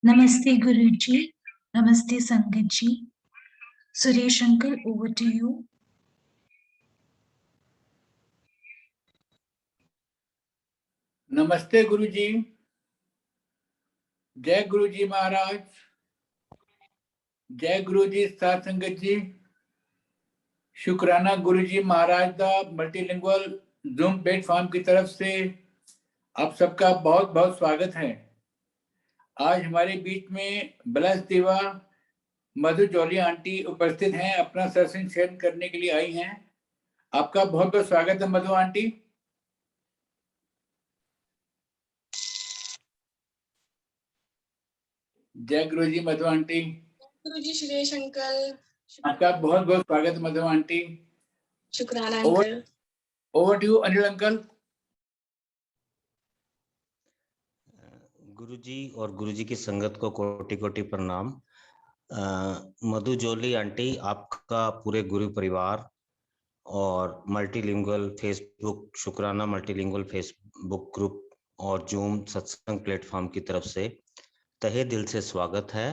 Namaste Guruji, Namaste Sangat ji. Suresh uncle, over to you. नमस्ते गुरुजी, जय गुरुजी महाराज, जय गुरुजी साथ संगत जी। शुक्राना गुरुजी महाराज दा मल्टीलिंगुअल जूम प्लेटफॉर्म की तरफ से आप सबका बहुत बहुत स्वागत है। आज हमारे बीच में ब्लस देवा मधु जौली आंटी उपस्थित हैं, अपना सत्संग शेयर करने के लिए आई हैं। आपका बहुत बहुत स्वागत है मधु आंटी। जय गुरुजी मधु आंटी। गुरुजी सुरेश अंकल, आपका बहुत बहुत स्वागत मधु आंटी। शुक्राना uncle. Over to you Anil uncle. Guruji और गुरुजी की संगत को कोटि कोटि प्रणाम। मधु जौली आंटी, आपका पूरे गुरु परिवार और मल्टीलिंगुअल फेसबुक शुक्राना मल्टीलिंगुअल फेसबुक ग्रुप और जूम सत्संग प्लेटफॉर्म की तरफ से तहे दिल से स्वागत है।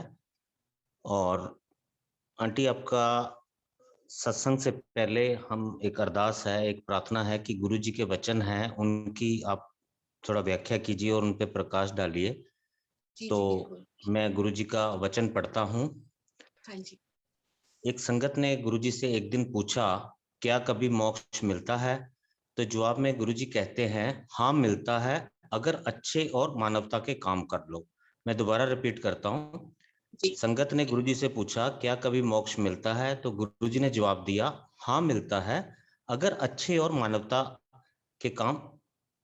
और आंटी, आपका सत्संग से पहले हम एक अरदास है, एक प्रार्थना है कि गुरुजी के वचन हैं, उनकी आप थोड़ा व्याख्या कीजिए और उन पे प्रकाश डालिए। तो मैं गुरुजी का वचन पढ़ता हूँ। हाँ जी। एक संगत ने गुरुजी से एक दिन पूछा, क्या कभी मोक्ष मिलता है? तो जवाब में गुरुजी कहते हैं, हाँ मिलता है, अगर अच्छे और मानवता के काम कर लो। मैं दोबारा रिपीट करता हूँ। संगत ने गुरुजी से पूछा, क्या कभी मोक्ष मिलता है? तो गुरुजी ने जवाब दिया, हाँ मिलता है, अगर अच्छे और मानवता के काम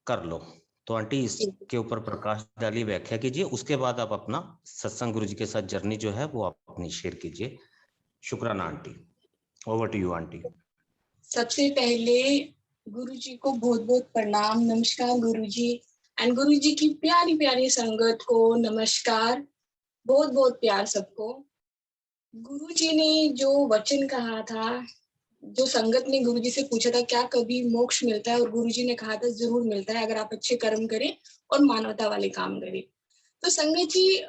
कर लो। तो आंटी इसके ऊपर प्रकाश डालिए, व्याख्या कीजिए, उसके बाद आप अपना सत्संग गुरुजी के साथ जर्नी जो है वो आप अपनी शेयर कीजिए। शुक्राना aunty, over to you aunty. सबसे पहले गुरुजी को बहुत बहुत प्रणाम, नमस्कार गुरुजी। एंड गुरुजी की प्यारी प्यारी संगत को नमस्कार, बहुत बहुत प्यार सबको। गुरुजी ने जो वचन कहा था, जो संगत ने गुरुजी से पूछा था क्या कभी मोक्ष मिलता है, और गुरुजी ने कहा था जरूर मिलता है अगर आप अच्छे कर्म करें और मानवता वाले काम करें। तो संगत जी,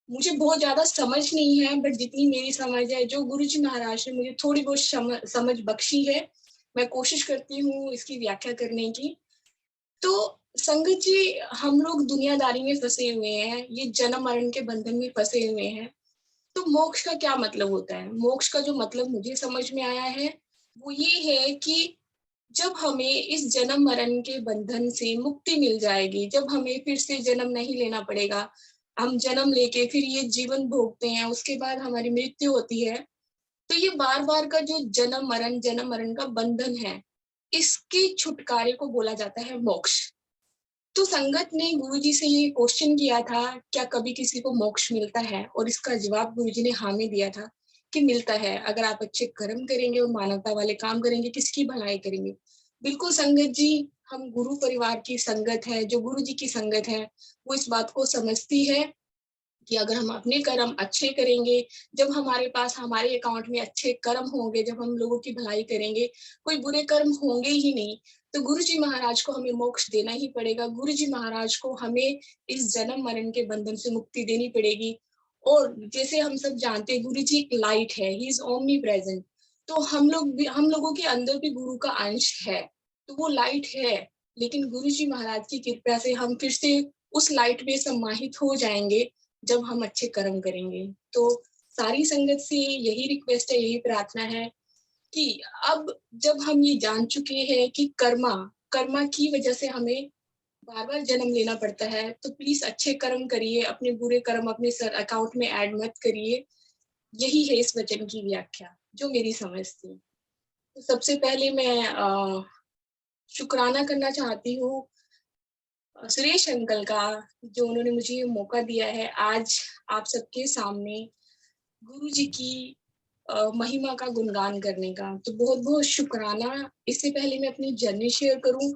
मुझे बहुत ज्यादा समझ नहीं है, बट जितनी मेरी समझ है, जो गुरुजी महाराज ने मुझे थोड़ी बहुत समझ बख्शी है, मैं कोशिश करती हूँ इसकी व्याख्या करने की। तो संगत जी, हम लोग दुनियादारी में फंसे हुए हैं, ये जन्म मरण के बंधन में फंसे हुए हैं। तो मोक्ष का क्या मतलब होता है? मोक्ष का जो मतलब मुझे समझ में आया है वो ये है कि जब हमें इस जन्म मरण के बंधन से मुक्ति मिल जाएगी, जब हमें फिर से जन्म नहीं लेना पड़ेगा, हम जन्म लेके फिर ये जीवन भोगते हैं, उसके बाद हमारी मृत्यु होती है, तो ये बार बार का जो जन्म मरण का बंधन है, इसके छुटकारे को बोला जाता है मोक्ष। तो संगत ने गुरुजी से ये क्वेश्चन किया था, क्या कभी किसी को मोक्ष मिलता है? और इसका जवाब गुरुजी ने हाँ में दिया था कि मिलता है, अगर आप अच्छे कर्म करेंगे और मानवता वाले काम करेंगे, किसकी भलाई करेंगे। बिल्कुल संगत जी, हम गुरु परिवार की संगत है, जो गुरुजी की संगत है, वो इस बात को समझती है कि अगर हम अपने कर्म अच्छे करेंगे, जब हमारे पास हमारे अकाउंट में अच्छे कर्म होंगे, जब हम लोगों की भलाई करेंगे, कोई बुरे कर्म होंगे ही नहीं, तो गुरुजी महाराज को हमें मोक्ष देना ही पड़ेगा। गुरुजी महाराज को हमें इस जन्म मरण के बंधन से मुक्ति देनी पड़ेगी। और जैसे हम सब जानते हैं, गुरुजी एक लाइट है, ही इज ओमनी प्रेजेंट। तो हम लोगों के अंदर भी गुरु का अंश है, तो वो लाइट है, लेकिन गुरुजी महाराज की कृपा से हम फिर से उस लाइट में समाहित हो जाएंगे जब हम अच्छे कर्म करेंगे। तो सारी संगत से यही रिक्वेस्ट है, यही प्रार्थना है कि अब जब हम ये जान चुके हैं कि कर्मा की वजह से हमें बार बार जन्म लेना पड़ता है, तो प्लीज अच्छे कर्म करिए, अपने बुरे कर्म अपने अकाउंट में ऐड मत करिए। यही है इस वचन की व्याख्या जो मेरी समझ थी। तो सबसे पहले मैं शुक्राना करना चाहती हूँ सुरेश अंकल का, जो उन्होंने मुझे ये मौका दिया है आज आप सबके सामने गुरुजी की महिमा का गुणगान करने का। तो बहुत बहुत शुक्राना। इससे पहले मैं अपनी जर्नी शेयर करूं,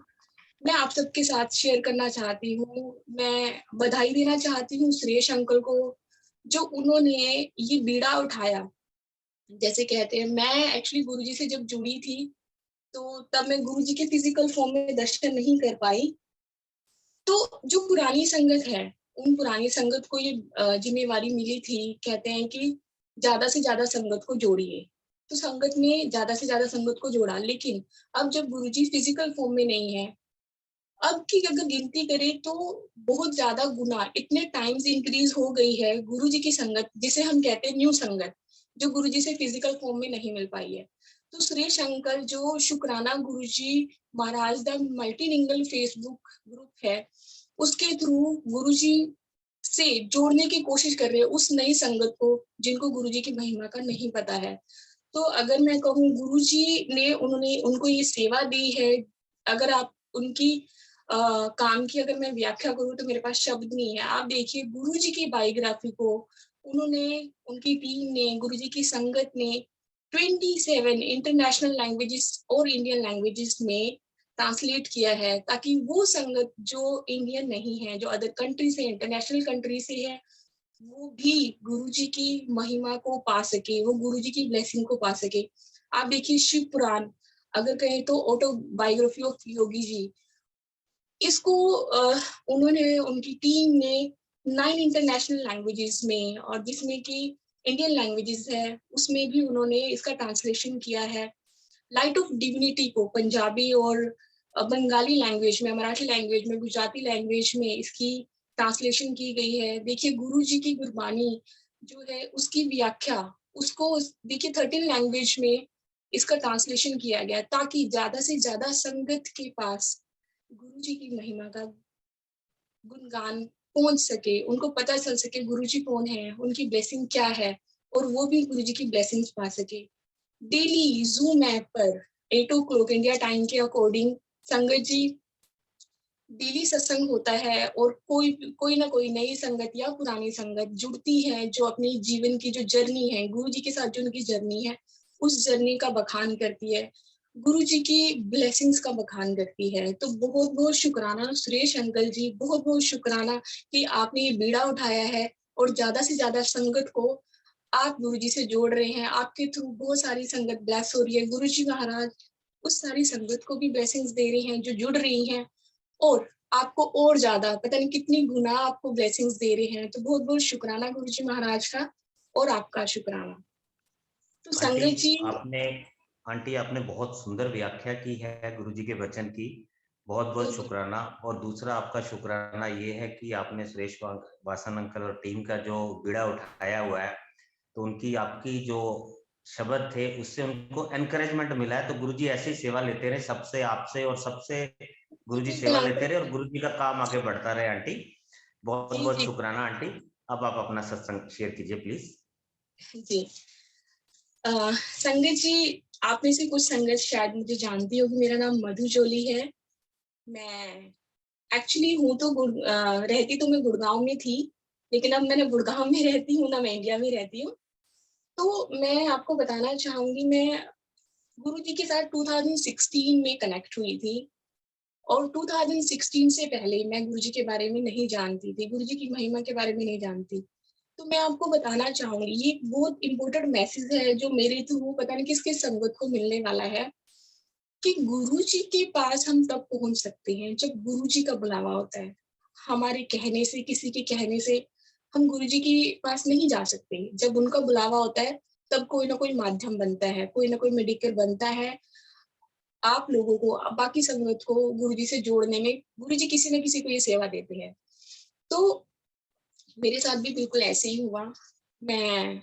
मैं आप सबके साथ शेयर करना चाहती हूँ, मैं बधाई देना चाहती हूँ सुरेश अंकल को, जो उन्होंने ये बीड़ा उठाया। जैसे कहते हैं, मैं एक्चुअली गुरुजी से जब जुड़ी थी, तो तब मैं गुरुजी के फिजिकल फॉर्म में दर्शन नहीं कर पाई, तो जो पुरानी संगत है, उन पुरानी संगत को ये जिम्मेवारी मिली थी, कहते हैं कि ज्यादा से ज्यादा संगत को जोड़िए। तो संगत ने ज्यादा से ज्यादा संगत को जोड़ा, लेकिन अब जब गुरुजी फिजिकल फॉर्म में नहीं है, अब की अगर गिनती करें तो बहुत ज्यादा गुना, इतने टाइम्स इंक्रीज हो गई है गुरुजी की संगत, जिसे हम कहते हैं न्यू संगत, जो गुरुजी से फिजिकल फॉर्म में नहीं मिल पाई है। तो सुरेश अंकल जो शुक्राना गुरुजी महाराज द मल्टीलिंगुअल फेसबुक ग्रुप है, उसके थ्रू गुरुजी से जोड़ने की कोशिश कर रहे हैं उस नई संगत को, जिनको गुरुजी की महिमा का नहीं पता है। तो अगर मैं कहूँ, गुरुजी ने उनको ये सेवा दी है। अगर आप उनकी काम की अगर मैं व्याख्या करूँ तो मेरे पास शब्द नहीं है। आप देखिए गुरुजी की बायोग्राफी को उन्होंने, उनकी टीम ने, गुरुजी की संगत ने 27 इंटरनेशनल लैंग्वेजेस और इंडियन लैंग्वेजेस में ट्रांसलेट किया है, ताकि वो संगत जो इंडियन नहीं है, जो अदर कंट्री से, इंटरनेशनल कंट्री से है, वो भी गुरुजी की महिमा को पा सके, वो गुरुजी की ब्लेसिंग को पा सके। आप देखिए शिव पुराण, अगर कहें तो ऑटोबायोग्राफी ऑफ योगी जी, इसको उन्होंने, उनकी टीम ने 9 इंटरनेशनल लैंग्वेजेस में, और जिसमें कि इंडियन लैंग्वेजेस है, उसमें भी उन्होंने इसका ट्रांसलेशन किया है। लाइट ऑफ डिविनिटी को पंजाबी और बंगाली लैंग्वेज में, मराठी लैंग्वेज में, गुजराती लैंग्वेज में इसकी ट्रांसलेशन की गई है। देखिए गुरुजी की गुरबानी जो है, उसकी व्याख्या, उसको देखिए 13 लैंग्वेज में इसका ट्रांसलेशन किया गया, ताकि ज्यादा से ज्यादा संगत के पास गुरुजी की महिमा का गुणगान पहुंच सके, उनको पता चल सके गुरुजी कौन है, उनकी ब्लेसिंग क्या है, और वो भी गुरुजी की ब्लेसिंग्स पा सके। डेली जूम ऐप पर 8 o'clock इंडिया टाइम के अकॉर्डिंग संगत जी डेली सत्संग होता है, और कोई ना कोई नई संगत या पुरानी संगत जुड़ती है, जो अपनी जीवन की जो जर्नी है, गुरु जी के साथ जो उनकी जर्नी है, उस जर्नी का बखान करती है, गुरु जी की ब्लेसिंग्स का बखान करती है। तो बहुत बहुत शुक्राना सुरेश अंकल जी, बहुत बहुत शुक्राना कि आपने ये बीड़ा उठाया है, और ज्यादा से ज्यादा संगत को आप गुरु जी से जोड़ रहे हैं। आपके थ्रू बहुत सारी संगत ब्लेस हो रही है। गुरु जी महाराज उस सारी संगत को भी ब्लेसिंग्स दे रही हैं जो जुड़ रही हैं, और आपको और ज्यादा पता नहीं कितनी गुना आपको ब्लेसिंग्स दे रहे हैं। तो बहुत बहुत शुक्राना गुरुजी महाराज का, और आपका शुक्राना। तो संगत जी, आंटी आपने बहुत सुंदर व्याख्या की है गुरुजी के वचन की, बहुत बहुत शुक्राना। और दूसरा आपका शुक्राना ये है कि आपने सुरेश वासन अंकल और टीम का जो बीड़ा उठाया हुआ है, तो उनकी, आपकी जो शब्द थे उससे उनको एनकरेजमेंट मिला है। तो गुरुजी ऐसी सेवा लेते रहे सबसे, आपसे और सबसे, गुरुजी सेवा लेते रहे और गुरुजी का काम आगे बढ़ता रहे। आंटी बहुत बहुत शुक्राना। आंटी अब आप अपना सत्संग शेयर कीजिए प्लीज। जी संगत जी, आप में से कुछ संगत शायद मुझे जानती होगी। मेरा नाम मधु जोली है। मैं एक्चुअली हूँ तो रहती तो मैं गुड़गांव में थी, लेकिन अब मैं ना गुड़गांव में रहती हूँ ना मैं इंडिया में रहती हूँ। तो मैं आपको बताना चाहूंगी, मैं गुरु जी के साथ 2016 में कनेक्ट हुई थी, और 2016 से पहले मैं गुरुजी के बारे में नहीं जानती थी, गुरुजी की महिमा के बारे में नहीं जानती। तो मैं आपको बताना चाहूंगी, ये बहुत इंपॉर्टेंट मैसेज है जो मेरे थ्रू पता नहीं किसके संगत को मिलने वाला है, कि गुरुजी के पास हम तब पहुंच सकते हैं जब गुरुजी का बुलावा होता है। हमारे कहने से, किसी के कहने से हम गुरुजी के पास नहीं जा सकते। जब उनका बुलावा होता है, तब कोई ना कोई माध्यम बनता है, कोई ना कोई मेडिकल बनता है, आप लोगों को, बाकी संगत को गुरुजी से जोड़ने में गुरुजी किसी न किसी को ये सेवा देते हैं। तो मेरे साथ भी बिल्कुल ऐसे ही हुआ। मैं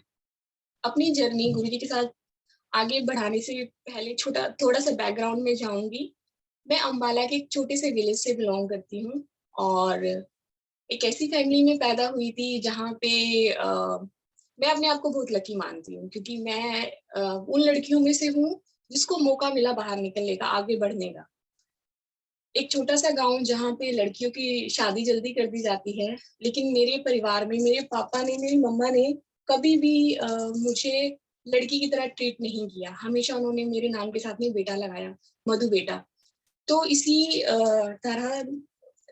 अपनी जर्नी गुरुजी के साथ आगे बढ़ाने से पहले थोड़ा सा बैकग्राउंड में जाऊंगी। मैं अंबाला के एक छोटे से विलेज से बिलोंग करती हूँ, और एक ऐसी फैमिली में पैदा हुई थी जहाँ पे मैं अपने आप को बहुत लकी मानती हूँ, क्योंकि मैं उन लड़कियों में से हूँ जिसको मौका मिला बाहर निकलने का, आगे बढ़ने का। एक छोटा सा गांव जहाँ पे लड़कियों की शादी जल्दी कर दी जाती है, लेकिन मेरे परिवार में मेरे पापा ने, मेरी मम्मा ने कभी भी मुझे लड़की की तरह ट्रीट नहीं किया। हमेशा उन्होंने मेरे नाम के साथ में बेटा लगाया, मधु बेटा। तो इसी तरह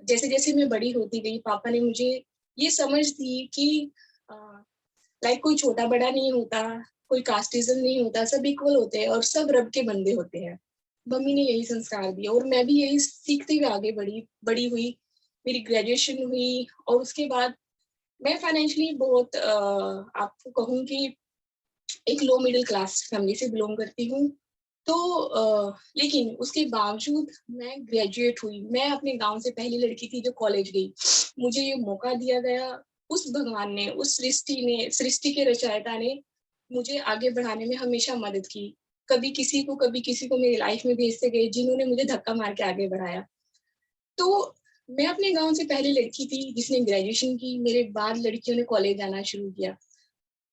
जैसे जैसे मैं बड़ी होती गई, पापा ने मुझे ये समझ दी कि लाइक कोई छोटा बड़ा नहीं होता, कोई कास्टिज्म नहीं होता, सब इक्वल होते हैं और सब रब के बंदे होते हैं। मम्मी ने यही संस्कार दिया, और मैं भी यही सीखती हुई आगे बड़ी हुई मेरी ग्रेजुएशन हुई और उसके बाद मैं फाइनेंशियली बहुत आपको कहूँ कि एक लो मिडिल क्लास फैमिली से बिलोंग करती हूँ। तो लेकिन उसके बावजूद मैं ग्रेजुएट हुई। मैं अपने गांव से पहली लड़की थी जो कॉलेज गई। मुझे ये मौका दिया गया, उस भगवान ने, उस सृष्टि के रचयिता ने मुझे आगे बढ़ाने में हमेशा मदद की। कभी किसी को मेरी लाइफ में भेजते गए जिन्होंने मुझे धक्का मार के आगे बढ़ाया। तो मैं अपने गांव से पहली लड़की थी जिसने ग्रेजुएशन की। मेरे बाद लड़कियों ने कॉलेज जाना शुरू किया।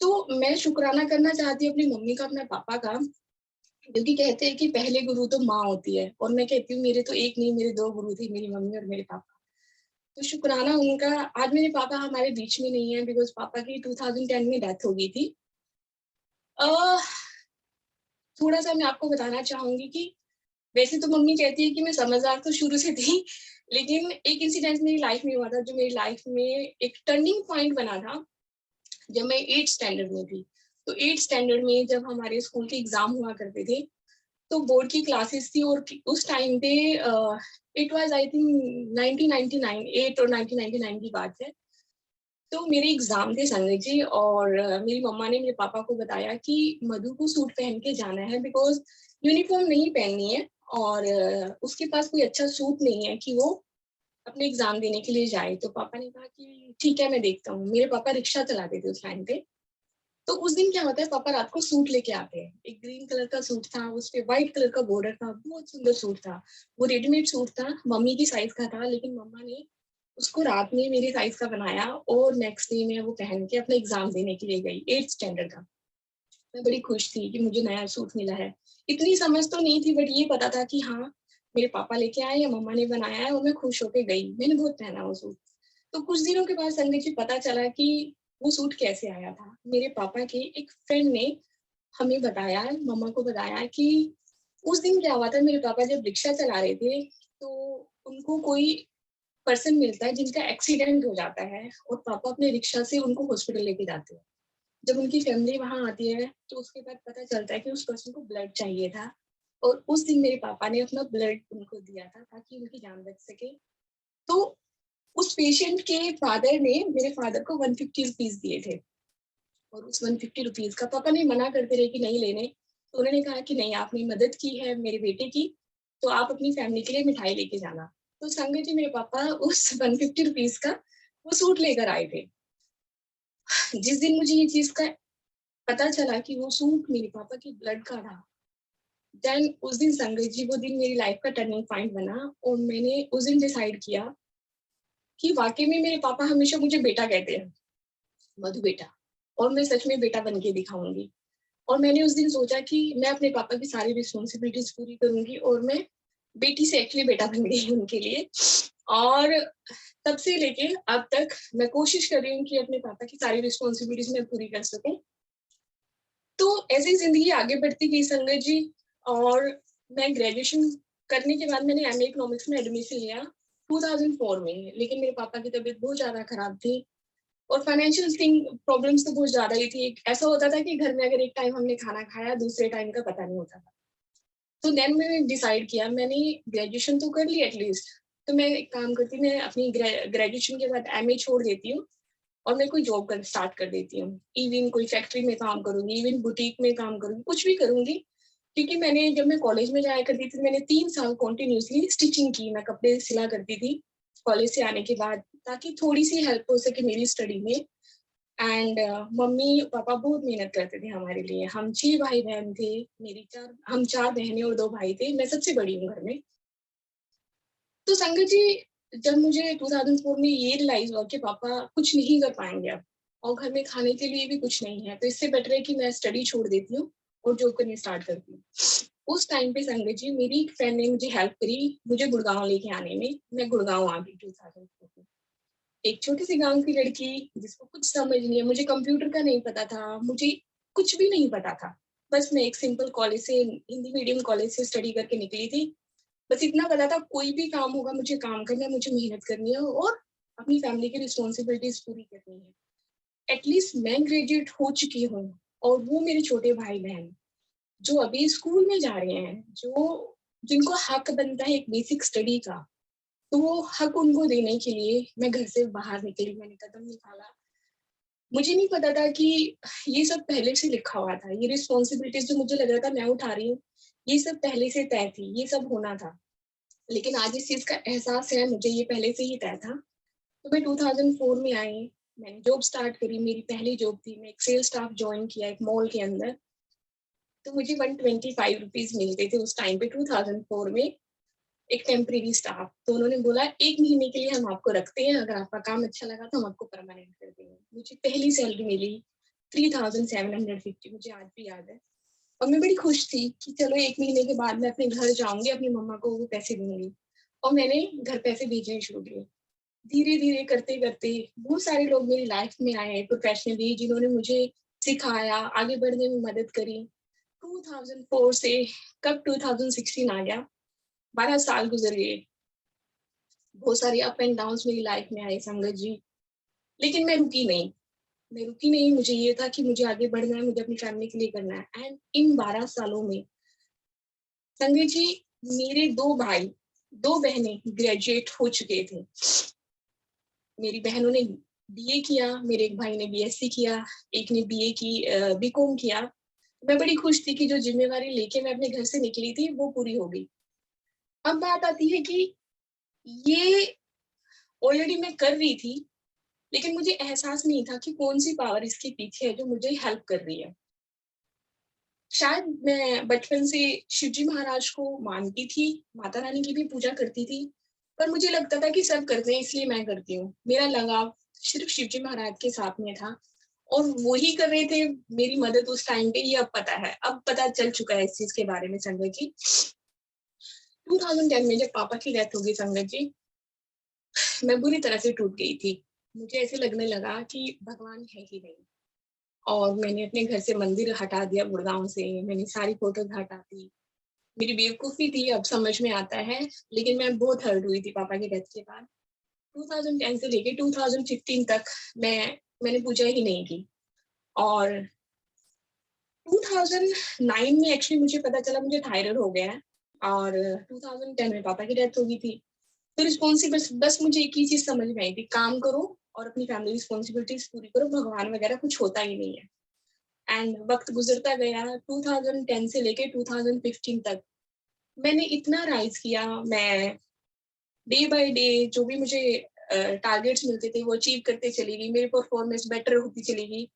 तो मैं शुक्राना करना चाहती हूँ अपनी मम्मी का, अपने पापा का, क्योंकि कहते हैं कि पहले गुरु तो माँ होती है, और मैं कहती हूँ मेरे तो एक नहीं, मेरे दो गुरु थे, मेरी मम्मी और मेरे पापा। तो शुक्राना उनका। आज मेरे पापा हमारे बीच में नहीं है, बिकॉज पापा की 2010 में डेथ हो गई थी। थोड़ा सा मैं आपको बताना चाहूंगी कि वैसे तो मम्मी कहती है कि मैं समझदार तो शुरू से थी, लेकिन एक इंसिडेंट मेरी लाइफ में हुआ था जो मेरी लाइफ में एक टर्निंग पॉइंट बना था। जब मैं 8th स्टैंडर्ड में थी, तो 8th स्टैंडर्ड में जब हमारे स्कूल के एग्जाम हुआ करते थे, तो बोर्ड की क्लासेस थी, और उस टाइम पे इट वाज आई थिंक 1999, 8 और 1999 की बात है। तो मेरे एग्जाम थे संगत जी, और मेरी मम्मा ने मेरे पापा को बताया कि मधु को सूट पहन के जाना है, बिकॉज यूनिफॉर्म नहीं पहननी है, और उसके पास कोई अच्छा सूट नहीं है कि वो अपने एग्जाम देने के लिए जाए। तो पापा ने कहा कि ठीक है, मैं देखता हूँ। मेरे पापा रिक्शा चलाते थे उस टाइम पे। तो उस दिन क्या होता है, पापा रात को सूट लेके आते हैं। एक ग्रीन कलर का सूट था, उस पे व्हाइट कलर का बॉर्डर था, बहुत सुंदर सूट था। वो रेडीमेड सूट था, मम्मी की साइज का था, लेकिन मम्मा ने उसको रात में मेरी साइज का बनाया, और नेक्स्ट डे मैं वो पहन के अपना एग्जाम देने के लिए गई, 8th स्टैंडर्ड का। मैं बड़ी खुश थी कि मुझे नया सूट मिला है। इतनी समझ तो नहीं थी, बट ये पता था कि हाँ, मेरे पापा लेके आए या मम्मा ने बनाया है, और मैं खुश होके गई। मैंने बहुत पहना वो सूट। तो कुछ दिनों के बाद संगत जी पता चला कि वो सूट कैसे आया था। मेरे पापा के एक फ्रेंड ने हमें बताया, मम्मा को बताया कि उस दिन क्या हुआ था। मेरे पापा जब रिक्शा चला रहे थे, तो उनको कोई पर्सन मिलता है जिनका एक्सीडेंट हो जाता है, और पापा अपने रिक्शा से उनको हॉस्पिटल लेके जाते हैं। जब उनकी फैमिली वहां आती है, तो उसके बाद पता चलता है कि उस पर्सन को ब्लड चाहिए था, और उस दिन मेरे पापा ने अपना ब्लड उनको दिया था ताकि उनकी जान बच सके। तो उस पेशेंट के फादर ने मेरे फादर को 150 रुपीज दिए थे, और उस 150 रुपीज का पापा ने मना करते रहे कि नहीं लेने। तो उन्होंने कहा कि नहीं, आपने मदद की है मेरे बेटे की, तो आप अपनी फैमिली के लिए मिठाई लेके जाना। तो संगत जी, मेरे पापा उस 150 रुपीज का वो सूट लेकर आए थे। जिस दिन मुझे ये चीज का पता चला कि वो सूट मेरे पापा की ब्लड का था, देन उस दिन संगत जी, वो दिन मेरी लाइफ का टर्निंग पॉइंट बना, और मैंने उस दिन डिसाइड किया कि वाकई में मेरे पापा हमेशा मुझे बेटा कहते हैं, मधु बेटा, और मैं सच में बेटा बन के दिखाऊंगी। और मैंने उस दिन सोचा कि मैं अपने पापा की सारी रिस्पॉन्सिबिलिटीज पूरी करूंगी, और मैं बेटी से एक्चुअली बेटा बन गई उनके लिए। और तब से लेके अब तक मैं कोशिश कर रही हूँ कि अपने पापा की सारी रिस्पॉन्सिबिलिटीज मैं पूरी कर सकूं। तो ऐसे ही जिंदगी आगे बढ़ती गई संगत जी, और मैं ग्रेजुएशन करने के बाद मैंने एमए इकोनॉमिक्स में एडमिशन लिया 2004 में। लेकिन मेरे पापा की तबीयत बहुत ज्यादा खराब थी, और फाइनेंशियल थिंग प्रॉब्लम्स तो बहुत ज्यादा ही थी। ऐसा होता था कि घर में अगर एक टाइम हमने खाना खाया, दूसरे टाइम का पता नहीं होता था। तो देन मैंने डिसाइड किया, मैंने ग्रेजुएशन तो कर ली एटलीस्ट, तो मैं एक काम करती, मैं अपनी ग्रेजुएशन के बाद एमए छोड़ देती हूँ, और मैं कोई जॉब कर स्टार्ट कर देती हूँ। इवन कोई फैक्ट्री में काम करूंगी, इवन बुटीक में काम करूंगी, कुछ भी करूंगी। क्योंकि मैंने, जब मैं कॉलेज में जाया करती थी, मैंने 3 साल कॉन्टिन्यूसली स्टिचिंग की, मैं कपड़े सिला करती थी कॉलेज से आने के बाद, ताकि थोड़ी सी हेल्प हो सके मेरी स्टडी में। एंड मम्मी पापा बहुत मेहनत करते थे हमारे लिए। हम 6 भाई बहन थे, हम 4 बहनें और 2 भाई थे, मैं सबसे बड़ी हूँ घर में। तो संगत जी, जब मुझे 2004 में ये रियलाइज हुआ कि पापा कुछ नहीं कर पाएंगे अब, और घर में खाने के लिए भी कुछ नहीं है, तो इससे बेटर है कि मैं स्टडी छोड़ देती हूँ और जॉब करनी स्टार्ट करती हूँ। उस टाइम पे संगत जी, मेरी एक फ्रेंड ने मुझे हेल्प करी मुझे गुड़गांव लेके आने में। मैं गुड़गांव आ गई 2004 में। एक छोटी सी गांव की लड़की जिसको कुछ समझ नहीं है, मुझे कंप्यूटर का नहीं पता था, मुझे कुछ भी नहीं पता था। बस मैं एक सिंपल कॉलेज से, हिंदी मीडियम कॉलेज से स्टडी करके निकली थी। बस इतना पता था, कोई भी काम होगा मुझे काम करना है, मुझे मेहनत करनी है, और अपनी फैमिली की रिस्पॉन्सिबिलिटीज पूरी करनी है। एटलीस्ट मैं ग्रेजुएट हो चुकी हूँ, और वो मेरे छोटे भाई बहन जो अभी स्कूल में जा रहे हैं, जो जिनको हक बनता है एक बेसिक स्टडी का, तो वो हक उनको देने के लिए मैं घर से बाहर निकली, मैंने कदम निकाला। मुझे नहीं पता था कि ये सब पहले से लिखा हुआ था, ये रिस्पॉन्सिबिलिटीज जो मुझे लग रहा था मैं उठा रही हूँ, ये सब पहले से तय थी, ये सब होना था। लेकिन आज इस चीज का एहसास है, मुझे ये पहले से ही तय था। तो मैं 2004 में आई, मैंने जॉब स्टार्ट करी, मेरी पहली जॉब थी, मैं एक सेल्स स्टाफ ज्वाइन किया एक मॉल के अंदर। तो मुझे 125 रुपीज मिलते थे उस टाइम पे 2004 में, एक टेम्परेरी स्टाफ। तो उन्होंने बोला 1 महीने के लिए हम आपको रखते हैं, अगर आपका काम अच्छा लगा तो हम आपको परमानेंट कर देंगे। मुझे पहली सैलरी मिली 3750, मुझे आज भी याद है। और मैं बड़ी खुश थी कि चलो 1 महीने के बाद मैं अपने घर जाऊंगी, अपनी मम्मा को वो पैसे दूंगी। और मैंने घर पैसे भेजने शुरू किए। धीरे धीरे करते करते बहुत सारे लोग मेरी लाइफ में आए प्रोफेशनली, जिन्होंने मुझे सिखाया, आगे बढ़ने में मदद करी। 2004 से कब 2016 आ गया, 12 साल गुजर गए। बहुत सारे अप एंड डाउन मेरी लाइफ में आए संगत जी, लेकिन मैं रुकी नहीं। मुझे ये था कि मुझे आगे बढ़ना है, मुझे अपनी फैमिली के लिए करना है। एंड इन 12 सालों में संगत जी, मेरे 2 भाई 2 बहनें ग्रेजुएट हो चुके थे। मेरी बहनों ने बीए किया, मेरे एक भाई ने बीएससी किया, एक ने बीए की बीकॉम किया। मैं बड़ी खुश थी कि जो जिम्मेवारी लेके मैं अपने घर से निकली थी वो पूरी हो गई। अब बात आती है कि ये ऑलरेडी मैं कर रही थी, लेकिन मुझे एहसास नहीं था कि कौन सी पावर इसके पीछे है जो मुझे हेल्प कर रही है। शायद मैं बचपन से शिवजी महाराज को मानती थी, माता रानी की भी पूजा करती थी, पर मुझे लगता था कि सब करते हैं इसलिए मैं करती हूँ। मेरा लगाव सिर्फ शिवजी महाराज के साथ में था और वो ही कर रहे थे मेरी मदद उस टाइम पे। ये अब पता है, अब पता चल चुका है इस चीज के बारे में संगत जी। 2010 में जब पापा की डेथ हो गई संगत जी, मैं बुरी तरह से टूट गई थी। मुझे ऐसे लगने लगा कि भगवान है ही नहीं। और मैंने अपने घर से मंदिर हटा दिया गुड़गांव से, मैंने सारी फोटोज हटा दी। मेरी बेवकूफी थी, अब समझ में आता है, लेकिन मैं बहुत हर्ट हुई थी पापा की डेथ के बाद। 2010 से लेके 2015 तक मैंने पूजा ही नहीं की। और 2009 में एक्चुअली मुझे पता चला मुझे थायराइड हो गया है, और 2010 में पापा की डेथ हो गई थी। तो रिस्पॉन्सिबल बस मुझे एक ही चीज समझ में आई थी, काम करो और अपनी फैमिली रिस्पॉन्सिबिलिटीज पूरी करो, भगवान वगैरह कुछ होता ही नहीं है। एंड वक्त गुजरता गया, 2010 से लेके 2015 तक मैंने इतना राइज किया। मैं डे बाय डे जो भी मुझे टारगेट्स मिलते थे वो अचीव करते चली गई, मेरी परफॉर्मेंस बेटर होती चली गई।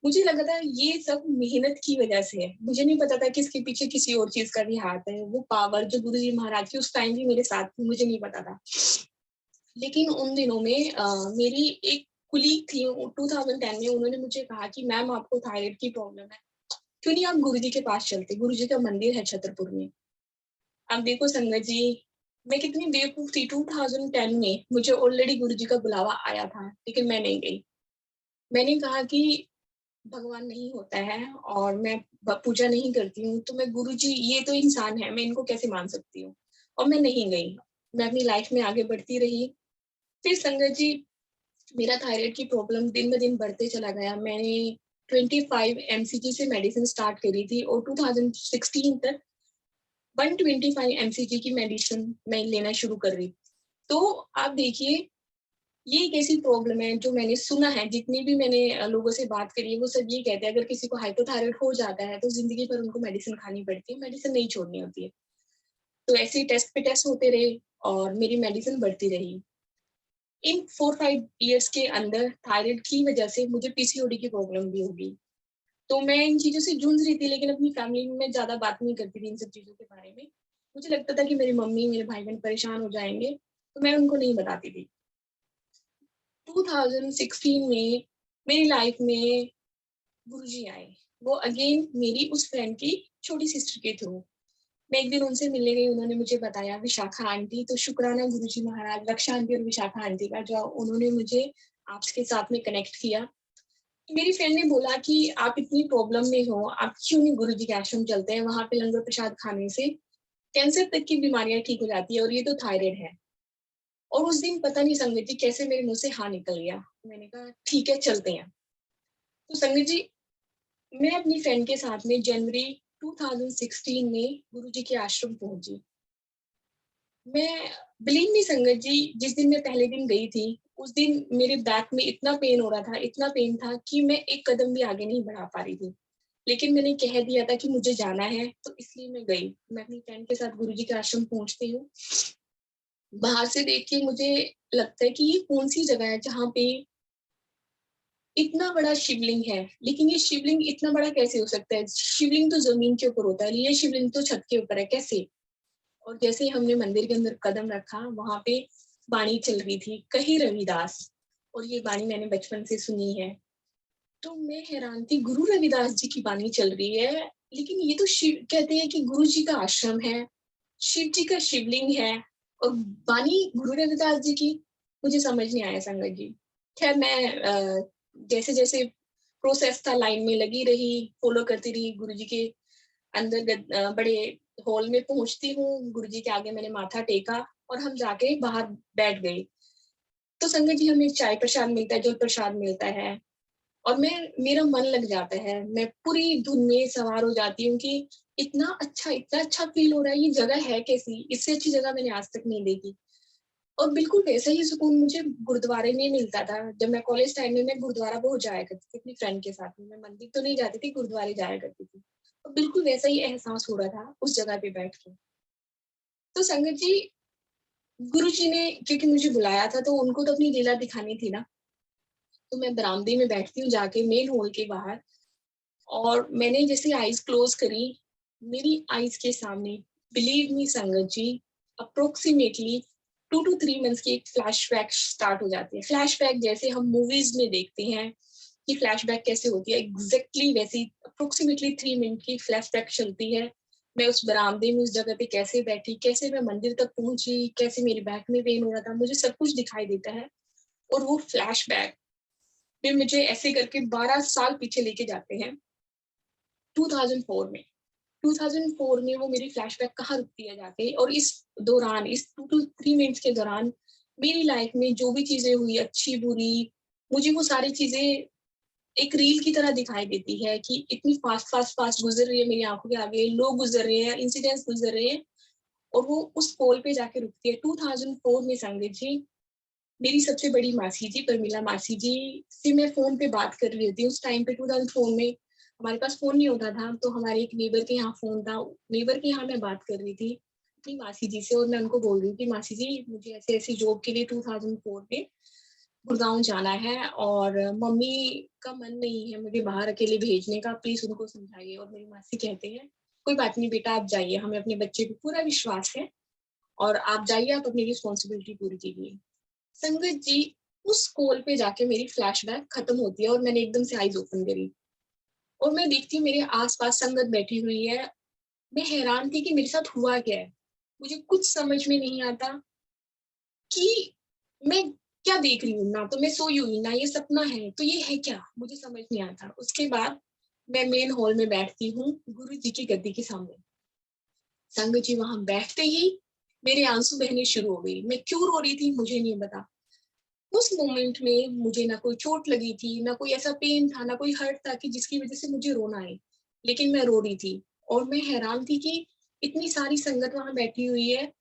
मुझे लगा था ये सब मेहनत की वजह से है, मुझे नहीं पता था कि इसके पीछे किसी और चीज का भी हाथ है। वो पावर जो गुरु जी महाराज की उस टाइम भी मेरे साथ थी, मुझे नहीं पता था। लेकिन उन दिनों में मेरी एक कुलीग थी 2010 में, उन्होंने मुझे कहा कि मैम आपको थायराइड की प्रॉब्लम है, क्यों नहीं आप गुरुजी के पास चलते, गुरुजी का मंदिर है छतरपुर में। अब देखो संगत जी, मैं कितनी बेवकूफ थी। 2010 में मुझे ऑलरेडी गुरुजी का बुलावा आया था, लेकिन मैं नहीं गई। मैंने कहा कि भगवान नहीं होता है और मैं पूजा नहीं करती हूँ, तो मैं गुरुजी, ये तो इंसान है, मैं इनको कैसे मान सकती हूँ। और मैं नहीं गई, मैं अपनी लाइफ में आगे बढ़ती रही। फिर संगत जी, मेरा थायराइड की प्रॉब्लम दिन ब दिन बढ़ते चला गया। मैंने 25 एमसीजी से मेडिसिन स्टार्ट करी थी और 2016 तक 125 एमसीजी की मेडिसिन मैं लेना शुरू कर रही। तो आप देखिए, ये एक ऐसी प्रॉब्लम है जो मैंने सुना है, जितनी भी मैंने लोगों से बात करी है वो सब ये कहते हैं अगर किसी को हाइपोथायराइड हो जाता है तो जिंदगी भर उनको मेडिसिन खानी पड़ती है, मेडिसिन नहीं छोड़नी होती है। तो ऐसे ही टेस्ट पे टेस्ट होते रहे और मेरी मेडिसिन बढ़ती रही। इन 4-5 इयर्स के अंदर थायराइड की वजह से मुझे पीसीओडी की प्रॉब्लम भी होगी। तो मैं इन चीजों से जूझ रही थी, लेकिन अपनी फैमिली में ज्यादा बात नहीं करती थी इन सब चीजों के बारे में। मुझे लगता था कि मेरी मम्मी मेरे भाई बहन परेशान हो जाएंगे, तो मैं उनको नहीं बताती थी। 2016 में मेरी लाइफ में गुरुजी आए, वो अगेन मेरी उस फ्रेंड की छोटी सिस्टर के थ्रू। मैं एक दिन उनसे मिलने गई, उन्होंने मुझे बताया विशाखा आंटी, तो शुक्राना गुरुजी महाराज, रक्षा आंटी और विशाखा आंटी का, जो उन्होंने मुझे आपके साथ में कनेक्ट किया। मेरी फ्रेंड ने बोला कि आप इतनी प्रॉब्लम में हो, आप क्यों नहीं गुरुजी के आश्रम चलते हैं, वहां पे लंगर प्रसाद खाने से कैंसर तक की बीमारियां ठीक हो जाती है और ये तो थायराइड है। और उस दिन पता नहीं संगत जी कैसे मेरे मुंह से हाँ निकल गया, मैंने कहा ठीक है चलते हैं। तो संगत जी, मैं अपनी फ्रेंड के साथ में जनवरी 2016 में गुरुजी के आश्रम पहुंची। मैं बिलीव नहीं संगत जी, जिस दिन मैं पहले दिन गई थी, उस दिन मेरे बैक में इतना पेन हो रहा था, इतना पेन था कि मैं एक कदम भी आगे नहीं बढ़ा पा रही थी। लेकिन मैंने कह दिया था कि मुझे जाना है, तो इसलिए मैं गई। मैं अपनी फ्रेंड के साथ गुरुजी के आश्रम पहुँचती हूँ। बाहर से देख के मुझे लगता है कि ये कौन-सी जगह है जहाँ पे इतना बड़ा शिवलिंग है, लेकिन ये शिवलिंग इतना बड़ा कैसे हो सकता है? शिवलिंग तो ज़मीन के ऊपर होता है, ये शिवलिंग तो छत के ऊपर है, कैसे? और जैसे ही हमने मंदिर के अंदर कदम रखा, वहाँ पे वाणी चल रही थी, कही रविदास, और ये वाणी मैंने बचपन से सुनी है। तो मैं हैरान थी, गुरु रविदास जी की वाणी चल रही है, लेकिन ये तो शिव कहते हैं कि गुरु जी का आश्रम है, शिव जी का शिवलिंग है, और वाणी गुरु रविदास जी की, मुझे समझ नहीं आया संगत जी। खैर मैं जैसे-जैसे प्रोसेस था लाइन में लगी रही, फॉलो करती रही गुरुजी के अंदर बड़े हॉल में पहुँचती हूँ, गुरुजी के आगे मैंने माथा टेका और हम जाके बाहर बैठ गए। तो संगत जी हमें चाय प्रसाद मिलता है, जल प्रसाद मिलता है, और मेरा मन लग जाता है। मैं पूरी धुन में सवार हो जाती हूँ कि इतना अच्छा फ़ील हो रहा है, ये जगह है कैसी? इससे अच्छी जगह मैंने आज तक नहीं देखी। और बिल्कुल वैसा ही सुकून मुझे गुरुद्वारे में मिलता था। जब मैं कॉलेज टाइम में मैं गुरुद्वारा बहुत जाया करती थी अपनी फ्रेंड के साथ में। मैं मंदिर तो नहीं जाती थी, गुरुद्वारे जाया करती थी। और बिल्कुल वैसा ही एहसास हो रहा था उस जगह पे बैठ के। तो संगत जी, गुरुजी ने क्योंकि मुझे बुलाया था तो उनको तो अपनी लीला दिखानी थी ना, तो मैं बरामदे में बैठती हूँ जाके मेन हॉल के बाहर, और मैंने जैसे आईज़ क्लोज़ करी, मेरी आईज़ के सामने बिलीव मी संगत जी, अप्रॉक्सिमेटली 2 टू 3 मंथ्स की एक फ्लैशबैक स्टार्ट हो जाती है। फ्लैशबैक जैसे हम मूवीज़ में देखते हैं कि फ्लैशबैक कैसे होती है, एग्ज़ैक्टली वैसी अप्रॉक्सिमेटली 3 मिनट की फ्लैशबैक चलती है। मैं उस बरामदे में उस जगह पे कैसे बैठी, कैसे मैं मंदिर तक पहुँची, कैसे मेरे बैक में पेन हो रहा था, मुझे सब कुछ दिखाई देता है। और वो फ्लैशबैक में मुझे ऐसे करके 12 साल पीछे लेके जाते हैं, 2004 में। 2004 में वो मेरी फ्लैशबैक कहाँ रुकती है जाके, और इस दौरान, इस 2 टू 3 मिनट्स के दौरान मेरी लाइफ में जो भी चीज़ें हुई, अच्छी-बुरी, मुझे वो सारी चीज़ें एक रील की तरह दिखाई देती है कि इतनी फ़ास्ट गुज़र रही है मेरी आँखों के आगे, लोग गुज़र रहे हैं, इंसिडेंट्स गुज़र रहे हैं, और वो उस पोल पे जाके रुकती है। 2004 में संगत जी, मेरी सबसे बड़ी मासी जी, प्रमीला मासी जी से मैं फ़ोन पे बात कर रही होती हूँ। उस टाइम पे 2004 में हमारे पास फ़ोन नहीं होता था, तो हमारे एक नेबर के यहाँ फ़ोन था। नेबर के यहाँ मैं बात कर रही थी अपनी मासी जी से, और मैं उनको बोल रही हूँ कि मासी जी, मुझे ऐसे-ऐसे जॉब के लिए 2004 में गुड़गाँव जाना है, और मम्मी का मन नहीं है मुझे बाहर अकेले भेजने का, प्लीज़ उनको समझाइए। और मेरी मासी कहते हैं, "कोई बात नहीं बेटा, आप जाइए, हमें अपने बच्चे पे पूरा विश्वास है, और आप जाइए, आप अपनी रिस्पॉन्सिबिलिटी पूरी कीजिए।" संगत जी, उस कॉल पे जाके मेरी फ्लैशबैक खत्म होती है और मैंने एकदम से आईज़ ओपन करी, और मैं देखती हूँ मेरे आस-पास संगत बैठी हुई है। मैं हैरान थी कि मेरे साथ हुआ क्या है? मुझे कुछ समझ में नहीं आता कि मैं क्या देख रही हूँ? ना तो मैं सोई हुई, ना ये सपना है, तो ये है क्या? मुझे समझ नहीं आता। उसके बाद मैं मेन हॉल में बैठती हूँ, गुरु जी की गद्दी के सामने। संगत जी, वहाँ बैठते ही मेरे आँसू बहने शुरू हो गई। मैं क्यों रो रही थी मुझे नहीं पता। उस मोमेंट में मुझे ना कोई चोट लगी थी, ना कोई ऐसा पेन था, ना कोई हर्ट था कि जिसकी वज़ह से मुझे रोना आए। लेकिन मैं रो रही थी, और मैं हैरान थी कि इतनी सारी संगत वहाँ बैठी हुई है,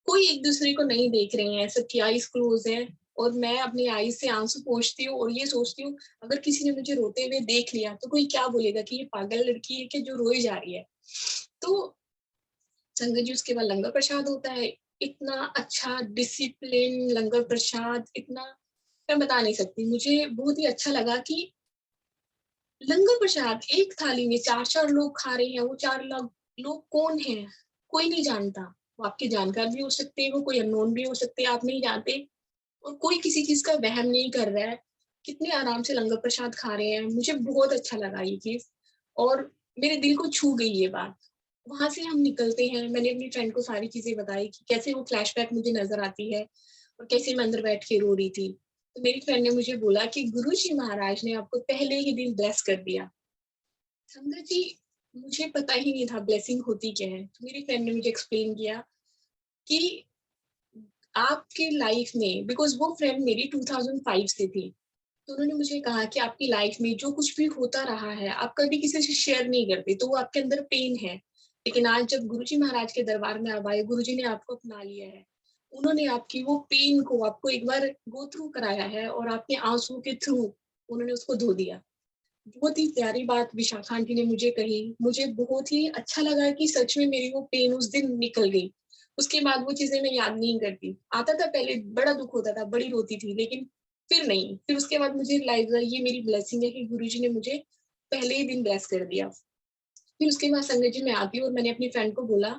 कोई एक-दूसरे को नहीं देख रहे हैं, सबकी आईज़ क्लोज़ है, और मैं अपनी आईज़ से आँसू पोंछती हूँ और ये सोचती हूँ, अगर किसी ने मुझे रोते हुए देख लिया, तो कोई क्या बोलेगा कि ये पागल लड़की है क्या जो रोए जा रही है। तो संगत जी, उसके बाद लंगर प्रसाद होता है। इतना अच्छा डिसिप्लिन लंगर प्रसाद, इतना मैं बता नहीं सकती। मुझे बहुत ही अच्छा लगा कि लंगर प्रसाद एक थाली में 4-4 लोग खा रहे हैं, वो 4 लोग कौन हैं? कोई नहीं जानता। वो आपके जानकार भी हो सकते हैं, वो कोई अननोन भी हो सकते हैं, आप नहीं जानते, और कोई किसी चीज़ का वहम नहीं कर रहा है। कितने आराम से लंगर प्रसाद खा रहे हैं। मुझे बहुत अच्छा लगा ये चीज़, और मेरे दिल को छू गई ये बात। वहाँ से हम निकलते हैं, मैंने अपनी फ्रेंड को सारी चीज़ें बताई कि कैसे वो फ्लैशबैक मुझे नज़र आती है, और कैसे मैं अंदर बैठ के रो रही थी। तो मेरी फ्रेंड ने मुझे बोला कि गुरुजी महाराज ने आपको पहले ही दिन ब्लेस कर दिया। संगत जी, मुझे पता ही नहीं था ब्लेसिंग होती क्या है। तो मेरी फ्रेंड ने मुझे एक्सप्लेन किया कि आपकी लाइफ में, बिकॉज़ वो फ्रेंड मेरी 2005 से थी। तो उन्होंने मुझे कहा कि आपकी लाइफ में जो कुछ भी होता रहा है, आप कभी किसी से शेयर नहीं करते, तो वो आपके अंदर पेन है। लेकिन आज जब गुरुजी महाराज के दरबार में आप आए, गुरुजी ने आपको अपना लिया है। उन्होंने आपकी वो पेन को आपको एक बार गो थ्रू कराया है और आपके आंसू के थ्रू उन्होंने उसको धो दिया। बहुत ही प्यारी बात विशाखा आंटी ने मुझे कही। मुझे बहुत ही अच्छा लगा कि सच में मेरी वो पेन उस दिन निकल गई। उसके बाद वो चीजें मैं याद नहीं करती। आता था पहले, बड़ा दुख होता था, बड़ी रोती थी, लेकिन फिर नहीं। फिर उसके बाद मुझे रियलाइज हुआ ये मेरी ब्लेसिंग है कि गुरुजी ने मुझे पहले ही दिन ब्लेस कर दिया। फिर उसके बाद संगत जी मैं आती हूँ और मैंने अपनी फ्रेंड को बोला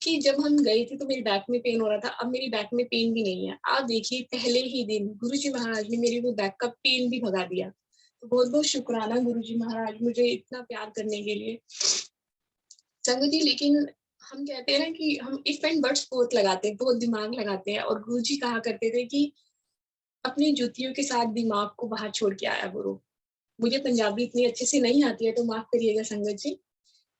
कि जब हम गए थे तो मेरी बैक में पेन हो रहा था, अब मेरी बैक में पेन भी नहीं है। आप देखिए पहले ही दिन गुरुजी महाराज ने मेरी वो बैक का पेन भी भगा दिया। तो बहुत बहुत शुक्राना गुरुजी महाराज मुझे इतना प्यार करने के लिए। संगत जी लेकिन हम कहते हैं ना कि हम इफ एंड बट्स बहुत लगाते हैं, बहुत दिमाग लगाते हैं, और गुरुजी कहा करते थे कि अपनी जुतियों के साथ दिमाग को बाहर छोड़ के आया गुरु। मुझे पंजाबी इतनी अच्छे से नहीं आती है तो माफ करिएगा संगत जी।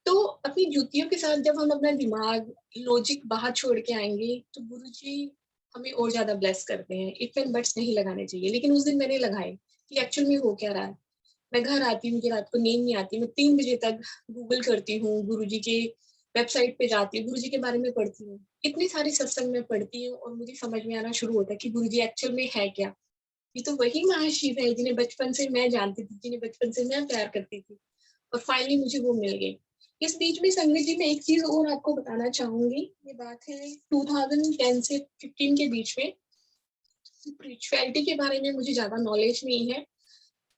तो अपनी जुतियों के साथ जब हम अपना दिमाग, लॉजिक बाहर छोड़ के आएंगे तो गुरुजी हमें और ज्यादा ब्लेस करते हैं। इफ एंड बट्स नहीं लगाने चाहिए, लेकिन उस दिन मैंने लगाए कि एक्चुअल में हो क्या रहा है। मैं घर आती हूँ, मुझे रात को नींद नहीं आती, मैं 3 बजे तक गूगल करती हूँ, गुरुजी के वेबसाइट पे जाती हूँ, गुरुजी के बारे में पढ़ती हूँ। इतनी सारी सत्संग में पढ़ती हूँ और मुझे समझ में आना शुरू होता है कि गुरुजी एक्चुअल में है क्या। ये तो वही महाशिव है जिन्हें बचपन से मैं जानती थी, जिन्हें बचपन से मैं प्यार करती थी, और फाइनली मुझे वो मिल गए। इस बीच में संगत जी मैं एक चीज और आपको बताना चाहूंगी। ये बात है 2010 से 15 के बीच में। स्पिरिचुअलिटी के बारे में मुझे ज्यादा नॉलेज नहीं है,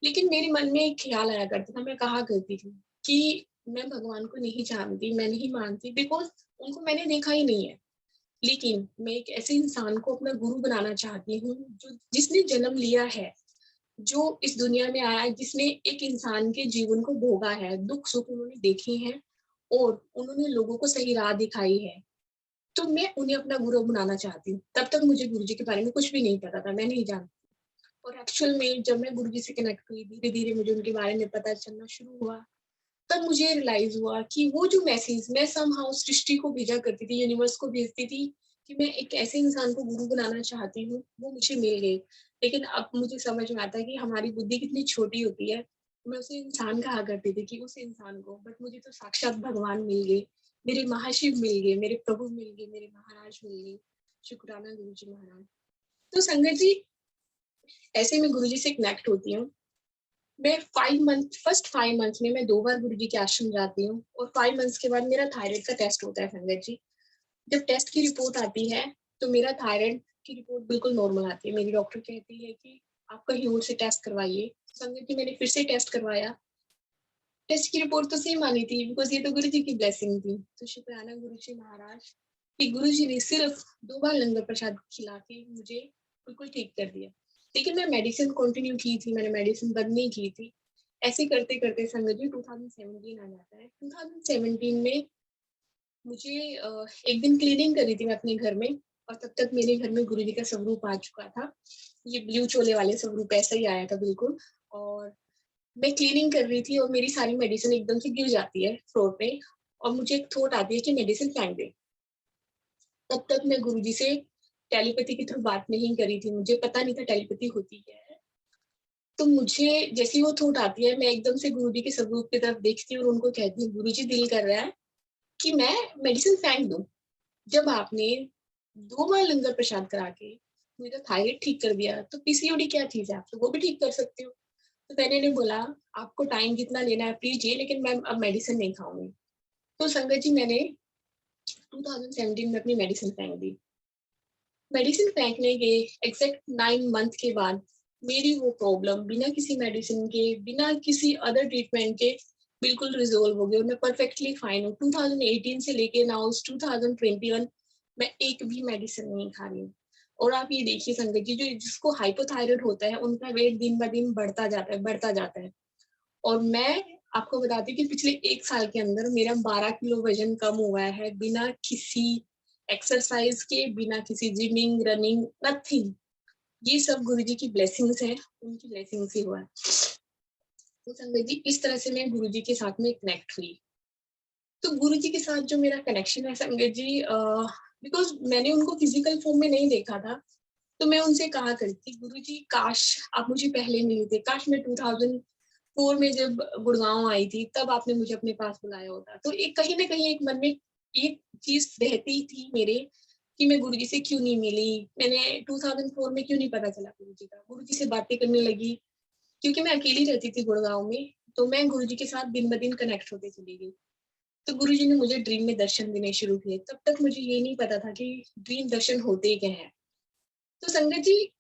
लेकिन मेरे मन में एक ख्याल आया करता था, मैं कहा करती थी कि मैं भगवान को नहीं जानती, मैं नहीं मानती, बिकॉज उनको मैंने देखा ही नहीं है। लेकिन मैं एक ऐसे इंसान को अपना गुरु बनाना चाहती हूँ जो जिसने जन्म लिया है, जो इस दुनिया में आया है, जिसने एक इंसान के जीवन को भोगा है, दुख सुख उन्होंने देखे हैं और उन्होंने लोगों को सही राह दिखाई है। तो मैं उन्हें अपना गुरु बनाना चाहती हूँ। तब तक मुझे गुरुजी के बारे में कुछ भी नहीं पता था, मैं नहीं जानती। और एक्चुअल में जब मैं गुरुजी से कनेक्ट हुई, धीरे धीरे मुझे उनके बारे में पता चलना शुरू हुआ। तब मुझे रियलाइज हुआ कि वो जो मैसेज मैं समहाउ सृष्टि को भेजा करती थी, यूनिवर्स को भेजती थी कि मैं एक ऐसे इंसान को गुरु बनाना चाहती हूँ, वो मुझे मिल गई। लेकिन अब मुझे समझ में आता है कि हमारी बुद्धि कितनी छोटी होती है। मैं उसे इंसान कहा करती थी कि उस इंसान को, बट मुझे तो साक्षात भगवान मिल गए, मेरे महाशिव मिल गए, मेरे प्रभु मिल गए, मेरे महाराज मिल गए। शुक्राना गुरु जी महाराज। तो संगत जी ऐसे में गुरु जी से कनेक्ट होती हूँ। मैं 5 मंथ में मैं 2 बार गुरुजी के आश्रम जाती हूँ, और 5 मंथ्स के बाद मेरा थायराइड का टेस्ट होता है संगत जी। जब टेस्ट की रिपोर्ट आती है तो मेरा थायराइड की रिपोर्ट बिल्कुल नॉर्मल आती है। मेरी डॉक्टर कहती है कि आप कहीं और से टेस्ट करवाइए। संगत जी मैंने फिर से टेस्ट करवाया, टेस्ट की रिपोर्ट तो सेम आनी थी, बिकॉज ये तो गुरु जी की ब्लेसिंग थी। तो शुक्राना गुरु जी महाराज कि गुरु जी ने सिर्फ 2 बार लंगर प्रसाद खिला के मुझे बिल्कुल ठीक कर दिया। लेकिन मैं मेडिसिन कंटिन्यू की थी, मैंने मेडिसिन बंद नहीं की थी। ऐसे करते करते संगत जी 2017 आ जाता है। 2017 में मुझे एक दिन क्लीनिंग करी थी मैं अपने घर में, और तब तक मेरे घर में गुरुजी का स्वरूप आ चुका था। ये ब्लू चोले वाले स्वरूप ऐसा ही आया था बिल्कुल। और मैं क्लीनिंग कर रही थी और मेरी सारी मेडिसिन एकदम से गिर जाती है फ्लोर पे, और मुझे एक थॉट आती है कि मेडिसिन फेंक दे। तब तक मैं गुरुजी से टेलीपैथी के थ्रू बात नहीं करी थी, मुझे पता नहीं था टेलीपैथी होती क्या है। तो मुझे जैसी वो थॉट आती है, मैं एकदम से गुरुजी के स्वरूप की तरफ देखती हूँ और उनको कहती हूँ, गुरुजी दिल कर रहा है कि मैं मेडिसिन फेंक दूं। जब आपने 2 बार लंगर प्रसाद करा के मेरा थायराइड ठीक कर दिया, तो पीसीओडी क्या चीज है, आप तो वो भी ठीक कर सकते हो। तो मैंने ने बोला आपको टाइम जितना लेना है लीजिए, लेकिन मैं अब मेडिसिन नहीं खाऊंगी। तो संगत जी मैंने 2017 में अपनी मेडिसिन फेंक दी। मेडिसिन फेंकने के एग्जैक्ट 9 मंथ के बाद मेरी वो प्रॉब्लम बिना किसी मेडिसिन के, बिना किसी अदर ट्रीटमेंट के बिल्कुल रिजोल्व हो गई, और मैं परफेक्टली फाइन हूँ। 2018 से लेके नाउ 2021 मैं एक भी मेडिसिन नहीं खा रही हूँ। और आप ये देखिए संगत जी, जो जिसको हाइपोथायराइड होता है उनका वेट दिन ब दिन बढ़ता जाता है, बढ़ता जाता है। और मैं आपको बताती हूँ कि पिछले 1 साल के अंदर मेरा 12 किलो वजन कम हुआ है, बिना किसी एक्सरसाइज के, बिना किसी जिमिंग, रनिंग, नथिंग। ये सब गुरुजी की ब्लेसिंग्स है, उनकी ब्लेसिंग से हुआ है। तो संगत जी इस तरह से मैं गुरुजी के साथ में कनेक्ट हुई। तो गुरुजी के साथ जो मेरा कनेक्शन है संगत जी, बिकॉज मैंने उनको फिजिकल फॉर्म में नहीं देखा था, तो मैं उनसे कहा करती गुरुजी काश आप मुझे पहले मिले थे, काश मैं 2004 में जब गुड़गांव आई थी तब आपने मुझे अपने पास बुलाया होता। तो एक कहीं ना कहीं एक मन में एक चीज रहती थी मेरे कि मैं गुरुजी से क्यों नहीं मिली, मैंने 2004 में क्यों नहीं पता चला गुरुजी का। गुरुजी से बातें करने लगी, क्योंकि मैं अकेली रहती थी गुड़गांव में, तो मैं गुरुजी के साथ दिन ब दिन कनेक्ट होते चली गई। तो गुरुजी ने मुझे ड्रीम में दर्शन देने शुरू किए। तब तक मुझे ये नहीं पता था कि ड्रीम दर्शन होते क्या है। तो संगत जी,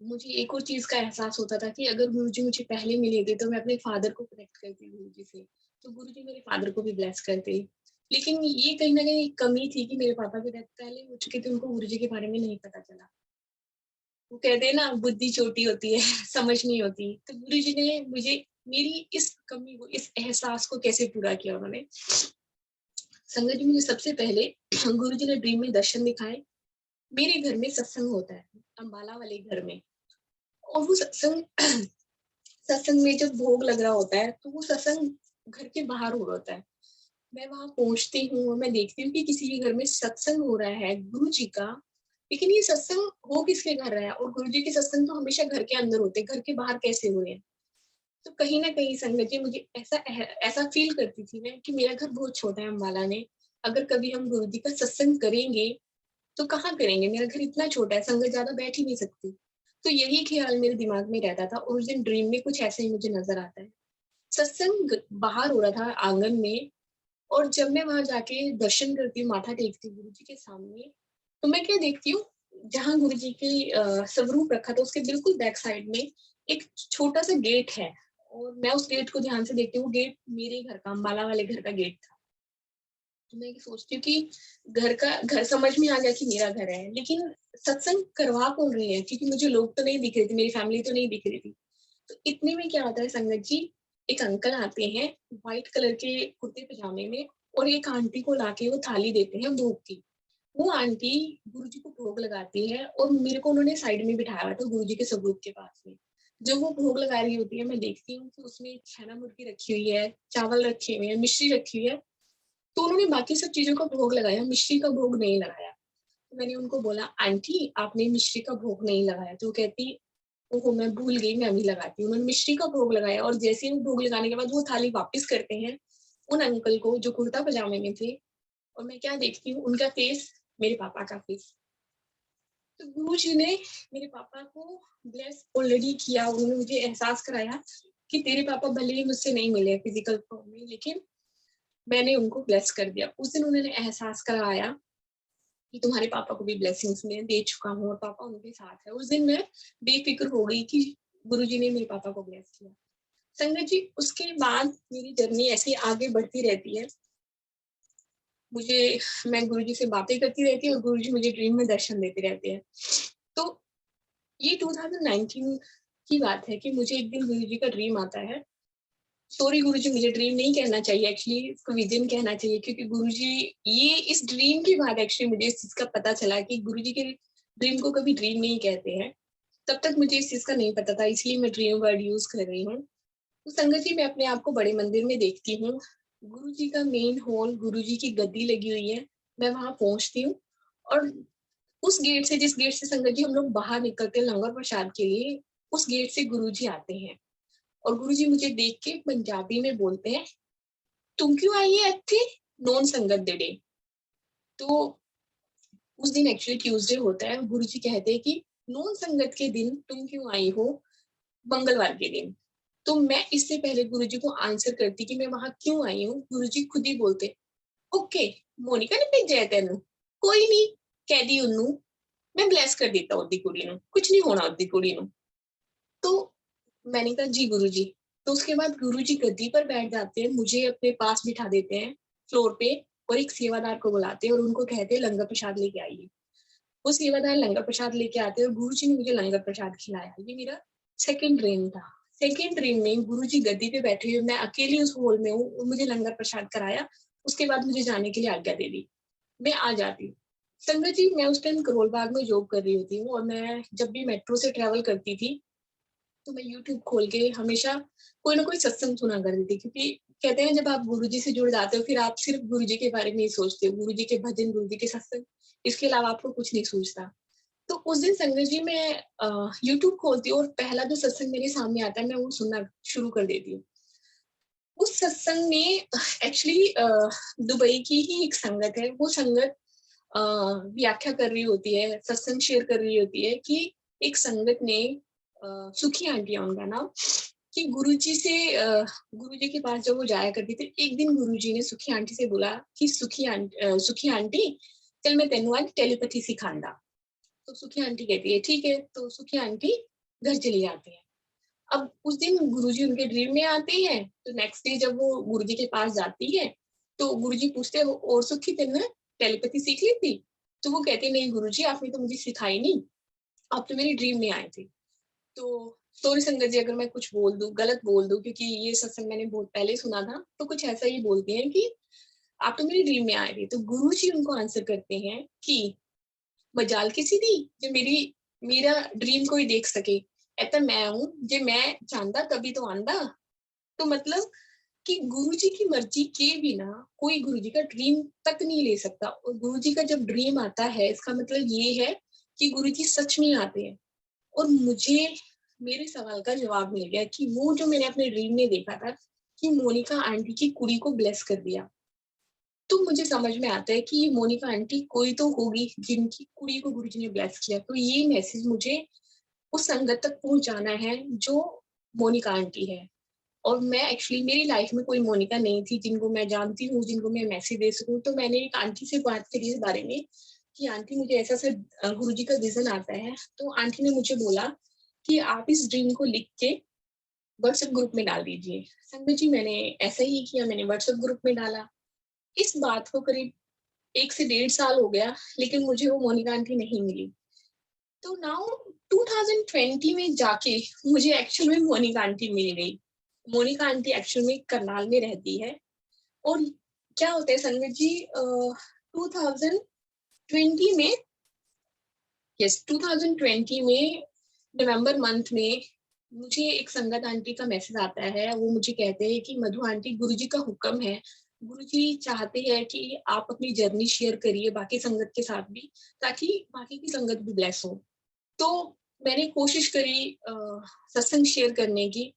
मुझे एक और चीज का एहसास होता था कि अगर गुरुजी मुझे पहले मिले थे तो मैं अपने फादर को कनेक्ट करती गुरुजी से, तो गुरुजी मेरे फादर को भी ब्लेस करते। लेकिन ये कहीं ना कहीं एक कमी थी कि मेरे पापा की डेथ पहले हो चुके थे, उनको गुरुजी के बारे में नहीं पता चला। वो कहते हैं ना, बुद्धि छोटी होती है समझ नहीं होती। तो गुरुजी ने मुझे मेरी इस कमी को, इस एहसास को कैसे पूरा किया उन्होंने। संगत जी, मुझे सबसे पहले गुरुजी ने ड्रीम में दर्शन दिखाए। मेरे घर में सत्संग होता है, अम्बाला वाले घर में, और वो सत्संग सत्संग में जब भोग लग रहा होता है तो वो सत्संग घर के बाहर हो रहा होता है। मैं वहां पहुंचती हूँ और मैं देखती हूँ कि किसी के घर में सत्संग हो रहा है गुरु जी का, लेकिन ये सत्संग हो किसके घर रहा है, और गुरु जी के सत्संग तो हमेशा घर के अंदर होते हैं, घर के बाहर कैसे हुए हैं। तो कहीं ना कहीं संगत जी, मुझे ऐसा फील करती थी मैं कि मेरा घर बहुत छोटा है अम्बाला में, अगर कभी हम गुरु जी का सत्संग करेंगे तो कहाँ करेंगे, मेरा घर इतना छोटा है, संगत ज्यादा बैठ ही नहीं सकती। तो यही ख्याल मेरे दिमाग में रहता था, और उस दिन ड्रीम में कुछ ऐसे ही मुझे नजर आता है। सत्संग बाहर हो रहा था आंगन में, और जब मैं वहां जाके दर्शन करती हूँ, माथा टेकती हूँ गुरु जी के सामने, तो मैं क्या देखती हूँ, जहाँ गुरु जी के स्वरूप रखा था उसके बिल्कुल बैक साइड में एक छोटा सा गेट है, और मैं उस गेट को ध्यान से देखती हूँ। गेट मेरे घर का, अम्बाला वाले घर का गेट था। तो मैं सोचती हूँ कि घर समझ में आ गया कि मेरा घर है, लेकिन सत्संग करवा कौन रही है, क्योंकि मुझे लोग तो नहीं दिख रहे थे, मेरी फैमिली तो नहीं दिख रही थी। तो इतने में क्या होता है संगत जी, एक अंकल आते हैं व्हाइट कलर के कुर्ते पजामे में, और एक आंटी को लाके वो थाली देते हैं भोग की। वो आंटी गुरुजी को भोग लगाती है, और मेरे को उन्होंने साइड में बिठाया हुआ था गुरुजी के स्वरूप के पास में। जब वो भोग लगा रही होती है, मैं देखती हूँ कि उसमें छेना मुर्गी रखी हुई है, चावल रखे हुए हैं, मिश्री रखी हुई है। तो उन्होंने बाकी सब चीजों का भोग लगाया, मिश्री का भोग नहीं लगाया। तो मैंने उनको बोला, आंटी आपने मिश्री का भोग नहीं लगाया। तो वो कहती, ओहो मैं भूल गई, मैं अभी लगाती हूँ। उन्होंने मिश्री का भोग लगाया, और जैसे ही वो भोग लगाने के बाद वो थाली वापस करते हैं उन अंकल को जो कुर्ता पजामे में थे, और मैं क्या देखती हूँ, उनका फेस मेरे पापा का फेस। तो गुरु जी ने मेरे पापा को ब्लेस ऑलरेडी किया। उन्होंने मुझे एहसास कराया कि तेरे पापा भले ही मुझसे नहीं मिले फिजिकल फॉर्म में, लेकिन मैंने उनको ब्लेस कर दिया। उस दिन उन्होंने एहसास कराया कि तुम्हारे पापा को भी ब्लेसिंग्स में दे चुका हूँ, और पापा उनके साथ है। उस दिन मैं बेफिक्र हो गई कि गुरुजी ने मेरे पापा को ब्लेस किया। संगत जी, उसके बाद मेरी जर्नी ऐसे आगे बढ़ती रहती है। मैं गुरुजी से बातें करती रहती हूँ, और गुरुजी मुझे ड्रीम में दर्शन देते रहते हैं। तो ये 2019 की बात है कि मुझे एक दिन गुरुजी का ड्रीम आता है। सॉरी गुरुजी, मुझे ड्रीम नहीं कहना चाहिए, एक्चुअली इसको विजन कहना चाहिए, क्योंकि गुरुजी, ये इस ड्रीम के बाद एक्चुअली मुझे इस चीज का पता चला कि गुरुजी के ड्रीम को कभी ड्रीम नहीं कहते हैं। तब तक मुझे इस चीज का नहीं पता था, इसलिए मैं ड्रीम वर्ड यूज कर रही हूँ। तो संगत जी, मैं अपने आप को बड़े मंदिर में देखती हूँ। गुरुजी का मेन हॉल, गुरुजी की गद्दी लगी हुई है, मैं वहां पहुंचती हूँ, और उस गेट से, जिस गेट से संगत जी हम लोग बाहर निकलते हैं लंगर प्रसाद के लिए, उस गेट से गुरुजी आते हैं, और गुरुजी मुझे देख के पंजाबी में बोलते हैं, तुम क्यों आई है इत्थे नॉन संगत दे डे। तो उस दिन एक्चुअली ट्यूसडे होता है, गुरुजी कहते हैं कि नॉन संगत के दिन तुम क्यों आई हो, मंगलवार के दिन। तो मैं इससे पहले गुरुजी को आंसर करती कि मैं वहां क्यों आई हूँ, गुरुजी खुद ही बोलते, ओके मोनिका ने भेजा है तेन, कोई नहीं, कह दी उन्नू, मैं ब्लेस कर देता ओदी कुड़ी नू, कुछ नहीं होना ओदी कुड़ी नू। तो मैंने कहा जी गुरुजी। तो उसके बाद गुरुजी गद्दी पर बैठ जाते हैं, मुझे अपने पास बिठा देते हैं फ्लोर पे, और एक सेवादार को बुलाते हैं और उनको कहते हैं लंगर प्रसाद लेके आइए। वो सेवादार लंगर प्रसाद लेके आते हैं, और गुरुजी ने मुझे लंगर प्रसाद खिलाया। ये मेरा सेकंड ड्रीम था। सेकंड ड्रीम में गुरुजी गद्दी पे बैठे हुए, मैं अकेली उस हॉल में हूँ, मुझे लंगर प्रसाद कराया। उसके बाद मुझे जाने के लिए आज्ञा दे दी, मैं आ जाती हूँ। संगत जी, मैं उस टाइम करोल बाग में जॉब कर रही होती हूँ, और मैं जब भी मेट्रो से ट्रेवल करती थी तो मैं यूट्यूब खोल के हमेशा कोई ना कोई सत्संग सुना करती थी, क्योंकि कहते हैं जब आप गुरुजी से जुड़ जाते हो फिर आप सिर्फ गुरुजी के बारे में ही सोचते हो, गुरुजी के भजन, गुरुजी के सत्संग, इसके अलावा आपको कुछ नहीं सूझता। तो उस दिन संगत जी मैं यूट्यूब खोलती हूँ, और पहला जो सत्संग मेरे सामने आता है मैं वो सुनना शुरू कर देती हूँ। उस सत्संग में एक्चुअली दुबई की ही एक संगत है, वो संगत व्याख्या कर रही होती है, सत्संग शेयर कर रही होती है कि एक संगत ने सुखी आंटी है उनका नाम, कि गुरुजी के पास जब वो जाया करती थी, एक दिन गुरुजी ने सुखी आंटी से बोला कि सुखी आंटी चल मैं तेनू आज टेलीपैथी सिखांदा। तो सुखी आंटी कहती है ठीक है, तो सुखी आंटी घर चली जाती है। अब उस दिन गुरुजी उनके ड्रीम में आते हैं, तो नेक्स्ट डे जब वो गुरुजी के पास जाती है तो गुरुजी पूछते हैं और सुखी तेने टेलीपैथी सीख ली थी? तो वो कहते नहीं गुरुजी, आपने तो मुझे सिखाई नहीं, आप तो मेरी ड्रीम में आए थे। तो सॉरी संगत जी अगर मैं कुछ बोल दूं, गलत बोल दूं, क्योंकि ये सत्संग मैंने बहुत पहले सुना था, तो कुछ ऐसा ही बोलते हैं कि आप तो मेरी ड्रीम में आए थे। तो गुरुजी उनको आंसर करते हैं कि मजाल किसी दी जो मेरा ड्रीम कोई देख सके, ऐसा मैं हूं जे मैं चाहता तभी तो आंदा। तो मतलब कि गुरुजी की मर्जी के बिना कोई गुरुजी का ड्रीम तक नहीं ले सकता, और गुरुजी का जब ड्रीम आता है इसका मतलब ये है कि गुरुजी सच में आते हैं। और मुझे मेरे सवाल का जवाब मिल गया कि वो जो मैंने अपने ड्रीम में देखा था कि मोनिका आंटी की कुड़ी को ब्लेस कर दिया, तो मुझे समझ में आता है कि ये मोनिका आंटी कोई तो होगी जिनकी कुड़ी को गुरुजी ने ब्लेस किया। तो ये मैसेज मुझे उस संगत तक पहुंचाना है जो मोनिका आंटी है। और मैं एक्चुअली मेरी लाइफ में कोई मोनिका नहीं थी जिनको मैं जानती हूँ, जिनको मैं मैसेज दे सकूं। तो मैंने एक आंटी से बात करी इस बारे में कि आंटी मुझे ऐसा ऐसा गुरुजी का विजन आता है। तो आंटी ने मुझे बोला कि आप इस ड्रीम को लिख के व्हाट्सएप ग्रुप में डाल दीजिए। संगत जी मैंने ऐसा ही किया, मैंने व्हाट्सएप ग्रुप में डाला। इस बात को करीब 1 से 1.5 साल हो गया, लेकिन मुझे वो मोनिका आंटी नहीं मिली। तो नाउ 2020 में जाके मुझे एक्चुअल में मोनिका आंटी मिल गई। मोनिका आंटी एक्चुअल में करनाल में रहती है। और क्या होता है संगत जी, 2020 में, यस 2020 में नवंबर मंथ में मुझे एक संगत आंटी का मैसेज आता है। वो मुझे कहते हैं कि मधु आंटी गुरुजी का हुक्म है, गुरुजी चाहते हैं कि आप अपनी जर्नी शेयर करिए बाकी संगत के साथ भी, ताकि बाकी की संगत भी ब्लेस हो। तो मैंने कोशिश करी सत्संग शेयर करने की,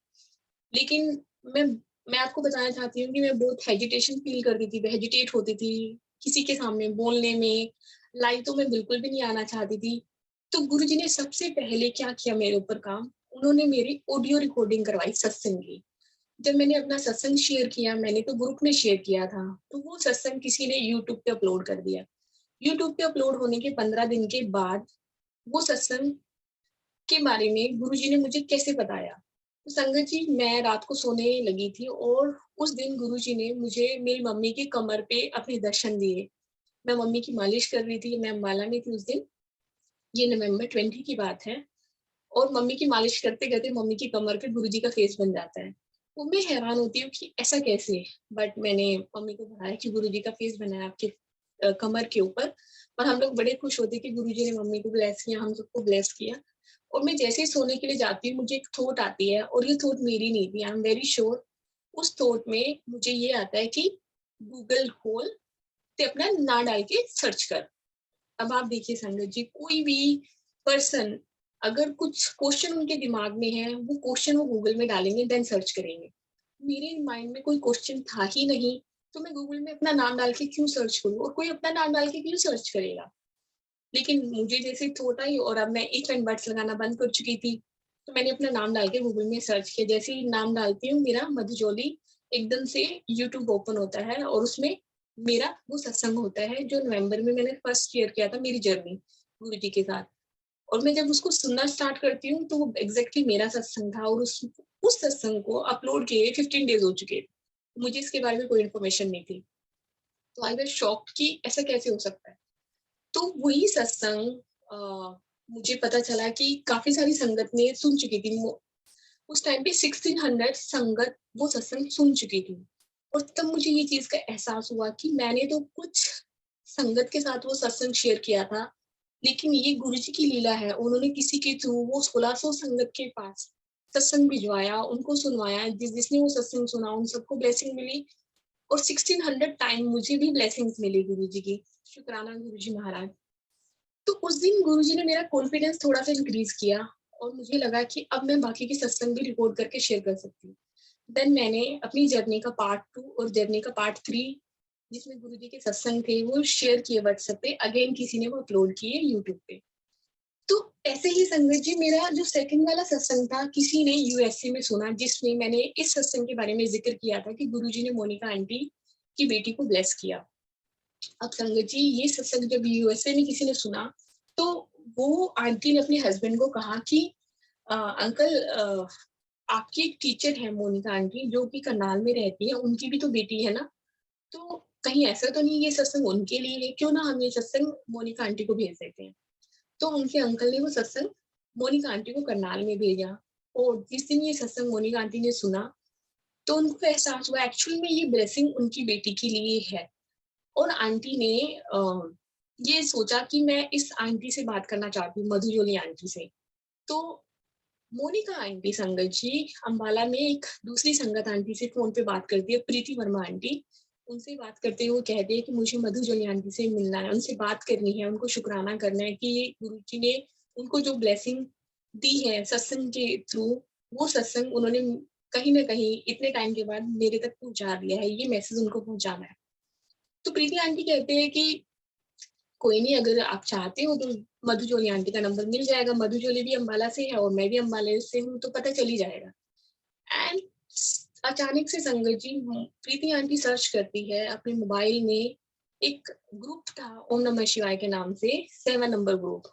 लेकिन मैं आपको बताना चाहती हूँ कि मैं बहुत हेजिटेशन फील करती थी, हेजिटेट होती थी किसी के सामने बोलने में। लाइव तो मैं बिल्कुल भी नहीं आना चाहती थी। तो गुरुजी ने सबसे पहले क्या किया मेरे ऊपर काम, उन्होंने मेरी ऑडियो रिकॉर्डिंग करवाई सत्संग की। जब मैंने अपना सत्संग शेयर किया, मैंने तो ग्रुप में शेयर किया था, तो वो सत्संग किसी ने यूट्यूब पे अपलोड कर दिया। यूट्यूब पे अपलोड होने के 15 दिन के बाद वो सत्संग के बारे में गुरुजी ने मुझे कैसे बताया। तो संगत जी मैं रात को सोने लगी थी और उस दिन गुरुजी ने मुझे मेरी मम्मी की कमर पे अपने दर्शन दिए। मैं मम्मी की मालिश कर रही थी, मैं अम्बाला में थी उस दिन, ये नवंबर 20 की बात है। और मम्मी की मालिश करते करते मम्मी की कमर पे गुरुजी का फेस बन जाता है। वो मैं हैरान होती हूँ कि ऐसा कैसे। बट मैंने मम्मी को बताया कि गुरुजी का फेस बना है आपके कमर के ऊपर। और हम लोग बड़े खुश होते कि गुरुजी ने मम्मी को ब्लेस किया, हम सबको ब्लेस किया। और मैं जैसे ही सोने के लिए जाती हूँ मुझे एक थॉट आती है, और ये थॉट मेरी नहीं थी, आई एम वेरी श्योर। उस थॉट में मुझे ये आता है कि गूगल खोल ते अपना नाम डाल के सर्च कर। अब आप देखिए संगत जी, कोई भी पर्सन अगर कुछ क्वेश्चन उनके दिमाग में है, वो क्वेश्चन वो गूगल में डालेंगे, देन सर्च करेंगे। मेरे माइंड में कोई क्वेश्चन था ही नहीं, तो मैं गूगल में अपना नाम डाल के क्यों सर्च करूँ, और कोई अपना नाम डाल के क्यों सर्च करेगा। लेकिन मुझे जैसे थॉट आई, और अब मैं इफ एंड बट्स लगाना बंद कर चुकी थी, तो मैंने अपना नाम डाल के गूगल में सर्च किया। जैसे ही नाम डालती हूँ मेरा मधुजोली, एकदम से यूट्यूब ओपन होता है और उसमें मेरा वो सत्संग होता है जो नवंबर में मैंने फर्स्ट शेयर किया था, मेरी जर्नी गुरुजी के साथ। और मैं जब उसको सुनना स्टार्ट करती हूँ तो वो एग्जैक्टली मेरा सत्संग था, और उस सत्संग को अपलोड किए 15 डेज हो चुके। मुझे इसके बारे में कोई इन्फॉर्मेशन नहीं थी। तो आई वाज शॉक्ड कि ऐसा कैसे हो सकता है। तो वही सत्संग मुझे पता चला कि काफी सारी संगत ने सुन चुकी थी। उस टाइम पे 1600 संगत वो सत्संग सुन चुकी थी। और तब मुझे ये चीज का एहसास हुआ कि मैंने तो कुछ संगत के साथ वो सत्संग शेयर किया था, लेकिन ये गुरुजी की लीला है, उन्होंने किसी के थ्रू वो 1600 संगत के पास सत्संग भिजवाया, उनको सुनवाया। जिसने वो सत्संग सुना उन सबको ब्लेसिंग मिली, और 1600 टाइम मुझे भी ब्लेसिंग्स मिली गुरुजी की। शुक्राना गुरुजी महाराज। तो उस दिन गुरुजी ने मेरा कॉन्फिडेंस थोड़ा सा इंक्रीज किया, और मुझे लगा कि अब मैं बाकी के सत्संग भी रिकॉर्ड करके शेयर कर सकती हूँ। देन मैंने अपनी जर्नी का पार्ट 2 और जर्नी का पार्ट 3 जिसमें गुरुजी के सत्संग थे वो शेयर किए व्हाट्सएप पे, अगेन किसी ने वो अपलोड किए यूट्यूब पे। तो ऐसे ही संगत जी मेरा जो सेकंड वाला सत्संग था किसी ने यूएसए में सुना, जिसमें मैंने इस सत्संग के बारे में जिक्र किया था कि गुरुजी ने मोनिका आंटी की बेटी को ब्लेस किया। अब संगत जी ये सत्संग जब यूएसए में किसी ने सुना तो वो आंटी ने अपने हस्बैंड को कहा कि अंकल आपकी एक टीचर है मोनिका आंटी जो कि करनाल में रहती है, उनकी भी तो बेटी है ना, तो कहीं ऐसा तो नहीं ये सत्संग उनके लिए है, क्यों ना हम ये सत्संग मोनिका आंटी को भेज देते हैं। तो उनके अंकल ने वो सत्संग मोनिका आंटी को करनाल में भेजा, और जिस दिन ये सत्संग मोनिका आंटी ने सुना तो उनको एहसास हुआ एक्चुअल में ये ब्लेसिंग उनकी बेटी के लिए है। और आंटी ने ये सोचा कि मैं इस आंटी से बात करना चाहती हूँ, मधुजोली आंटी से। तो मोनिका आंटी संगत जी अंबाला में एक दूसरी संगत आंटी से फोन पे बात करती है, प्रीति वर्मा आंटी। उनसे बात करते हुए कहते हैं कि मुझे मधुजोली आंटी से मिलना है, उनसे बात करनी है, उनको शुक्राना करना है कि गुरुजी ने उनको जो ब्लेसिंग दी है सत्संग के थ्रू, वो सत्संग उन्होंने कहीं ना कहीं इतने टाइम के बाद मेरे तक पहुंचा दिया है, ये मैसेज उनको पहुंचाना है। तो प्रीति आंटी कहते हैं कि कोई नहीं, अगर आप चाहते हो तो मधुजोली आंटी का नंबर मिल जाएगा, मधुजोली भी अंबाला से है और मैं भी अंबाला से हूँ, तो पता चल ही जाएगा। एंड अचानक से संगत जी प्रीति आंटी सर्च करती है अपने मोबाइल में, एक ग्रुप था ओम नमः शिवाय के नाम से, 7 नंबर ग्रुप।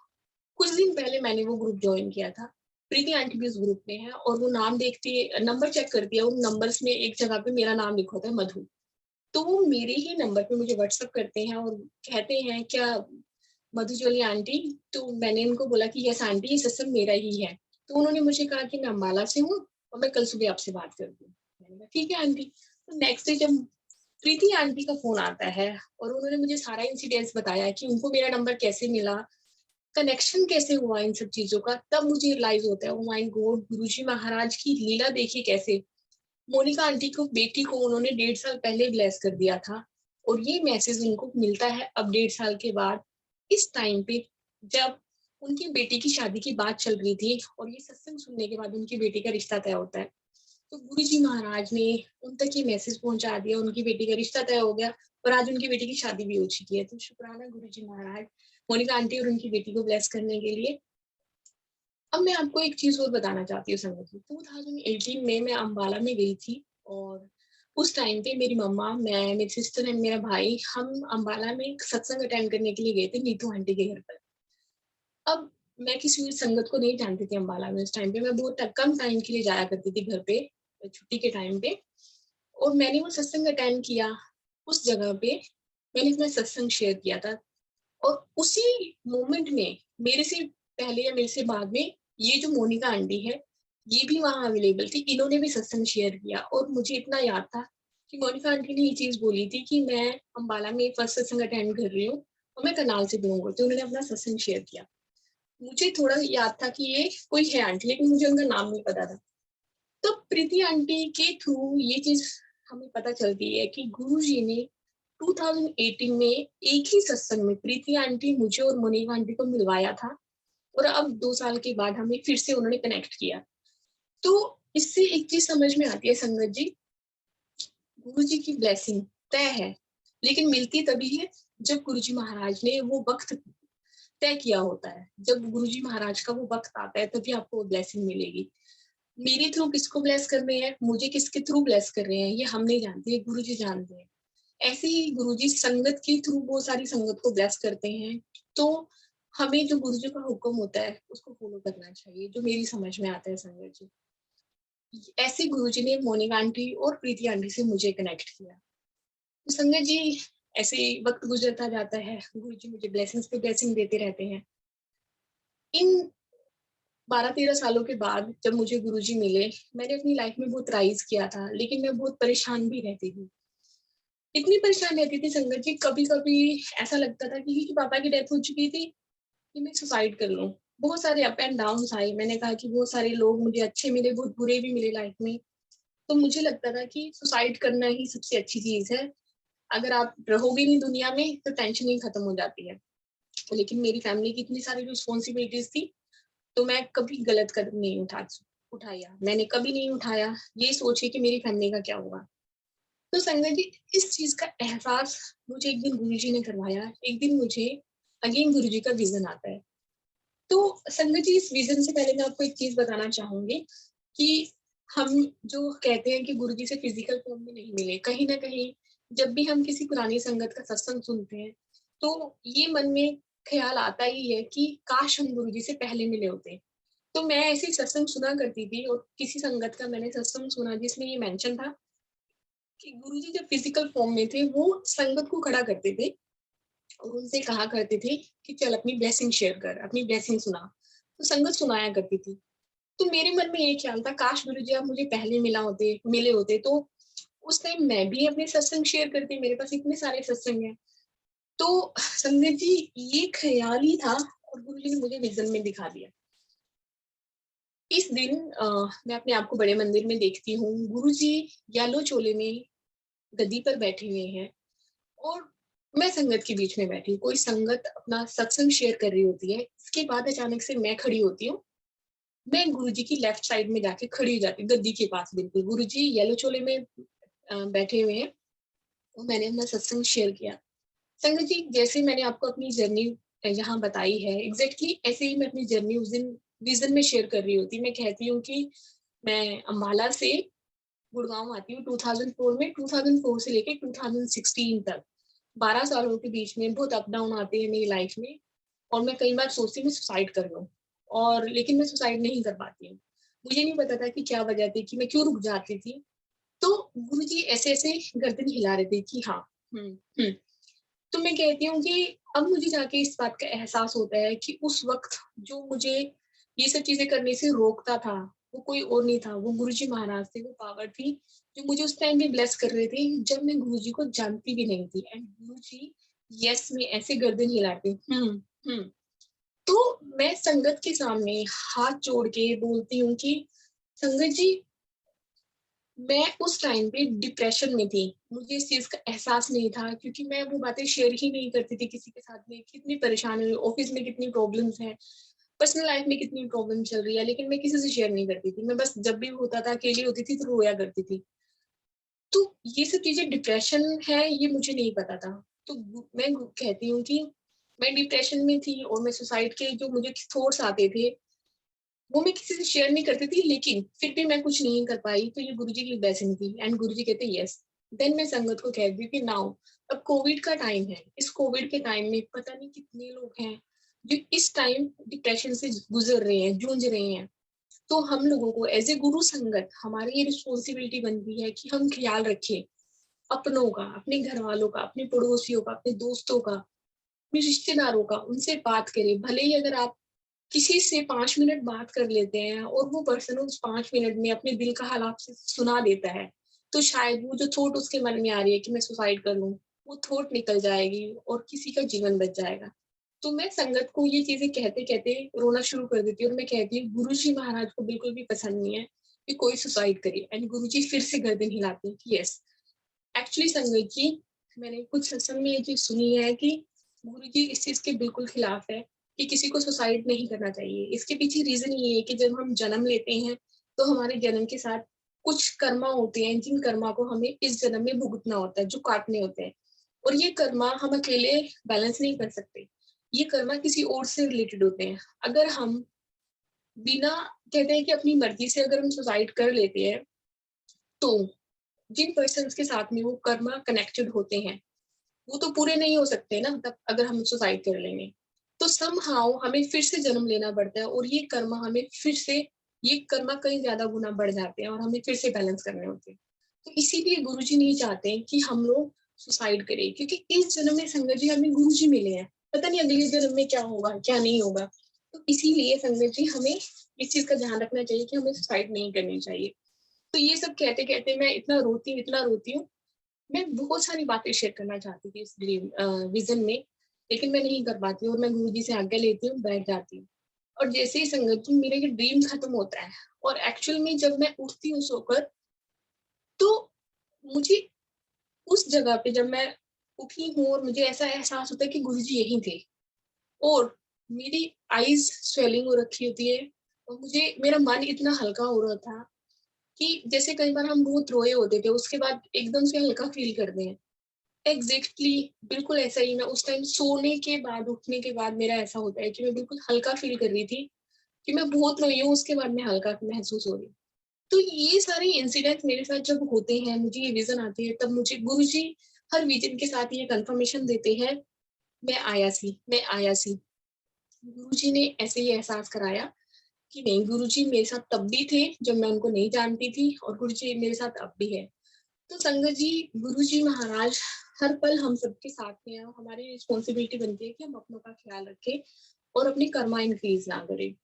कुछ दिन पहले मैंने वो ग्रुप ज्वाइन किया था, प्रीति आंटी भी उस ग्रुप में है, और वो नाम देखती है, नंबर चेक करती है, उन नंबर्स में एक जगह पे मेरा नाम लिखा होता है मधु। तो वो मेरे ही नंबर पे मुझे व्हाट्सएप करते हैं और कहते हैं क्या मधुजोली आंटी, तो मैंने उनको बोला कि यस आंटी ये सत्संग मेरा ही है। तो उन्होंने मुझे कहा कि मैं अम्बाला से हूँ और मैं कल सुबह आपसे बात करती हूँ। मैंने कहा ठीक है आंटी। तो नेक्स्ट डे जब प्रीति आंटी का फोन आता है और उन्होंने मुझे सारा इंसिडेंट्स बताया कि उनको मेरा नंबर कैसे मिला, कनेक्शन कैसे हुआ इन सब चीजों का, तब मुझे रियलाइज होता है ओ माय गॉड, गुरुजी महाराज की लीला देखिए कैसे मोनिका आंटी को बेटी को उन्होंने 1.5 साल पहले ब्लेस कर दिया था, और ये मैसेज उनको मिलता है अब 1.5 साल के बाद, इस टाइम पे जब उनकी बेटी की शादी की बात चल रही थी और ये सत्संग सुनने के बाद उनकी बेटी का रिश्ता तय होता है। तो गुरुजी महाराज ने उन तक ये मैसेज पहुंचा दिया, उनकी बेटी का रिश्ता तय हो गया और आज उनकी बेटी की शादी भी हो चुकी है। तो शुक्राना गुरुजी महाराज मोनिका आंटी और उनकी बेटी को ब्लेस करने के लिए। अब मैं आपको एक चीज और बताना चाहती हूँ संगत जी, 2018 में मैं अम्बाला में गई थी, और उस टाइम पे मेरी मम्मा, मैं, मेरी सिस्टर एंड मेरा भाई, हम अम्बाला में एक सत्संग अटेंड करने के लिए गए थे नीतू आंटी के घर पर। अब मैं किसी भी संगत को नहीं जानती थी अम्बाला में, उस टाइम पे मैं बहुत कम टाइम के लिए जाया करती थी घर पे छुट्टी के टाइम पे, और मैंने वो सत्संग अटेंड किया। उस जगह पे मैंने अपना सत्संग शेयर किया था, और उसी मोमेंट में मेरे से पहले या मेरे से बाद में ये जो मोनिका आंटी है ये भी वहां अवेलेबल थी, इन्होंने भी सत्संग शेयर किया, और मुझे इतना याद था कि मोनिका आंटी ने ये चीज बोली थी कि मैं अम्बाला में फर्स्ट सत्संग अटेंड कर रही हूँ और मैं करनाल से बिलोंग करती हूँ। उन्होंने अपना सत्संग शेयर किया, मुझे थोड़ा याद था कि ये कोई है आंटी, लेकिन मुझे उनका नाम नहीं पता था। तो प्रीति आंटी के थ्रू ये चीज हमें पता चलती है कि गुरुजी ने 2018 में एक ही सत्संग में प्रीति आंटी, मुझे और मोनिका आंटी को मिलवाया था, और अब 2 साल के बाद हमें फिर से उन्होंने कनेक्ट किया। तो इससे एक चीज समझ में आती है संगत जी, गुरुजी की ब्लेसिंग तय है, लेकिन मिलती तभी है जब गुरुजी महाराज ने वो वक्त तय किया होता है। जब गुरुजी महाराज का वो वक्त आता है तभी आपको वो ब्लेसिंग मिलेगी। मेरे थ्रू किसको ब्लेस कर रहे हैं, मुझे किसके थ्रू ब्लेस कर रहे हैं, ये हम नहीं जानते, ये गुरुजी जानते हैं। ऐसे ही गुरुजी संगत के थ्रू बहुत सारी संगत को ब्लेस करते हैं। तो हमें जो गुरुजी का हुक्म होता है उसको फॉलो करना चाहिए, जो मेरी समझ में आता है संगत जी। ऐसे गुरुजी ने मोनिका आंटी और प्रीति आंटी से मुझे कनेक्ट किया। तो संगत जी ऐसे वक्त गुजरता जाता है, गुरुजी मुझे ब्लेसिंग्स पे ब्लेसिंग देते रहते हैं। इन 12-13 सालों के बाद जब मुझे गुरुजी मिले, मैंने अपनी लाइफ में बहुत राइज किया था, लेकिन मैं बहुत परेशान भी रहती थी। इतनी परेशान रहती थी संगत जी, कभी कभी ऐसा लगता था कि पापा की डेथ हो चुकी थी कि मैं सुसाइड कर लूं। बहुत सारे अप एंड डाउन आए, मैंने कहा कि बहुत सारे लोग मुझे अच्छे मिले, बहुत बुरे भी मिले लाइफ में। तो मुझे लगता था कि सुसाइड करना ही सबसे अच्छी चीज है, अगर आप रहोगे नहीं दुनिया में तो टेंशन ही खत्म हो जाती है। लेकिन मेरी फैमिली की इतनी सारी रिस्पॉन्सिबिलिटीज थी, तो मैं कभी गलत कदम नहीं उठाया, मैंने कभी नहीं उठाया ये सोचे कि मेरी फैमिली का क्या होगा। तो संगत जी, इस चीज का एहसास मुझे एक दिन गुरुजी ने करवाया। एक दिन मुझे अगेन गुरुजी का विजन आता है। तो संगत जी, इस विजन से पहले मैं आपको एक चीज बताना चाहूंगी कि हम जो कहते हैं कि गुरुजी से फिजिकल फॉर्म में नहीं मिले, कहीं ना कहीं जब भी हम किसी पुरानी संगत का सत्संग सुनते हैं तो ये मन में ख्याल आता ही है कि काश हम गुरुजी से पहले मिले होते। तो मैं ऐसे ही सत्संग सुना करती थी और किसी संगत का मैंने सत्संग सुना जिसमें ये मेंशन था कि गुरुजी जब फिजिकल फॉर्म में थे वो संगत को खड़ा करते थे और उनसे कहा करते थे कि चल अपनी ब्लेसिंग शेयर कर, अपनी ब्लेसिंग सुना। तो संगत सुनाया करती थी। तो मेरे मन में ये ख्याल था, काश गुरुजी आप मुझे पहले मिले होते तो उस टाइम मैं भी अपने सत्संग शेयर करती। मेरे पास इतने सारे सत्संग हैं। तो संगत जी, ये ख्याल ही था और गुरुजी ने मुझे विजन में दिखा दिया। इस दिन मैं अपने आप को बड़े मंदिर में देखती हूँ। गुरुजी येलो चोले में गद्दी पर बैठे हुए हैं और मैं संगत के बीच में बैठी हूँ। कोई संगत अपना सत्संग शेयर कर रही होती है, इसके बाद अचानक से मैं खड़ी होती हूँ। मैं गुरुजी की लेफ्ट साइड में जाके खड़ी हो जाती हूँ, गद्दी के पास बिल्कुल। गुरुजी येलो चोले में बैठे हुए हैं और मैंने अपना सत्संग शेयर किया। संगत जी, जैसे मैंने आपको अपनी जर्नी यहाँ बताई है, एग्जैक्टली ऐसे ही मैं अपनी जर्नी उस दिन विजन में शेयर कर रही होती। मैं कहती हूँ कि मैं अम्बाला से गुड़गांव आती हूँ 2004 में। 2004 से लेके 2016 तक 12 सालों के बीच में बहुत अप डाउन आते हैं मेरी लाइफ में और मैं कई बार सोचती हूँ मैं सुसाइड कर लूँ, और लेकिन मैं सुसाइड नहीं कर पाती हूँ। मुझे नहीं पता था कि क्या वजह थी, कि मैं क्यों रुक जाती थी। तो गुरुजी ऐसे ऐसे गर्दन हिला रहे थे कि हाँ, हम्म। तो मैं कहती हूँ कि अब मुझे जाके इस बात का एहसास होता है कि उस वक्त जो मुझे ये सब चीजें करने से रोकता था वो कोई और नहीं था, वो गुरुजी महाराज थे। वो पावर थी जो मुझे उस टाइम भी ब्लेस कर रहे थे जब मैं गुरुजी को जानती भी नहीं थी। एंड गुरुजी यस में ऐसे गर्दन हिलाते, हम्म। तो मैं संगत के सामने हाथ जोड़ के बोलती हूँ कि संगत जी, मैं उस टाइम पे डिप्रेशन में थी। मुझे इस चीज का एहसास नहीं था क्योंकि मैं वो बातें शेयर ही नहीं करती थी किसी के साथ में। कितनी परेशानी हुई, ऑफिस में कितनी प्रॉब्लम्स हैं, पर्सनल लाइफ में कितनी प्रॉब्लम चल रही है, लेकिन मैं किसी से शेयर नहीं करती थी। मैं बस जब भी होता था अकेली होती थी तो रोया करती थी। तो ये सब चीजें डिप्रेशन है ये मुझे नहीं पता था। तो मैं कहती हूँ कि मैं डिप्रेशन में थी और मैं सुसाइड के जो मुझे थॉट्स आते थे वो मैं किसी से शेयर नहीं करती थी, लेकिन फिर भी मैं कुछ नहीं कर पाई। तो ये गुरुजी की ब्लेसिंग थी एंड गुरुजी कहते यस। देन मैं संगत को कहती हूँ कि नाउ अब कोविड का टाइम है। इस कोविड के टाइम में पता नहीं कितने लोग हैं जो इस टाइम डिप्रेशन से गुजर रहे हैं, जूझ रहे हैं। तो हम लोगों को एज ए गुरु संगत हमारी ये रिस्पॉन्सिबिलिटी बनती है कि हम ख्याल रखें अपनों का, अपने घर वालों का, अपने पड़ोसियों का, अपने दोस्तों का, अपने रिश्तेदारों का। उनसे बात करें। भले ही अगर आप किसी से 5 मिनट बात कर लेते हैं और वो पर्सन उस 5 मिनट में अपने दिल का हाल आपसे सुना देता है, तो शायद वो जो थॉट उसके मन में आ रही है कि मैं सुसाइड कर लूं, वो थॉट निकल जाएगी और किसी का जीवन बच जाएगा। तो मैं संगत को ये चीजें कहते कहते रोना शुरू कर देती हूँ और मैं कहती हूँ गुरु जी महाराज को बिल्कुल भी पसंद नहीं है कि कोई सुसाइड करे। एंड गुरु जी फिर से गर्दन हिलाते हैं कि यस। एक्चुअली संगत जी, मैंने कुछ सत्संग में ये चीज सुनी है कि गुरु जी इस चीज के बिल्कुल खिलाफ है कि किसी को सुसाइड नहीं करना चाहिए। इसके पीछे रीजन ये है कि जब हम जन्म लेते हैं तो हमारे जन्म के साथ कुछ कर्मा होते हैं, जिन कर्मा को हमें इस जन्म में भुगतना होता है, जो काटने होते हैं। और ये कर्मा हम अकेले बैलेंस नहीं कर सकते। ये कर्मा किसी और से रिलेटेड होते हैं। अगर हम बिना, कहते हैं कि अपनी मर्जी से अगर हम सुसाइड कर लेते हैं तो जिन पर्सन के साथ में वो कर्मा कनेक्टेड होते हैं वो तो पूरे नहीं हो सकते ना तब, अगर हम सुसाइड कर लेंगे। तो समहाउ हमें फिर से जन्म लेना पड़ता है और ये कर्मा हमें फिर से, ये कर्मा कई ज्यादा गुना बढ़ जाते हैं और हमें फिर से बैलेंस करने होते हैं। तो इसीलिए गुरुजी नहीं चाहते कि हम लोग सुसाइड करें, क्योंकि इस जन्म में संगत जी हमें गुरुजी मिले हैं, पता नहीं अगले जन्म में क्या होगा क्या नहीं होगा। तो इसीलिए संगत जी हमें इस चीज का ध्यान रखना चाहिए कि हमें सुसाइड नहीं करनी चाहिए। तो ये सब कहते कहते मैं इतना रोती हूँ। मैं बहुत सारी बातें शेयर करना चाहती थी इस ड्रीम विजन में, लेकिन मैं नहीं कर पाती हूँ और मैं गुरुजी से आज्ञा लेती हूँ, बैठ जाती हूँ। और जैसे ही संगत जी मेरा ये ड्रीम खत्म होता है और एक्चुअल में जब मैं उठती हूँ सोकर, तो मुझे उस जगह पे जब मैं उठी हूँ और मुझे ऐसा एहसास होता है कि गुरुजी यहीं थे और मेरी आईज स्वेलिंग हो रखी होती है और मुझे, मेरा मन इतना हल्का हो रहा था कि जैसे कई बार हम बहुत रोए होते थे, उसके बाद एकदम से हल्का फील करते हैं। एग्जैक्टली बिल्कुल ऐसा ही मैं उस टाइम सोने के बाद, उठने के बाद मेरा ऐसा होता है कि मैं बिल्कुल हल्का फील कर रही थी कि मैं बहुत रोई हूँ, उसके बाद मैं हल्का महसूस हो रही हूँ। तो ये सारे इंसिडेंट मेरे साथ जब होते हैं, मुझे ये विजन आती है, तब मुझे गुरुजी हर विजन के साथ ये कंफर्मेशन देते हैं, मैं आया सी। गुरुजी ने ऐसे ही एहसास कराया कि नहीं, गुरुजी मेरे साथ तब भी थे जब मैं उनको नहीं जानती थी, और गुरुजी मेरे साथ अब भी है। तो संगत जी, गुरुजी महाराज हर पल हम सबके साथ में हैं, हमारी रिस्पॉन्सिबिलिटी बनती है कि हम अपनों का ख्याल रखें और अपनी कर्मा इंक्रीज ना करें।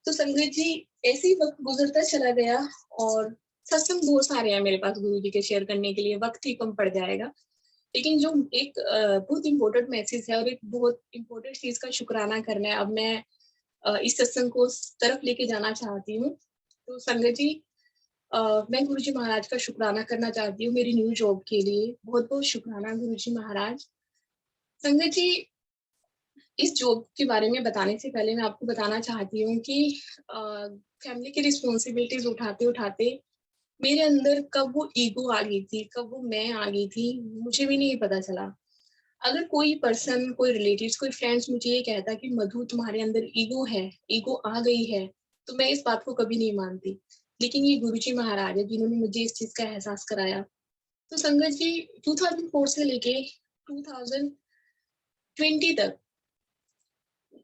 तो संगत जी, ऐसे ही वक्त गुजरता चला गया, और सत्संग बहुत सारे हैं मेरे पास गुरु जी के शेयर करने के लिए, वक्त ही कम पड़ जाएगा। लेकिन जो एक बहुत इंपॉर्टेंट मैसेज है और एक बहुत इंपॉर्टेंट चीज का शुक्राना करना है, अब मैं इस सत्संग को उस तरफ लेके जाना चाहती हूँ। तो संगत जी, मैं गुरु जी महाराज का शुक्राना करना चाहती हूँ मेरी न्यू जॉब के लिए। बहुत बहुत शुक्राना गुरु जी महाराज। संगत जी, इस जॉब के बारे में बताने से पहले मैं आपको बताना चाहती हूँ कि फैमिली की रिस्पॉन्सिबिलिटीज उठाते उठाते मेरे अंदर कब वो ईगो आ गई थी, कब वो मैं आ गई थी, मुझे भी नहीं पता चला। अगर कोई पर्सन, कोई रिलेटिव्स, कोई फ्रेंड्स मुझे ये कहता कि मधु तुम्हारे अंदर ईगो है, ईगो आ गई है, तो मैं इस बात को कभी नहीं मानती। लेकिन ये गुरुजी महाराज है जिन्होंने मुझे इस चीज का एहसास कराया। तो संगत जी, 2004 से लेके 2020 तक,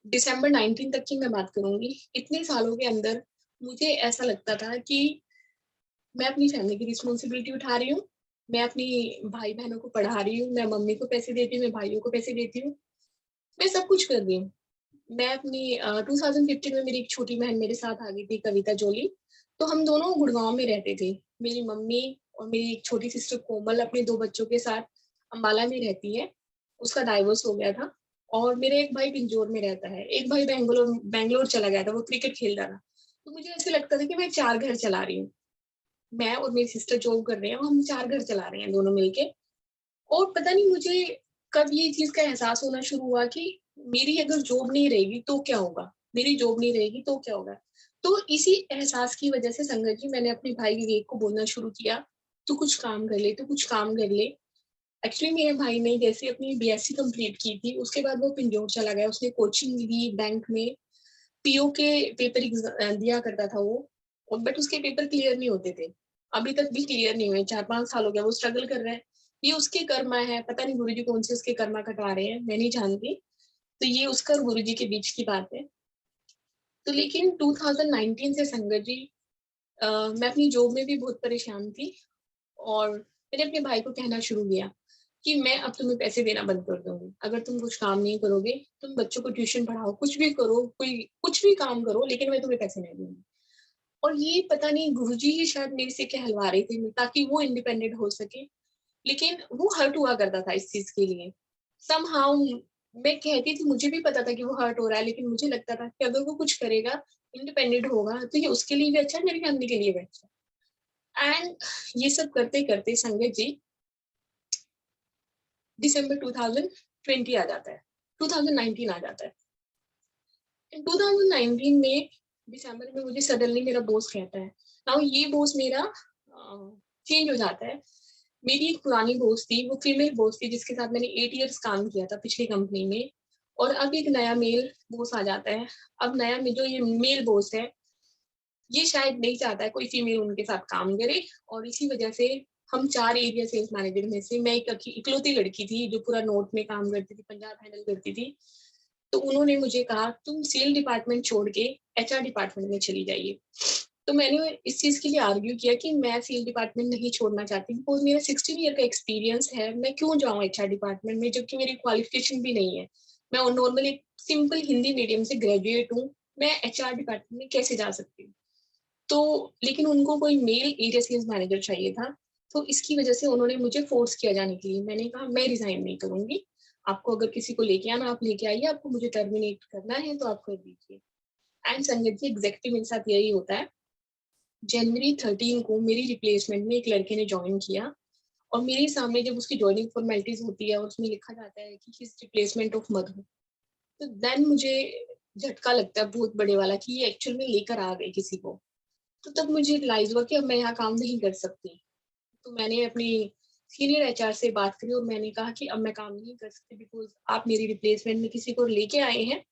दिसंबर 19 तक की मैं बात करूंगी, इतने सालों के अंदर मुझे ऐसा लगता था कि मैं अपनी फैमिली की रिस्पॉन्सिबिलिटी उठा रही हूँ, मैं अपनी भाई बहनों को पढ़ा रही हूँ, मैं मम्मी को पैसे देती हूँ, मैं भाइयों को पैसे देती हूँ, मैं सब कुछ कर रही हूँ। मैं अपनी 2015 में मेरी एक छोटी बहन मेरे साथ आ गई थी, कविता जोली। तो हम दोनों गुड़गांव में रहते थे। मेरी मम्मी और मेरी एक छोटी सिस्टर कोमल अपने 2 बच्चों के साथ अम्बाला में रहती है। उसका डाइवोर्स हो गया था। और मेरा एक भाई पिंजौर में रहता है, एक भाई बैंगलोर बैंगलोर चला गया था, वो क्रिकेट खेल रहा था। तो मुझे ऐसे लगता था कि मैं 4 घर चला रही हूँ। मैं और मेरी सिस्टर जॉब कर रहे हैं, हम 4 घर चला रहे हैं दोनों मिलके। और पता नहीं मुझे कब ये चीज का एहसास होना शुरू हुआ कि मेरी अगर जॉब नहीं रहेगी तो क्या होगा, मेरी जॉब नहीं रहेगी तो क्या होगा। तो इसी एहसास की वजह से संगत जी, मैंने अपने भाई विवेक को बोलना शुरू किया, तू कुछ काम कर ले, तू कुछ काम कर ले। एक्चुअली मेरे भाई ने जैसे अपनी बीएससी कंप्लीट की थी, उसके बाद वो पिंजौर चला गया, उसने कोचिंग ली बैंक में, पीओ के पेपर दिया करता था वो। और बट उसके पेपर क्लियर नहीं होते थे, अभी तक भी क्लियर नहीं हुए, 4-5 साल हो गया वो स्ट्रगल कर रहा है। ये उसके कर्मा है, पता नहीं गुरुजी कौन से उसके कर्मा कटवा रहे हैं, मैं नहीं जानती। तो ये उसका और गुरुजी के बीच की बात है। तो लेकिन 2019 से संगत जी, मैं अपनी जॉब में भी बहुत परेशान थी, और मैंने अपने भाई को कहना शुरू किया कि मैं अब तुम्हें पैसे देना बंद कर दूंगी, अगर तुम कुछ काम नहीं करोगे, तुम बच्चों को ट्यूशन पढ़ाओ, कुछ भी करो, कोई कुछ भी काम करो, लेकिन मैं तुम्हें पैसे नहीं दूंगी। और ये पता नहीं गुरुजी ही शायद मेरे से कहलवा रहे थे ताकि वो इंडिपेंडेंट हो सके। लेकिन वो हर्ट हुआ करता था इस चीज के लिए। समहाउ मैं कहती थी, मुझे भी पता था कि वो हर्ट हो रहा है, लेकिन मुझे लगता था कि अगर वो कुछ करेगा, इंडिपेंडेंट होगा, तो ये उसके लिए भी अच्छा है, मेरी फैमिली के लिए भी अच्छा है। एंड ये सब करते करते संगत जी, दिसंबर 2020 आ जाता है, 2019 आ जाता है। 2019 में दिसंबर में मुझे सडनली मेरा बॉस कहता है, नाउ ये बॉस मेरा चेंज हो जाता है। मेरी एक पुरानी बॉस थी, वो फीमेल बॉस थी जिसके साथ मैंने 8 इयर्स काम किया था पिछली कंपनी में, और अब एक नया मेल बॉस आ जाता है। अब नया में जो ये मेल बॉस है, ये शायद नहीं चाहता है कोई फीमेल उनके साथ काम करे, और इसी वजह से हम 4 एरिया सेल्स मैनेजर में से मैं एक इकलौती लड़की थी जो पूरा नॉर्थ में काम करती थी, पंजाब हैंडल करती थी। तो उन्होंने मुझे कहा तुम सेल डिपार्टमेंट छोड़ के एचआर डिपार्टमेंट में चली जाइए। तो मैंने इस चीज के लिए आर्ग्यू किया कि मैं सेल डिपार्टमेंट नहीं छोड़ना चाहती, बिकॉज मेरा 16 ईयर का एक्सपीरियंस है, मैं क्यों जाऊँ एचआर डिपार्टमेंट में जबकि मेरी क्वालिफिकेशन भी नहीं है। मैं नॉर्मली सिंपल हिंदी मीडियम से ग्रेजुएट हूँ, मैं एचआर डिपार्टमेंट में कैसे जा सकती हूँ। तो लेकिन उनको कोई मेल एरिया सेल्स मैनेजर चाहिए था, तो इसकी वजह से उन्होंने मुझे फोर्स किया जाने के लिए। मैंने कहा मैं रिजाइन नहीं करूंगी, आपको अगर किसी को लेके आना आप लेके आइए, आपको मुझे टर्मिनेट करना है तो आप कर दीजिए। एंड संगत जी, एग्जैक्टली मेरे साथ यही होता है। जनवरी 13 को मेरी रिप्लेसमेंट में एक लड़के ने ज्वाइन किया, और मेरे सामने जब उसकी ज्वाइनिंग फॉर्मेलिटीज होती है और उसमें लिखा जाता है कि हिज रिप्लेसमेंट ऑफ मधु, तो देन मुझे झटका लगता है बहुत बड़े वाला कि ये एक्चुअल में लेकर आ गए किसी को। तो तब मुझे रियलाइज हुआ कि अब मैं यहाँ काम नहीं कर सकती। तो मैंने अपनी सीनियर एचआर से बात करी और मैंने कहा कि अब मैं काम नहीं कर सकती बिकॉज आप मेरी रिप्लेसमेंट में किसी को लेके आए हैं।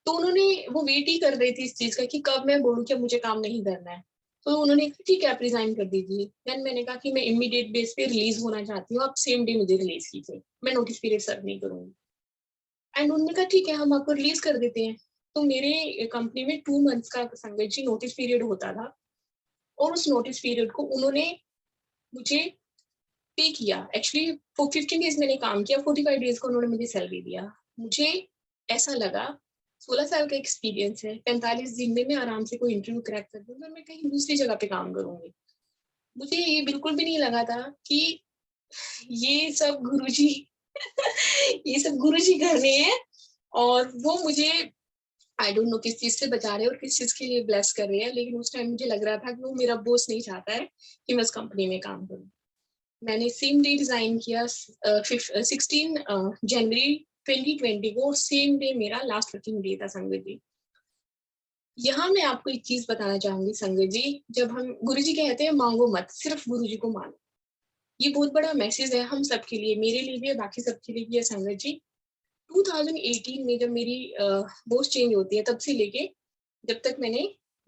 तो उन्होंने, वो वेट ही कर रही थी इस चीज का कि कब मैं बोलूँ कि अब मुझे काम नहीं करना है। तो उन्होंने कहा ठीक है आप रिजाइन कर दीजिए। देन मैंने कहा कि मैं इमीडिएट बेस पे रिलीज होना चाहती हूँ, आप सेम डे मुझे रिलीज कीजिए, मैं नोटिस पीरियड सर्व नहीं करूंगी। एंड उन्होंने कहा ठीक है हम आपको रिलीज कर देते हैं। तो मेरे कंपनी में 2 मंथ्स का संगत जी नोटिस पीरियड होता था और उस नोटिस पीरियड को उन्होंने मुझे पे किया। एक्चुअली 15 डेज मैंने काम किया, 45 डेज को उन्होंने मुझे सैलरी दिया। मुझे ऐसा लगा 16 साल का एक्सपीरियंस है, 45 दिन में मैं आराम से कोई इंटरव्यू क्रैक कर दूंगी और मैं कहीं दूसरी जगह पे काम करूंगी। मुझे ये बिल्कुल भी नहीं लगा था कि ये सब गुरुजी ये सब गुरुजी कर रहे हैं और वो मुझे आई डोंट नो किस चीज से बचा रहे हैं और किस चीज के लिए ब्लेस कर रहे हैं। लेकिन उस टाइम मुझे लग रहा था कि वो मेरा बॉस नहीं चाहता है कि मैं उस कंपनी में काम करूं। मैंने सेम डे रिजाइन किया 16 जनवरी 2020 को, सेम डे मेरा लास्ट वर्किंग डे था संगत जी। यहाँ मैं आपको एक चीज बताना चाहूंगी संगत जी, जब हम गुरुजी कहते हैं मांगो मत, सिर्फ गुरुजी को मानो, ये बहुत बड़ा मैसेज है हम सबके लिए, मेरे लिए भी है, बाकी सबके लिए भी है संगत जी। 2018 में जब मेरी बॉस चेंज होती है, तब से लेके जब तक मैंने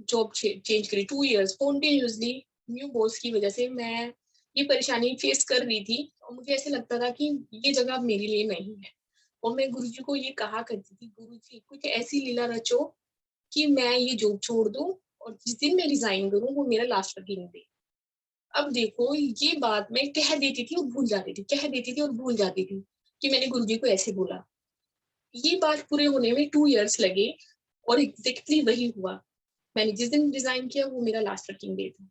जॉब चेंज करी 2 इयर्स कॉन्टिन्यूसली न्यू बॉस की वजह से मैं ये परेशानी फेस कर रही थी और मुझे ऐसे लगता था कि ये जगह अब मेरे लिए नहीं है। और मैं गुरुजी को ये कहा करती थी, गुरुजी कुछ ऐसी लीला रचो कि मैं ये जॉब छोड़ दूं और जिस दिन मैं रिजाइन करूं वो मेरा लास्ट वर्किंग डे। अब देखो ये बात मैं कह देती थी और भूल जाती थी, कह देती थी और भूल जाती थी कि मैंने गुरुजी को ऐसे बोला। ये बात पूरे होने में 2 इयर्स लगे और एग्जैक्टली वही हुआ। मैंने जिस दिन रिजाइन किया वो मेरा लास्ट वर्किंग डे था।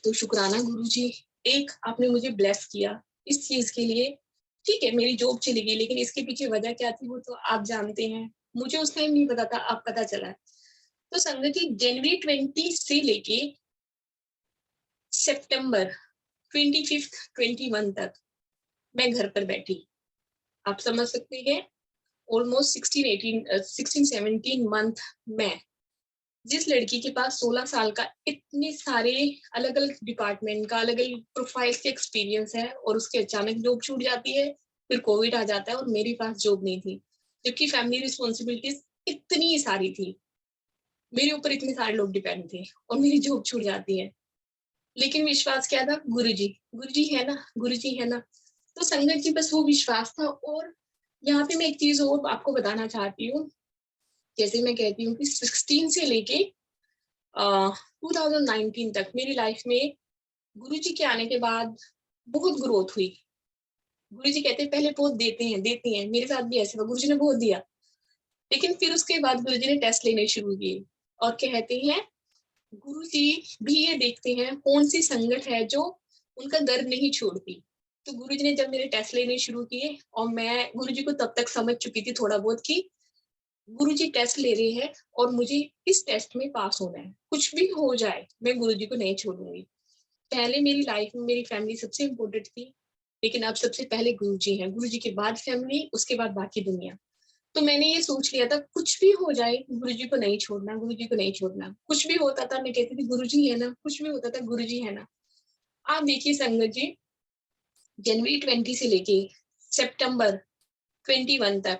तो शुक्राना गुरुजी, एक आपने मुझे ब्लेस किया इस चीज के लिए। ठीक है मेरी जॉब चली गई लेकिन इसके पीछे वजह क्या थी वो तो आप जानते हैं, मुझे उस टाइम नहीं पता था, अब पता चला। तो संगत जी जनवरी 20 से लेके सितंबर 25 21 तक मैं घर पर बैठी। आप समझ सकते हैं ऑलमोस्ट 16-17 मंथ में जिस लड़की के पास 16 साल का इतने सारे अलग अलग डिपार्टमेंट का अलग अलग प्रोफाइल के एक्सपीरियंस है और उसके अचानक जॉब छूट जाती है, फिर कोविड आ जाता है और मेरे पास जॉब नहीं थी, जबकि फैमिली रिस्पॉन्सिबिलिटीज इतनी सारी थी, मेरे ऊपर इतने सारे लोग डिपेंड थे और मेरी जॉब छूट जाती है। लेकिन विश्वास क्या था, गुरुजी, गुरुजी है ना, गुरुजी है ना। तो संगत जी बस वो विश्वास था। और यहाँ पे मैं एक चीज और आपको बताना चाहती हूँ, जैसे मैं कहती हूँ कि 16 से लेके 2019 तक मेरी लाइफ में गुरुजी के आने के बाद बहुत ग्रोथ हुई। गुरुजी कहते हैं पहले बहुत देते हैं, मेरे साथ भी ऐसे हुआ, गुरुजी ने बहुत दिया लेकिन फिर उसके बाद गुरुजी ने टेस्ट लेने शुरू किए और कहते हैं गुरुजी भी ये देखते हैं कौन सी संगत है जो उनका दर्द नहीं छोड़ती। तो गुरुजी ने जब मेरे टेस्ट लेने शुरू किए और मैं गुरुजी को तब तक समझ चुकी थी थोड़ा बहुत कि गुरुजी टेस्ट ले रहे हैं और मुझे इस टेस्ट में पास होना है, कुछ भी हो जाए मैं गुरुजी को नहीं छोड़ूंगी। पहले मेरी लाइफ में मेरी फैमिली सबसे इम्पोर्टेंट थी, लेकिन अब सबसे पहले गुरुजी हैं, गुरुजी के बाद फैमिली, उसके बाद बाकी दुनिया। तो मैंने ये सोच लिया था कुछ भी हो जाए गुरुजी को नहीं छोड़ना, गुरुजी को नहीं छोड़ना। कुछ भी होता था मैं कहती थी गुरुजी है ना, कुछ भी होता था गुरुजी है ना। आप देखिए संगत जी जनवरी 20 से लेके सितंबर 21 तक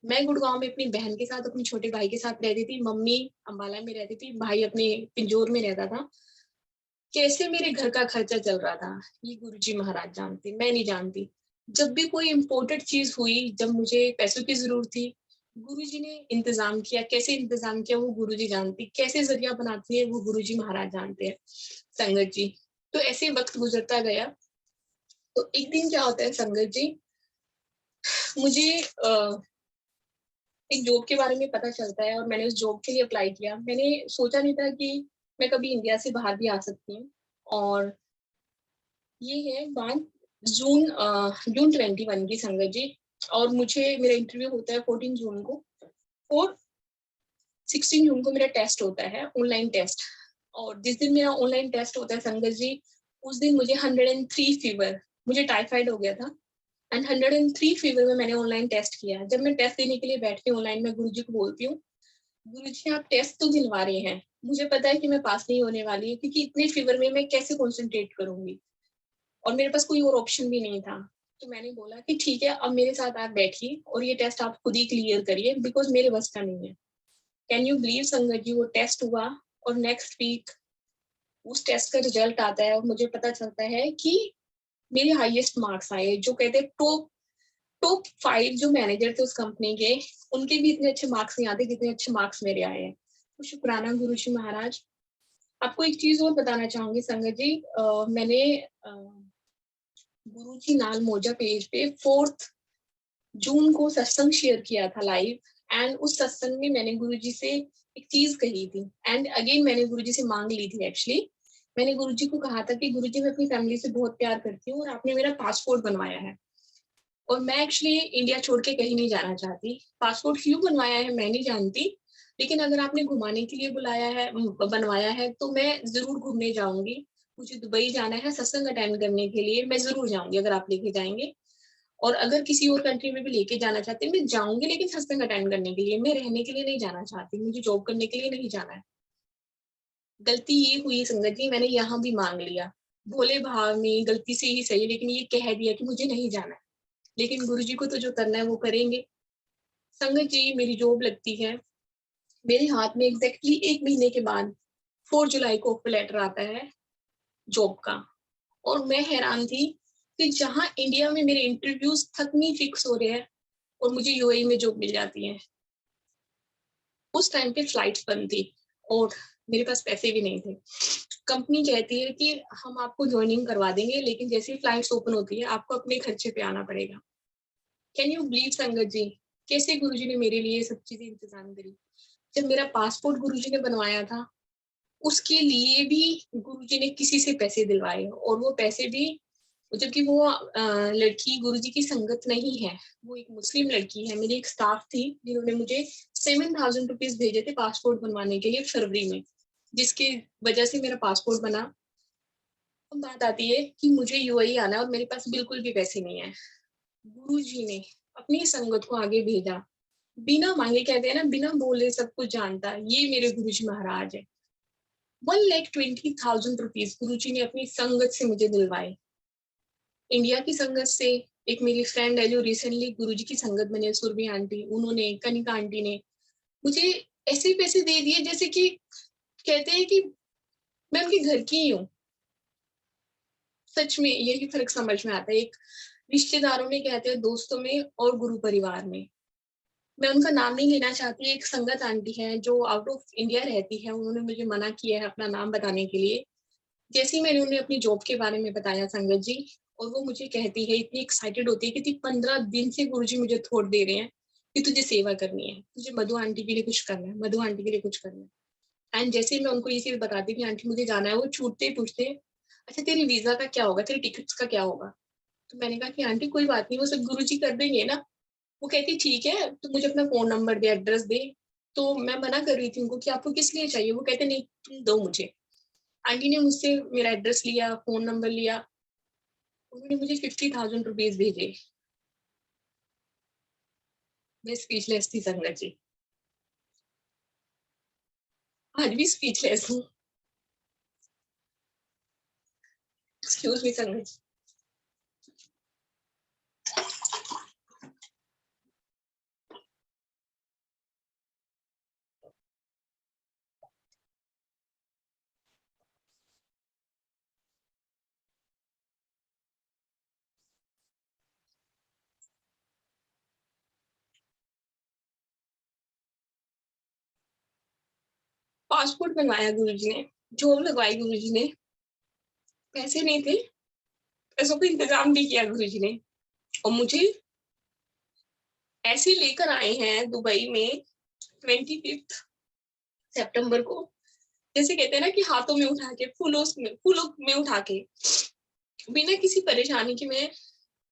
मैं गुड़गांव में अपनी बहन के साथ अपने छोटे भाई के साथ रहती थी, मम्मी अम्बाला में रहती थी, भाई अपने पिंजौर में रहता था। कैसे मेरे घर का खर्चा चल रहा था ये गुरुजी महाराज जानते, मैं नहीं जानती। जब भी कोई इम्पोर्टेंट चीज हुई, जब मुझे पैसों की जरूरत थी, गुरुजी ने इंतजाम किया। कैसे इंतजाम किया वो गुरुजी जानती, कैसे जरिया बनाती है वो गुरुजी महाराज जानते हैं संगत जी। तो ऐसे वक्त गुजरता गया। तो एक दिन क्या होता है संगत जी, मुझे एक जॉब के बारे में पता चलता है और मैंने उस जॉब के लिए अप्लाई किया। मैंने सोचा नहीं था कि मैं कभी इंडिया से बाहर भी आ सकती हूँ। और ये है बात जून 21 की संगत जी। और मुझे मेरा इंटरव्यू होता है 14 जून को और 16 जून को मेरा टेस्ट होता है, ऑनलाइन टेस्ट। और जिस दिन मेरा ऑनलाइन टेस्ट होता है संगत जी, उस दिन मुझे 103 फीवर, मुझे टाइफाइड हो गया था एंड 103 फीवर में मैंने ऑनलाइन टेस्ट किया। जब मैं टेस्ट देने के लिए बैठती हूँ ऑनलाइन, मैं गुरुजी को बोलती हूँ गुरुजी आप टेस्ट तो दिलवा रहे हैं मुझे पता है कि मैं पास नहीं होने वाली हूँ, क्योंकि इतने फीवर में मैं कैसे कॉन्सेंट्रेट करूंगी, और मेरे पास कोई और ऑप्शन भी नहीं था। तो मैंने बोला कि ठीक है, अब मेरे साथ आप बैठिए और ये टेस्ट आप खुद ही क्लियर करिए, बिकॉज मेरे बस का नहीं है। कैन यू बिलीव संगत जी, वो टेस्ट हुआ और नेक्स्ट वीक उस टेस्ट का रिजल्ट आता है और मुझे पता चलता है कि मेरे हाईएस्ट मार्क्स आए। जो कहते हैं टॉप 5 जो मैनेजर थे उस कंपनी के, उनके भी इतने अच्छे मार्क्स नहीं आते जितने अच्छे मार्क्स मेरे आए हैं। तो शुक्राना गुरुजी महाराज। आपको एक चीज और बताना चाहूंगी संगत जी, मैंने गुरुजी नाल मोजा पेज पे 4 जून को सत्संग शेयर किया था लाइव, एंड उस सत्संग में मैंने गुरुजी से एक चीज कही थी, एंड अगेन मैंने गुरुजी से मांग ली थी। एक्चुअली मैंने गुरुजी को कहा था कि गुरुजी मैं अपनी फैमिली से बहुत प्यार करती हूँ और आपने मेरा पासपोर्ट बनवाया है, और मैं एक्चुअली इंडिया छोड़ के कहीं नहीं जाना चाहती। पासपोर्ट क्यों बनवाया है मैं नहीं जानती, लेकिन अगर आपने घुमाने के लिए बुलाया है, बनवाया है, तो मैं जरूर घूमने जाऊंगी। मुझे दुबई जाना है सत्संग अटेंड करने के लिए, मैं जरूर जाऊंगी अगर आप लेके जाएंगे। और अगर किसी और कंट्री में भी लेके जाना चाहते हैं मैं जाऊंगी, लेकिन सत्संग अटेंड करने के लिए, मैं रहने के लिए नहीं जाना चाहती, मुझे जॉब करने के लिए नहीं जाना है। गलती ये हुई संगत जी, मैंने यहाँ भी मांग लिया भोले भाव में, गलती से ही सही, लेकिन ये कह दिया कि मुझे नहीं जाना है। लेकिन गुरुजी को तो जो करना है वो करेंगे। संगत जी मेरी जॉब लगती है, मेरे हाथ में एग्जैक्टली 1 महीने के बाद 4 जुलाई को ऑफर लेटर आता है जॉब का, और मैं हैरान थी कि जहां इंडिया में मेरे इंटरव्यूज तक नहीं फिक्स हो रहे हैं और मुझे यूएई में जॉब मिल जाती है। उस टाइम पे फ्लाइट्स बंद थी और मेरे पास पैसे भी नहीं थे। कंपनी कहती है कि हम आपको ज्वाइनिंग करवा देंगे, लेकिन जैसे ही फ्लाइट्स ओपन होती है आपको अपने खर्चे पे आना पड़ेगा। कैन यू बिलीव संगत जी, कैसे गुरुजी ने मेरे लिए सब चीजें इंतजाम करी। जब मेरा पासपोर्ट गुरुजी ने बनवाया था, उसके लिए भी गुरुजी ने किसी से पैसे दिलवाए, और वो पैसे भी, जबकि वो लड़की गुरुजी की संगत नहीं है, वो एक मुस्लिम लड़की है। मेरी एक स्टाफ थी जिन्होंने मुझे 7,000 रुपीज भेजे थे पासपोर्ट बनवाने के लिए फरवरी में, जिसकी वजह से मेरा पासपोर्ट बना। अब बात आती है कि मुझे यूएई आना है और मेरे पास बिल्कुल भी पैसे नहीं है। गुरुजी ने अपनी संगत को आगे भेजा, बिना मांगे, कहते हैं ना बिना बोले सब कुछ जानता, ये मेरे गुरुजी महाराज है। 1,20,000 रुपीज गुरुजी ने अपनी संगत से मुझे दिलवाए। इंडिया की संगत से एक मेरी फ्रेंड है जो रिसेंटली गुरुजी की संगत बनी है, सुरभि आंटी, उन्होंने, कनिका आंटी ने मुझे ऐसे पैसे दे दिए जैसे कि कहते हैं कि मैं उनके घर की ही हूँ। सच में यही फर्क समझ में आता है, एक रिश्तेदारों में, कहते हैं दोस्तों में, और गुरु परिवार में। मैं उनका नाम नहीं लेना चाहती, एक संगत आंटी है जो आउट ऑफ इंडिया रहती है, उन्होंने मुझे मना किया है अपना नाम बताने के लिए। जैसे ही मैंने उन्हें अपनी जॉब के बारे में बताया संगत जी, और वो मुझे कहती है, इतनी एक्साइटेड होती है कि 15 दिन से गुरुजी मुझे थोड़ दे रहे हैं कि तुझे सेवा करनी है, तुझे मधु आंटी के लिए कुछ करना है, मधु आंटी के लिए कुछ करना है। एंड जैसे ही मैं उनको ये चीज बताती कि आंटी मुझे जाना है, वो छूटते ही पूछते अच्छा तेरी वीजा का क्या होगा, तेरी टिकट्स का क्या होगा। तो मैंने कहा कि आंटी कोई बात नहीं, वो सब गुरुजी कर देंगे ना। वो कहती ठीक है, तो मुझे अपना फोन नंबर दे, एड्रेस दे। तो मैं मना कर रही थी उनको कि आपको किस लिए चाहिए, वो कहते नहीं तुम दो मुझे। आंटी ने मुझसे मेरा एड्रेस लिया, फोन नंबर लिया, उन्होंने मुझे 50,000 रुपीज भेजे। मैं स्पीचलेस थी संगत जी, आज भी स्पीचलेस हूँ। एक्सक्यूज मी संगत जी। पासपोर्ट बनवाया गुरुजी ने, जॉब लगवाई गुरुजी ने, पैसे नहीं थे, पैसों का इंतजाम भी किया गुरुजी ने, और मुझे ऐसे लेकर आए हैं दुबई में 25 सितंबर को, जैसे कहते हैं ना कि हाथों में उठा के, फूलों में उठा के, बिना किसी परेशानी के मैं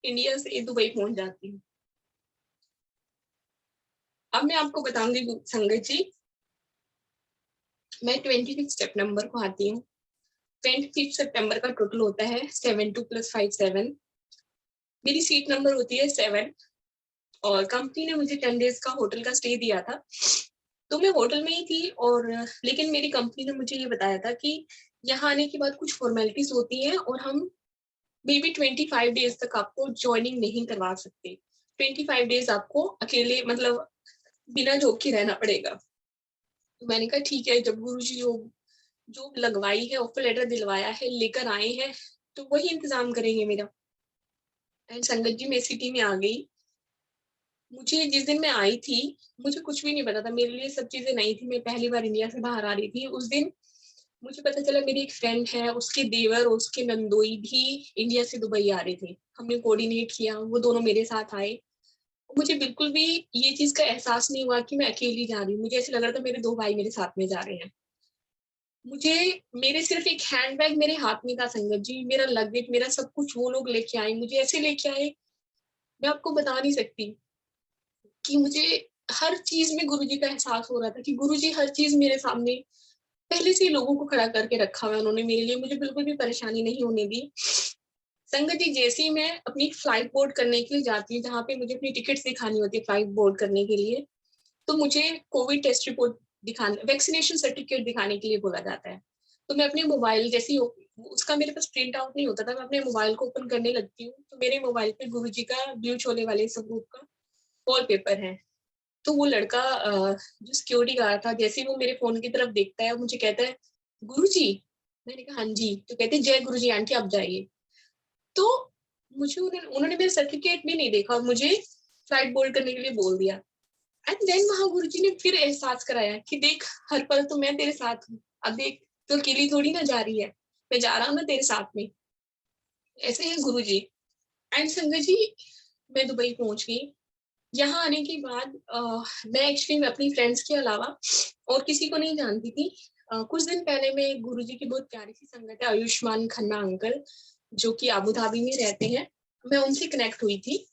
इंडिया से दुबई पहुंच जाती हूँ। अब मैं आपको बताऊंगी संगत जी, मैं 25 सितंबर को आती हूँ। 25 सितंबर का टोटल होता है 72 + 5 7। मेरी सीट नंबर होती है 7, और कंपनी ने मुझे 10 डेज का होटल का स्टे दिया था। तो मैं होटल में ही थी, और लेकिन मेरी कंपनी ने मुझे ये बताया था कि यहाँ आने के बाद कुछ फॉर्मेलिटीज होती हैं और हम मे बी 25 डेज तक आपको ज्वाइनिंग नहीं करवा सकते। 25 डेज आपको अकेले मतलब बिना जॉब के रहना पड़ेगा। तो मैंने कहा ठीक है, जब गुरुजी जॉब लगवाई है, ऑफर लेटर दिलवाया है, लेकर आए हैं, तो वही इंतजाम करेंगे मेरा। एंड संगत जी, मैं सिटी में आ गई। मुझे जिस दिन मैं आई थी, मुझे कुछ भी नहीं पता था, मेरे लिए सब चीजें नई थी, मैं पहली बार इंडिया से बाहर आ रही थी। उस दिन मुझे पता चला मेरी एक फ्रेंड है, उसके देवर और उसके नंदोई भी इंडिया से दुबई आ रहे थे। हमने कोऑर्डिनेट किया, वो दोनों मेरे साथ आए। मुझे बिल्कुल भी ये चीज का एहसास नहीं हुआ कि मैं अकेली जा रही हूँ। मुझे ऐसे लग रहा था मेरे 2 भाई मेरे साथ में जा रहे हैं। मुझे मेरे सिर्फ एक हैंडबैग मेरे हाथ में था संगत जी, मेरा लगेज, मेरा सब कुछ वो लोग लेके आए, मुझे ऐसे लेके आए, मैं आपको बता नहीं सकती कि मुझे हर चीज में गुरुजी का एहसास हो रहा था कि गुरुजी हर चीज मेरे सामने पहले से ही लोगों को खड़ा करके रखा हुआ है उन्होंने मेरे लिए, मुझे बिल्कुल भी परेशानी नहीं होने दी। संगत जी, जैसे ही मैं अपनी फ्लाइट बोर्ड करने के लिए जाती हूँ, जहाँ पे मुझे अपनी टिकट्स दिखानी होती है फ्लाइट बोर्ड करने के लिए, तो मुझे कोविड टेस्ट रिपोर्ट दिखाने, वैक्सीनेशन सर्टिफिकेट दिखाने के लिए बोला जाता है। तो मैं अपने मोबाइल जैसे ही उसका मेरे पास प्रिंट आउट नहीं होता था, मैं अपने मोबाइल को ओपन करने लगती हूँ, तो मेरे मोबाइल पे गुरुजी का ब्लू छोले वाले स्वरूप का वॉलपेपर है। तो वो लड़का जो सिक्योरिटी गार्ड था, जैसे ही वो मेरे फोन की तरफ देखता है, मुझे कहता है, गुरुजी। मैंने कहा हाँ जी। तो कहते, जय गुरुजी आंटी, आप जाइए। तो मुझे उन्होंने मेरा सर्टिफिकेट भी नहीं देखा और मुझे फ्लाइट बोर्ड करने के लिए बोल दिया। एंड देन वहां गुरुजी ने फिर एहसास कराया कि देख, हर पल तो मैं तेरे साथ हूँ, अब देख, तो अकेली थोड़ी ना जा रही है, मैं जा रहा हूँ ना तेरे साथ में। ऐसे है गुरुजी। एंड संगत जी, मैं दुबई पहुंच गई। यहाँ आने के बाद मैं एक्चुअली में अपनी फ्रेंड्स के अलावा और किसी को नहीं जानती थी। कुछ दिन पहले मैं गुरुजी की बहुत प्यारी सी संगत है, आयुष्मान खन्ना अंकल, जो कि अबू धाबी में रहते हैं, मैं उनसे कनेक्ट हुई थी।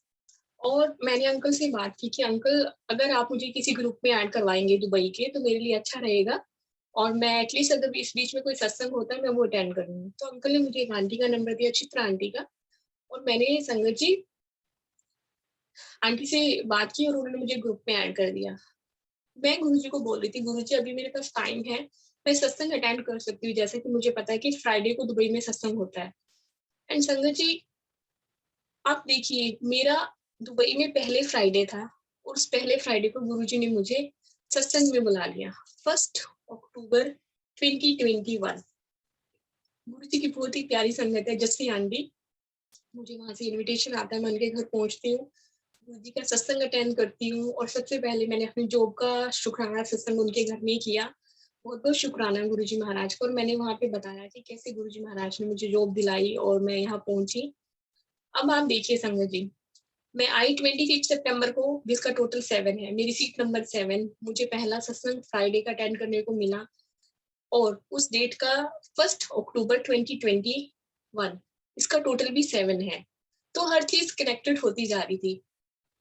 और मैंने अंकल से बात की कि अंकल, अगर आप मुझे किसी ग्रुप में ऐड करवाएंगे दुबई के, तो मेरे लिए अच्छा रहेगा, और मैं एटलीस्ट अगर इस बीच में कोई सत्संग होता है, मैं वो अटेंड करूंगी। तो अंकल ने मुझे एक आंटी का नंबर दिया, चित्रा आंटी का, और मैंने संगत जी आंटी से बात की और उन्होंने मुझे ग्रुप में ऐड कर दिया। मैं गुरुजी को बोल रही थी, गुरुजी अभी मेरे पास टाइम है, मैं सत्संग अटेंड कर सकती हूँ, जैसे कि मुझे पता है कि फ्राइडे को दुबई में सत्संग होता है। एंड संगत जी, आप देखिए, मेरा दुबई में पहले फ्राइडे था, और उस पहले फ्राइडे को गुरुजी ने मुझे सत्संग में बुला लिया, 1 अक्टूबर 2021। गुरुजी की बहुत ही प्यारी संगत है, जस्सी आंटी। मुझे वहां से इनविटेशन आता है, मैं उनके घर पहुंचती हूँ, गुरुजी का सत्संग अटेंड करती हूँ, और सबसे पहले मैंने अपनी जॉब का शुक्राना सत्संग उनके घर में किया। बहुत बहुत शुक्राना गुरुजी महाराज को। और मैंने वहां पे बताया कि कैसे गुरुजी महाराज ने मुझे जॉब दिलाई और मैं यहाँ पहुंची। अब आप देखिए संगत जी, मैं आई 25 सितंबर को, जिसका टोटल 7 है, मेरी सीट नंबर 7, मुझे पहला सत्संग फ्राइडे का अटेंड करने को मिला, और उस डेट का 1 अक्टूबर 2021, इसका टोटल भी 7 है। तो हर चीज कनेक्टेड होती जा रही थी।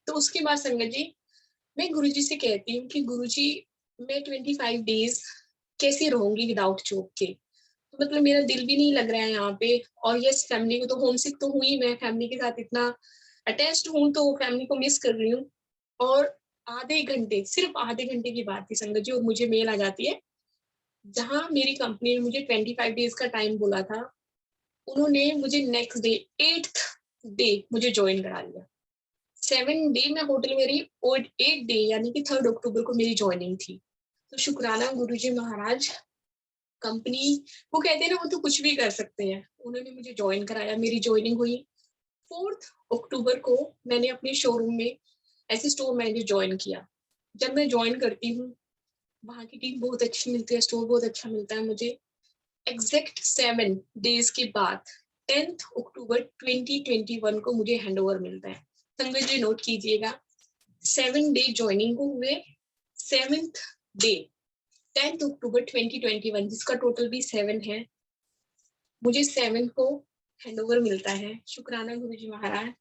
तो उसके बाद संगत जी, मैं गुरुजी से कहती हूँ कि गुरुजी, मैं 25 डेज कैसे रहूंगी विदाउट जॉब के, तो मतलब मेरा दिल भी नहीं लग रहा है यहाँ पे। और यस, फैमिली को तो होम सिक तो हुई, मैं फैमिली के साथ इतना अटैच्ड हूँ, तो फैमिली को मिस कर रही हूँ। और आधे घंटे, सिर्फ आधे घंटे की बात थी संगत जी, और मुझे मेल आ जाती है, जहाँ मेरी कंपनी ने मुझे 25 डेज का टाइम बोला था, उन्होंने मुझे नेक्स्ट डे 8th डे मुझे ज्वाइन करा लिया। 7 डे मैं होटल में रही, और 8 डे यानी कि 3 अक्टूबर को मेरी ज्वाइनिंग थी। तो शुक्राना गुरुजी महाराज। कंपनी, वो कहते हैं ना, वो तो कुछ भी कर सकते हैं, उन्होंने मुझे ज्वाइन कराया, मेरी ज्वाइनिंग हुई 4 अक्टूबर को। मैंने अपने शोरूम में ऐसे स्टोर मैनेजर ज्वाइन किया। जब मैं ज्वाइन करती हूँ, वहाँ की टीम बहुत अच्छी मिलती है, स्टोर बहुत अच्छा मिलता है मुझे। एग्जैक्ट 7 डेज के बाद 10 अक्टूबर 2021 को मुझे हैंडओवर मिलता है। संगत जी नोट कीजिएगा, 7 डे ज्वाइनिंग को हुए, 7th डे 10 अक्टूबर 2021, जिसका टोटल भी 7 है, मुझे 7 को हैंडओवर मिलता है। शुक्राना गुरुजी महाराज।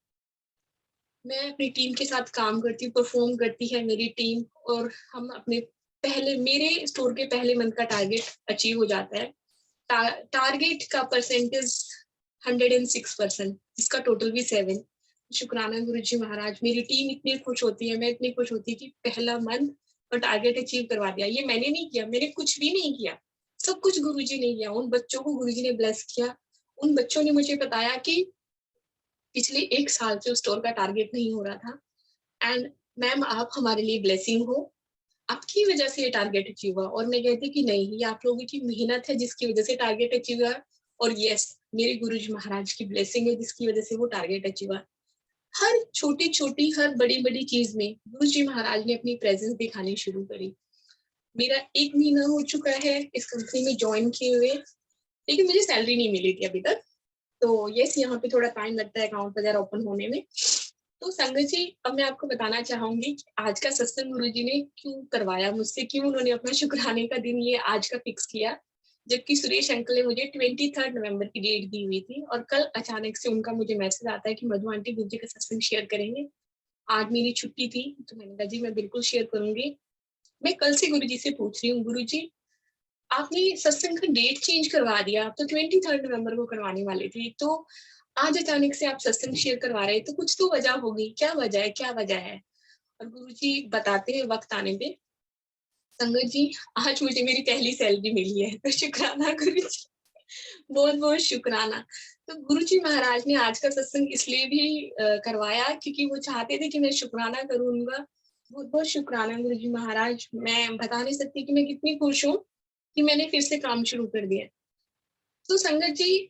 मैं अपनी टीम के साथ काम करती हूँ, परफॉर्म करती है मेरी टीम, और हम अपने मेरे स्टोर के पहले मंथ का टारगेट अचीव हो जाता है। टारगेट का परसेंटेज 106%, इसका टोटल भी 7। शुक्राना गुरुजी महाराज। मेरी टीम इतनी खुश होती है, मैं इतनी खुश होती कि पहला मंथ और टारगेट अचीव करवा दिया। ये मैंने नहीं किया, मैंने कुछ भी नहीं किया, सब कुछ गुरुजी ने किया। उन बच्चों को गुरुजी ने ब्लेस किया। उन बच्चों ने मुझे बताया कि पिछले 1 साल से उस स्टोर का टारगेट नहीं हो रहा था एंड मैम आप हमारे लिए ब्लेसिंग हो, आपकी वजह से ये टारगेट अचीव हुआ। और मैं कहती कि नहीं, ये आप लोगों की मेहनत है जिसकी वजह से टारगेट अचीव हुआ, और यस मेरे गुरुजी महाराज की ब्लेसिंग है जिसकी वजह से वो टारगेट अचीव हुआ। हर छोटी छोटी, हर बड़ी बड़ी चीज में गुरुजी महाराज ने अपनी प्रेजेंस दिखानी शुरू करी। मेरा 1 महीना हो चुका है इस कंपनी में ज्वाइन किए हुए, लेकिन मुझे सैलरी नहीं मिली थी अभी तक। तो यस, यहाँ पे थोड़ा टाइम लगता है अकाउंट वगैरह ओपन होने में। तो संगत जी, अब मैं आपको बताना चाहूंगी कि आज का सत्संग गुरुजी ने क्यों करवाया मुझसे, क्यों उन्होंने अपना शुक्राने का दिन ये आज का फिक्स किया, जबकि सुरेश अंकल ने मुझे 23 नवंबर की डेट दी हुई थी और कल अचानक से उनका मुझे मैसेज आता है कि मधु आंटी गुरुजी का सत्संग शेयर करेंगे। आज मेरी छुट्टी थी तो मैंने कहा जी मैं बिल्कुल शेयर करूंगी। मैं कल से गुरुजी से पूछ रही हूँ, गुरुजी आपने सत्संग का डेट चेंज करवा दिया, आप तो 23 नवंबर को करवाने वाले थे, तो आज अचानक से आप सत्संग शेयर करवा रहे, तो कुछ तो वजह होगी, क्या वजह है, क्या वजह है? और गुरुजी बताते हैं वक्त आने पे। संगत जी, आज मुझे मेरी पहली सैलरी मिली है, तो शुक्राना गुरुजी, बहुत बहुत शुक्राना। तो गुरुजी महाराज ने आज का सत्संग इसलिए भी करवाया क्योंकि वो चाहते थे कि मैं शुक्राना करूँ उनका। बहुत बहुत शुक्राना गुरुजी महाराज। मैं बता नहीं सकती कि मैं कितनी खुश हूँ कि मैंने फिर से काम शुरू कर दिया। तो संगत जी,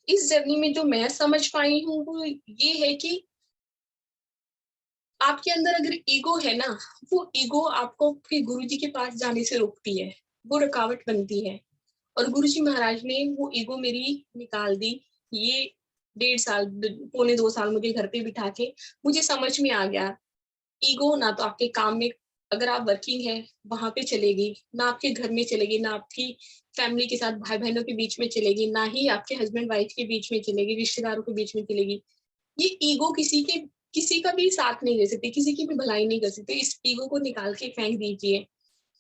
इस जर्नी में जो मैं समझ पाई हूँ वो ये है कि आपके अंदर अगर ईगो है ना, वो ईगो आपको फिर गुरुजी के पास जाने से रोकती है, वो रुकावट बनती है। और गुरुजी महाराज ने वो ईगो मेरी निकाल दी। ये 1.5 साल, पौने 2 साल मुझे घर पे बिठा के मुझे समझ में आ गया, ईगो ना तो आपके काम में, अगर आप वर्किंग है वहां पे चलेगी, ना आपके घर में चलेगी, ना आपकी फैमिली के साथ भाई बहनों के बीच में चलेगी, ना ही आपके हस्बैंड वाइफ के बीच में चलेगी, रिश्तेदारों के बीच में चलेगी। ये ईगो किसी का भी साथ नहीं दे सकती, किसी की भी भलाई नहीं कर सकती। इस ईगो को निकाल के फेंक दीजिए।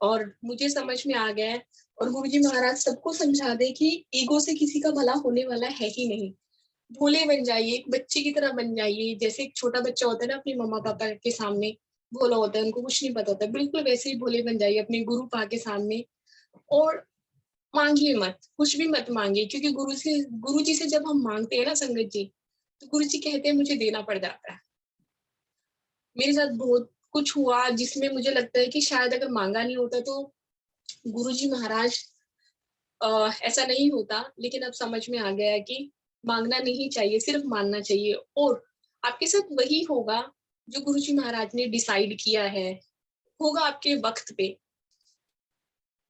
और मुझे समझ में आ गया है, और गुरुजी महाराज सबको समझा दे कि ईगो से किसी का भला होने वाला है ही नहीं। भोले बन जाइए, एक बच्चे की तरह बन जाइए। जैसे एक छोटा बच्चा होता है ना अपने मम्मा पापा के सामने भोला होता है, उनको कुछ नहीं पता होता, बिल्कुल वैसे ही भोले बन जाइए अपने गुरु पा के सामने। और मांगिए मत, कुछ भी मत मांगिए, क्योंकि गुरु जी से जब हम मांगते हैं ना संगत जी, तो गुरु जी कहते हैं मुझे देना पड़ जाता है। मेरे साथ बहुत कुछ हुआ जिसमें मुझे लगता है कि शायद अगर मांगा नहीं होता तो गुरुजी महाराज ऐसा नहीं होता। लेकिन अब समझ में आ गया है कि मांगना नहीं चाहिए, सिर्फ मानना चाहिए, और आपके साथ वही होगा जो गुरुजी महाराज ने डिसाइड किया है, होगा आपके वक्त पे।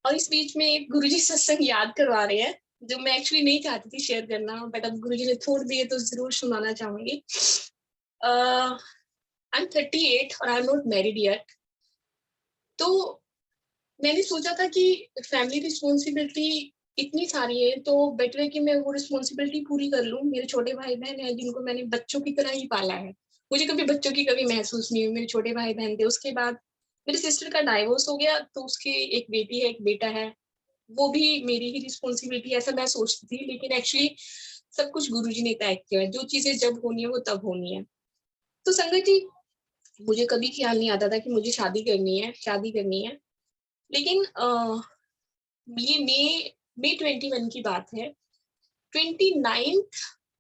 और इस बीच में एक गुरुजी सत्संग याद करवा रहे हैं जो मैं एक्चुअली नहीं चाहती थी शेयर करना, बट अब गुरुजी ने छोड़ दिए तो जरूर सुनाना चाहूंगी। I'm 38 और I am not married yet. तो मैंने सोचा था कि फैमिली रिस्पॉन्सिबिलिटी इतनी सारी है तो बेटर है कि मैं वो रिस्पॉन्सिबिलिटी पूरी कर लूं। मेरे छोटे भाई बहन हैं जिनको मैंने बच्चों की तरह ही पाला है, मुझे कभी बच्चों की कभी महसूस नहीं हुई। मेरे छोटे भाई बहन थे। उसके बाद मेरी सिस्टर का डाइवोर्स हो गया तो उसकी एक बेटी है, एक बेटा है, वो भी मेरी ही रिस्पॉन्सिबिलिटी ऐसा मैं सोचती थी। लेकिन एक्चुअली सब कुछ गुरुजी ने तय किया है, जो चीजें जब होनी है वो तब होनी है। तो संगत जी, मुझे कभी ख्याल नहीं आता था कि मुझे शादी करनी है, शादी करनी है। लेकिन ये मई 21 की बात है। 29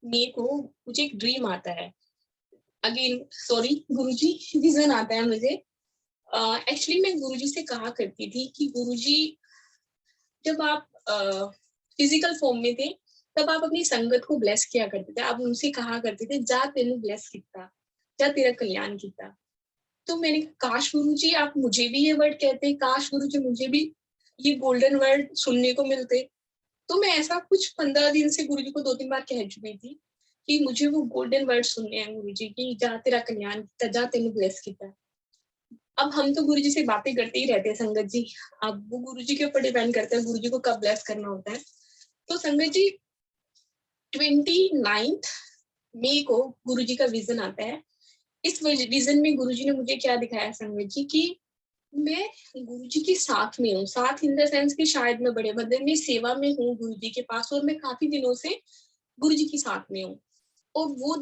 मई को मुझे एक ड्रीम आता है। अगेन सॉरी गुरुजी, विजन आता है मुझे। एक्चुअली मैं गुरुजी से कहा करती थी कि गुरुजी, जब आप फिजिकल फॉर्म में थे तब आप अपनी संगत को ब्लेस किया करते थे। आप उनसे कहा करते थे जा तेनू ब्लेस किया, जा तेरा कल्याण किया। तो मैंने कहा काश गुरुजी आप मुझे भी ये वर्ड कहते, काश गुरुजी मुझे भी ये गोल्डन वर्ड सुनने को मिलते। तो मैं ऐसा कुछ 15 दिन से गुरुजी को 2-3 बार कह चुकी थी कि मुझे वो गोल्डन वर्ड सुनने हैं गुरुजी की, जा तेरा कल्याण किया, जा तेनू ब्लेस किया। अब हम तो गुरुजी से बातें करते ही रहते हैं संगत जी, अब वो गुरुजी के ऊपर डिपेंड करता है गुरुजी को कब ब्लेस करना होता है। तो संगत जी, 29 मई को गुरुजी का विजन आता है। इस विजन में गुरुजी ने मुझे क्या दिखाया संगत जी कि मैं गुरुजी के साथ में हूँ, साथ इन द सेंस कि शायद मैं बड़े मंदिर में सेवा में हूँ गुरुजी के पास, और मैं काफी दिनों से गुरुजी के साथ में हूँ। और वो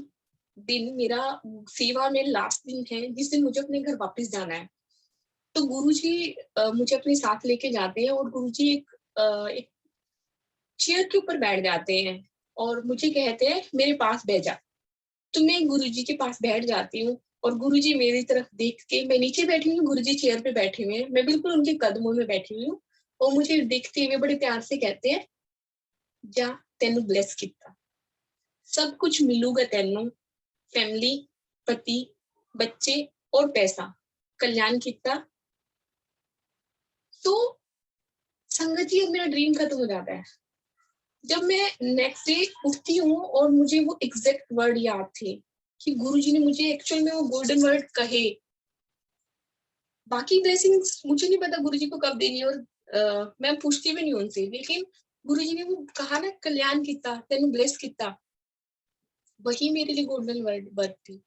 दिन मेरा सेवा में लास्ट दिन है जिस दिन मुझे अपने घर वापस जाना है। तो गुरुजी मुझे अपने साथ लेके जाते हैं और गुरुजी एक चेयर के ऊपर बैठ जाते हैं और मुझे कहते हैं मेरे पास बैठ जा। तो मैं गुरुजी के पास बैठ जाती हूँ और गुरुजी मेरी तरफ देख के, मैं नीचे बैठी हुई हूँ, गुरुजी चेयर पे बैठे हुए हैं, मैं बिल्कुल उनके कदमों में बैठी हुई हूँ और मुझे देखते हुए बड़े प्यार से कहते हैं, जा तेनू ब्लेस किता, सब कुछ मिलूगा तेनू, फैमिली, पति, बच्चे और पैसा, कल्याण किता। तो संगत जी, अब मेरा ड्रीम खत्म हो जाता है। जब मैं नेक्स्ट डे उठती हूँ और मुझे वो एग्जैक्ट वर्ड याद थे कि गुरुजी ने मुझे एक्चुअल में वो गोल्डन वर्ड कहे। बाकी ब्लेसिंग्स मुझे नहीं पता गुरुजी को कब देनी है और मैं पूछती भी नहीं उनसे, लेकिन गुरुजी ने वो कहा ना, कल्याण किता, तेनू ब्लेस किता, वही मेरे लिए गोल्डन वर्ड थी।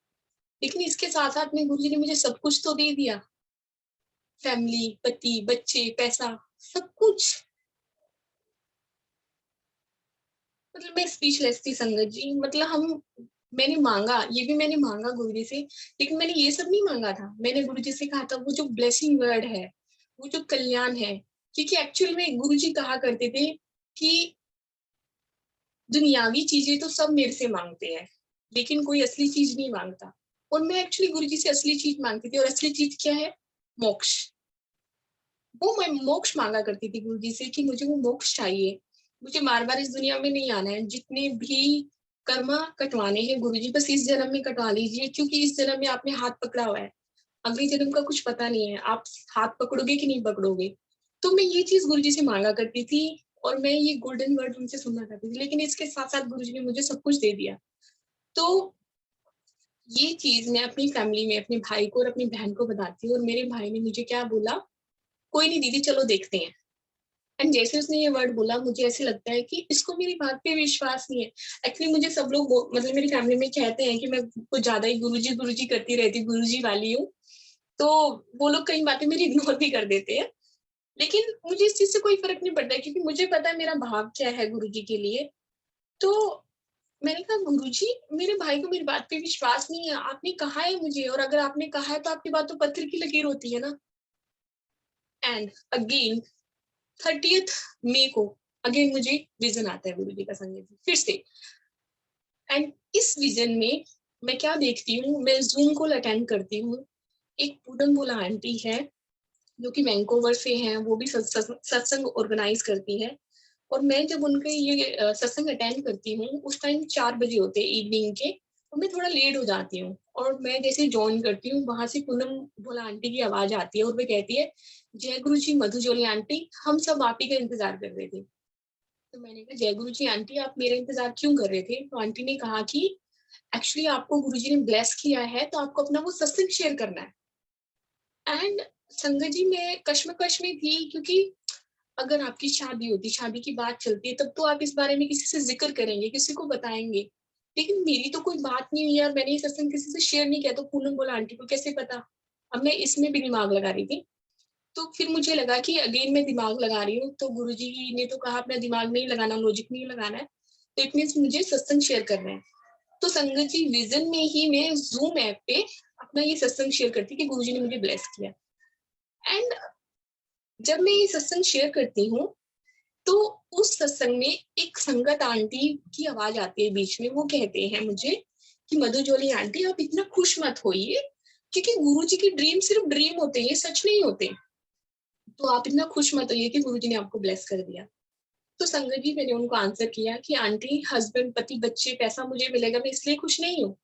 लेकिन इसके साथ साथ में गुरुजी ने मुझे सब कुछ तो दे दिया, फैमिली, पति, बच्चे, पैसा, सब कुछ। मतलब मैं स्पीचलेस थी संगत जी। मतलब मैंने मांगा, ये भी मैंने मांगा गुरुजी से, लेकिन मैंने ये सब नहीं मांगा था। मैंने गुरुजी से कहा था वो जो ब्लेसिंग वर्ड है, वो जो कल्याण है, क्योंकि एक्चुअल में गुरुजी कहा करते थे कि दुनियावी चीजें तो सब मेरे से मांगते हैं, लेकिन कोई असली चीज नहीं मांगता। और मैं एक्चुअली गुरुजी से असली चीज मांगती थी, और असली चीज क्या है? मोक्ष। वो मैं मोक्ष मांगा करती थी गुरुजी से कि मुझे वो मोक्ष चाहिए, मुझे बार बार इस दुनिया में नहीं आना है। जितने भी कर्मा कटवाने हैं गुरुजी, बस इस जन्म में कटवा लीजिए, क्योंकि इस जन्म में आपने हाथ पकड़ा हुआ है, अगले जन्म का कुछ पता नहीं है, आप हाथ पकड़ोगे कि नहीं पकड़ोगे। तो मैं ये चीज गुरुजी से मांगा करती थी और मैं ये गोल्डन वर्ड उनसे सुनना करती थी। लेकिन इसके साथ साथ गुरुजी ने मुझे सब कुछ दे दिया। तो ये चीज मैं अपनी फैमिली में अपने भाई को और अपनी बहन को बताती हूँ, और मेरे भाई ने मुझे क्या बोला, कोई नहीं दीदी, चलो देखते हैं। एंड जैसे उसने ये वर्ड बोला, मुझे ऐसे लगता है कि इसको मेरी बात पे विश्वास नहीं है। एक्चुअली मुझे सब लोग मतलब मेरी फैमिली में कहते हैं कि मैं कुछ ज्यादा ही गुरुजी गुरुजी करती रहती, गुरुजी वाली हूँ। तो वो लोग कई बातें मेरी इग्नोर भी कर देते हैं, लेकिन मुझे इस चीज से कोई फर्क नहीं पड़ता है, क्योंकि मुझे पता है मेरा भाव क्या है गुरुजी के लिए। तो मैंने कहा, गुरुजी मेरे भाई को मेरी बात पे विश्वास नहीं है, आपने कहा है मुझे, और अगर आपने कहा है तो आपकी बात तो पत्थर की लकीर होती है ना। एंड अगेन 30th मई को अगेन मुझे विजन आता है गुरुजी का, संगीत फिर से। एंड इस विजन में मैं क्या देखती हूँ, मैं जूम कॉल अटेंड करती हूँ। एक पूनम बोला आंटी है जो कि वैंकूवर से हैं, वो भी सत्संग ऑर्गेनाइज करती है। और मैं जब उनके ये सत्संग अटेंड करती हूँ, उस टाइम 4 बजे होते हैं इवनिंग के, और मैं थोड़ा लेट हो जाती हूँ। और मैं जैसे ज्वाइन करती हूँ, वहां से पूनम भोला आंटी की आवाज आती है और वे कहती है, जय गुरु जी मधु जोली आंटी, हम सब आप ही का इंतजार कर रहे थे। तो मैंने कहा, जय गुरु जी आंटी, आप मेरा इंतजार क्यों कर रहे थे? तो आंटी ने कहा कि एक्चुअली आपको गुरु जी ने ब्लेस किया है, तो आपको अपना वो सत्संग शेयर करना है। एंड संगत जी, मैं कश्मकश में थी, क्योंकि अगर आपकी शादी होती, शादी की बात चलती है, तब तो आप इस बारे में किसी से जिक्र करेंगे, किसी को बताएंगे। लेकिन मेरी तो कोई बात नहीं हुई यार, मैंने ये सत्संग किसी से शेयर नहीं किया, तो पूनम बोला आंटी को कैसे पता? अब मैं इसमें भी दिमाग लगा रही थी। तो फिर मुझे लगा कि अगेन मैं दिमाग लगा रही हूँ, तो गुरुजी ने तो कहा अपना दिमाग नहीं लगाना, लॉजिक नहीं लगाना है, तो इट मीन्स मुझे सत्संग शेयर करना है। तो संगत जी, विजन में ही मैं जूम ऐप पे अपना ये सत्संग शेयर करती कि गुरुजी ने मुझे ब्लेस किया। एंड जब मैं ये सत्संग शेयर करती हूँ, तो उस सत्संग में एक संगत आंटी की आवाज आती है बीच में। वो कहते हैं मुझे कि मधु जोली आंटी, आप इतना खुश मत होइए, क्योंकि गुरुजी की ड्रीम सिर्फ ड्रीम होते हैं, ये सच नहीं होते। तो आप इतना खुश मत होइए कि गुरुजी ने आपको ब्लेस कर दिया। तो संगत जी, मैंने उनको आंसर किया कि आंटी, हस्बैंड, पति, बच्चे, पैसा मुझे मिलेगा, मैं इसलिए खुश नहीं हूँ।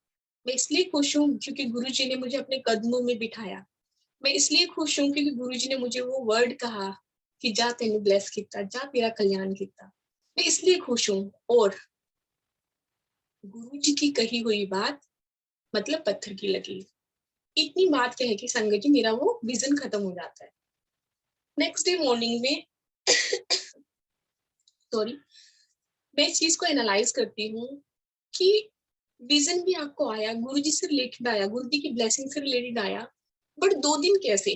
मैं इसलिए खुश हूँ क्योंकि गुरुजी ने मुझे अपने कदमों में बिठाया। मैं इसलिए खुश हूँ क्योंकि गुरुजी ने मुझे वो वर्ड कहा कि जा तेनू ब्लेस किता, जा तेरा कल्याण किता। मैं इसलिए खुश हूँ। और गुरुजी की कही हुई बात मतलब पत्थर की लकीर, इतनी बात कह के संगत जी मेरा वो विजन खत्म हो जाता है। नेक्स्ट डे मॉर्निंग में सॉरी, मैं इस चीज को एनालाइज करती हूँ कि विजन भी आपको आया, गुरुजी से रिलेटेड आया, गुरुजी की ब्लेसिंग से रिलेटेड आया, बट 2 दिन कैसे?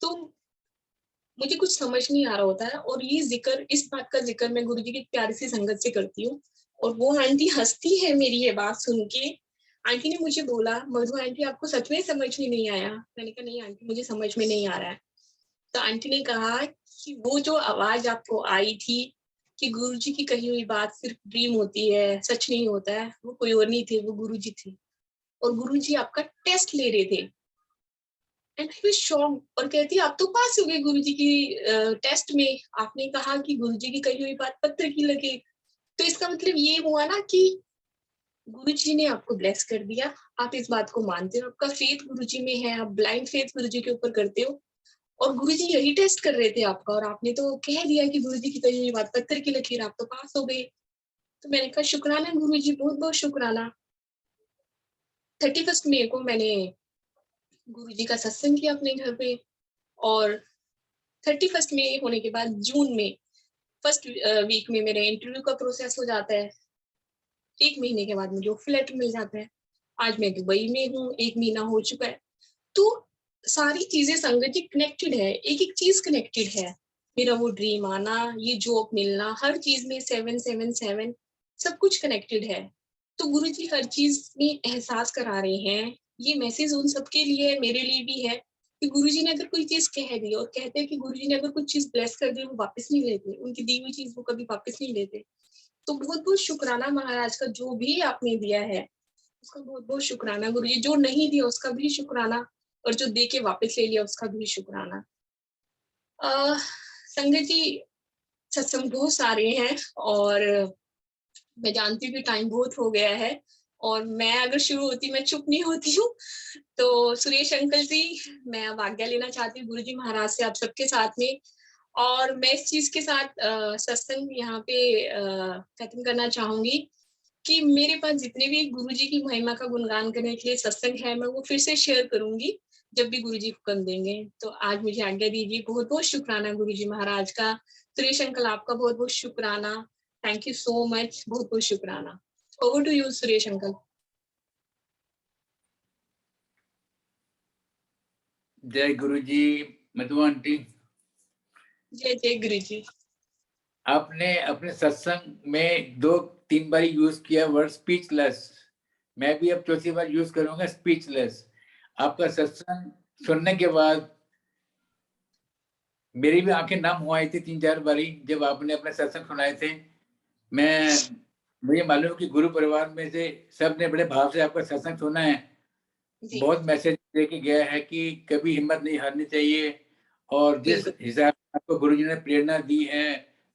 तो मुझे कुछ समझ नहीं आ रहा होता है। और ये जिक्र, इस बात का जिक्र मैं गुरुजी की प्यारी सी संगत से करती हूँ, और वो आंटी हंसती है मेरी ये बात सुन के। आंटी ने मुझे बोला, मधु आंटी आपको सच में समझ में नहीं आया? मैंने कहा नहीं आंटी, मुझे समझ में नहीं आ रहा है। तो आंटी ने कहा कि वो जो आवाज आपको आई थी कि गुरुजी की कही हुई बात सिर्फ ड्रीम होती है, सच नहीं होता है, वो कोई और नहीं थे, वो गुरुजी थे। और गुरुजी आपका टेस्ट ले रहे थे। And I was shocked. और कहती आप तो पास हो गए गुरुजी की टेस्ट में। आपने कहा कि गुरुजी की कही हुई बात पत्थर की लगे। तो इसका मतलब ये हुआ ना कि गुरुजी ने आपको ब्लेस कर दिया। आप इस बात को मानते हो, आपका फेथ गुरुजी में है, आप ब्लाइंड फेथ गुरुजी के ऊपर करते हो। और गुरुजी यही टेस्ट कर रहे थे आपका, और आपने तो कह दिया कि गुरुजी की कही हुई बात पत्थर की लकीर, आप तो पास हो गए। तो मैंने कहा शुक्राना गुरुजी, बहुत बहुत शुक्राना। 31 मई को मैंने गुरुजी का सत्संग किया अपने घर पे। और 31 मई होने के बाद जून में फर्स्ट वीक में मेरे इंटरव्यू का प्रोसेस हो जाता है। 1 महीने के बाद मुझे ऑफर लेटर मिल जाता है। आज मैं दुबई में हूँ, 1 महीना हो चुका है। तो सारी चीजें संगत जी कनेक्टेड है, एक एक चीज कनेक्टेड है। मेरा वो ड्रीम आना, ये जॉब मिलना, हर चीज में 777 सब कुछ कनेक्टेड है। तो गुरु जी हर चीज में एहसास करा रहे हैं। ये मैसेज उन सबके लिए है, मेरे लिए भी है कि गुरु जी ने अगर कोई चीज कह दी, और कहते हैं कि गुरु जी ने अगर कुछ चीज ब्लेस कर दी, वो वापस नहीं लेते, उनकी दी हुई चीज वो कभी वापस नहीं लेते। तो बहुत बहुत शुक्राना महाराज का, जो भी आपने दिया है उसका बहुत बहुत शुक्राना। गुरु जी जो नहीं दिया उसका भी शुक्राना, और जो दे के वापस ले लिया उसका भी शुक्राना। संगत जी सत्संग बहुत सारे हैं, और मैं जानती हूँ कि टाइम बहुत हो गया है, और मैं अगर शुरू होती, मैं चुप नहीं होती हूँ। तो सुरेश अंकल जी, मैं अब आज्ञा लेना चाहती हूँ गुरु जी महाराज से आप सबके साथ में। और मैं इस चीज के साथ सत्संग यहाँ पे खत्म करना चाहूंगी कि मेरे पास जितने भी गुरुजी की महिमा का गुणगान करने के लिए सत्संग है, मैं वो फिर से शेयर करूंगी जब भी गुरुजी हुक्म देंगे। तो आज मुझे आज्ञा दीजिए। बहुत बहुत शुक्राना गुरुजी महाराज का। सुरेश अंकल आपका बहुत बहुत शुक्राना। थैंक यू सो मच, बहुत बहुत शुक्राना। Over to you Suresh uncle. जय गुरु जी। मधु आंटी, जय जय गुरु जी। आपने अपने सत्संग में 2-3 बार यूज किया वर्ड स्पीचलेस। मैं भी अब चौथी बार यूज करूंगा स्पीचलेस। आपका सत्संग सुनने के बाद मेरी भी आंखें नम हो आई थी 3-4 बारी जब आपने अपने सत्संग सुनाए थे। मुझे मालूम कि गुरु परिवार में से सब ने बड़े भाव से आपका सत्संग सुना है। बहुत मैसेज देके गया है कि कभी हिम्मत नहीं हारनी चाहिए, और जिस हिसाब से आपको गुरु जी ने प्रेरणा दी है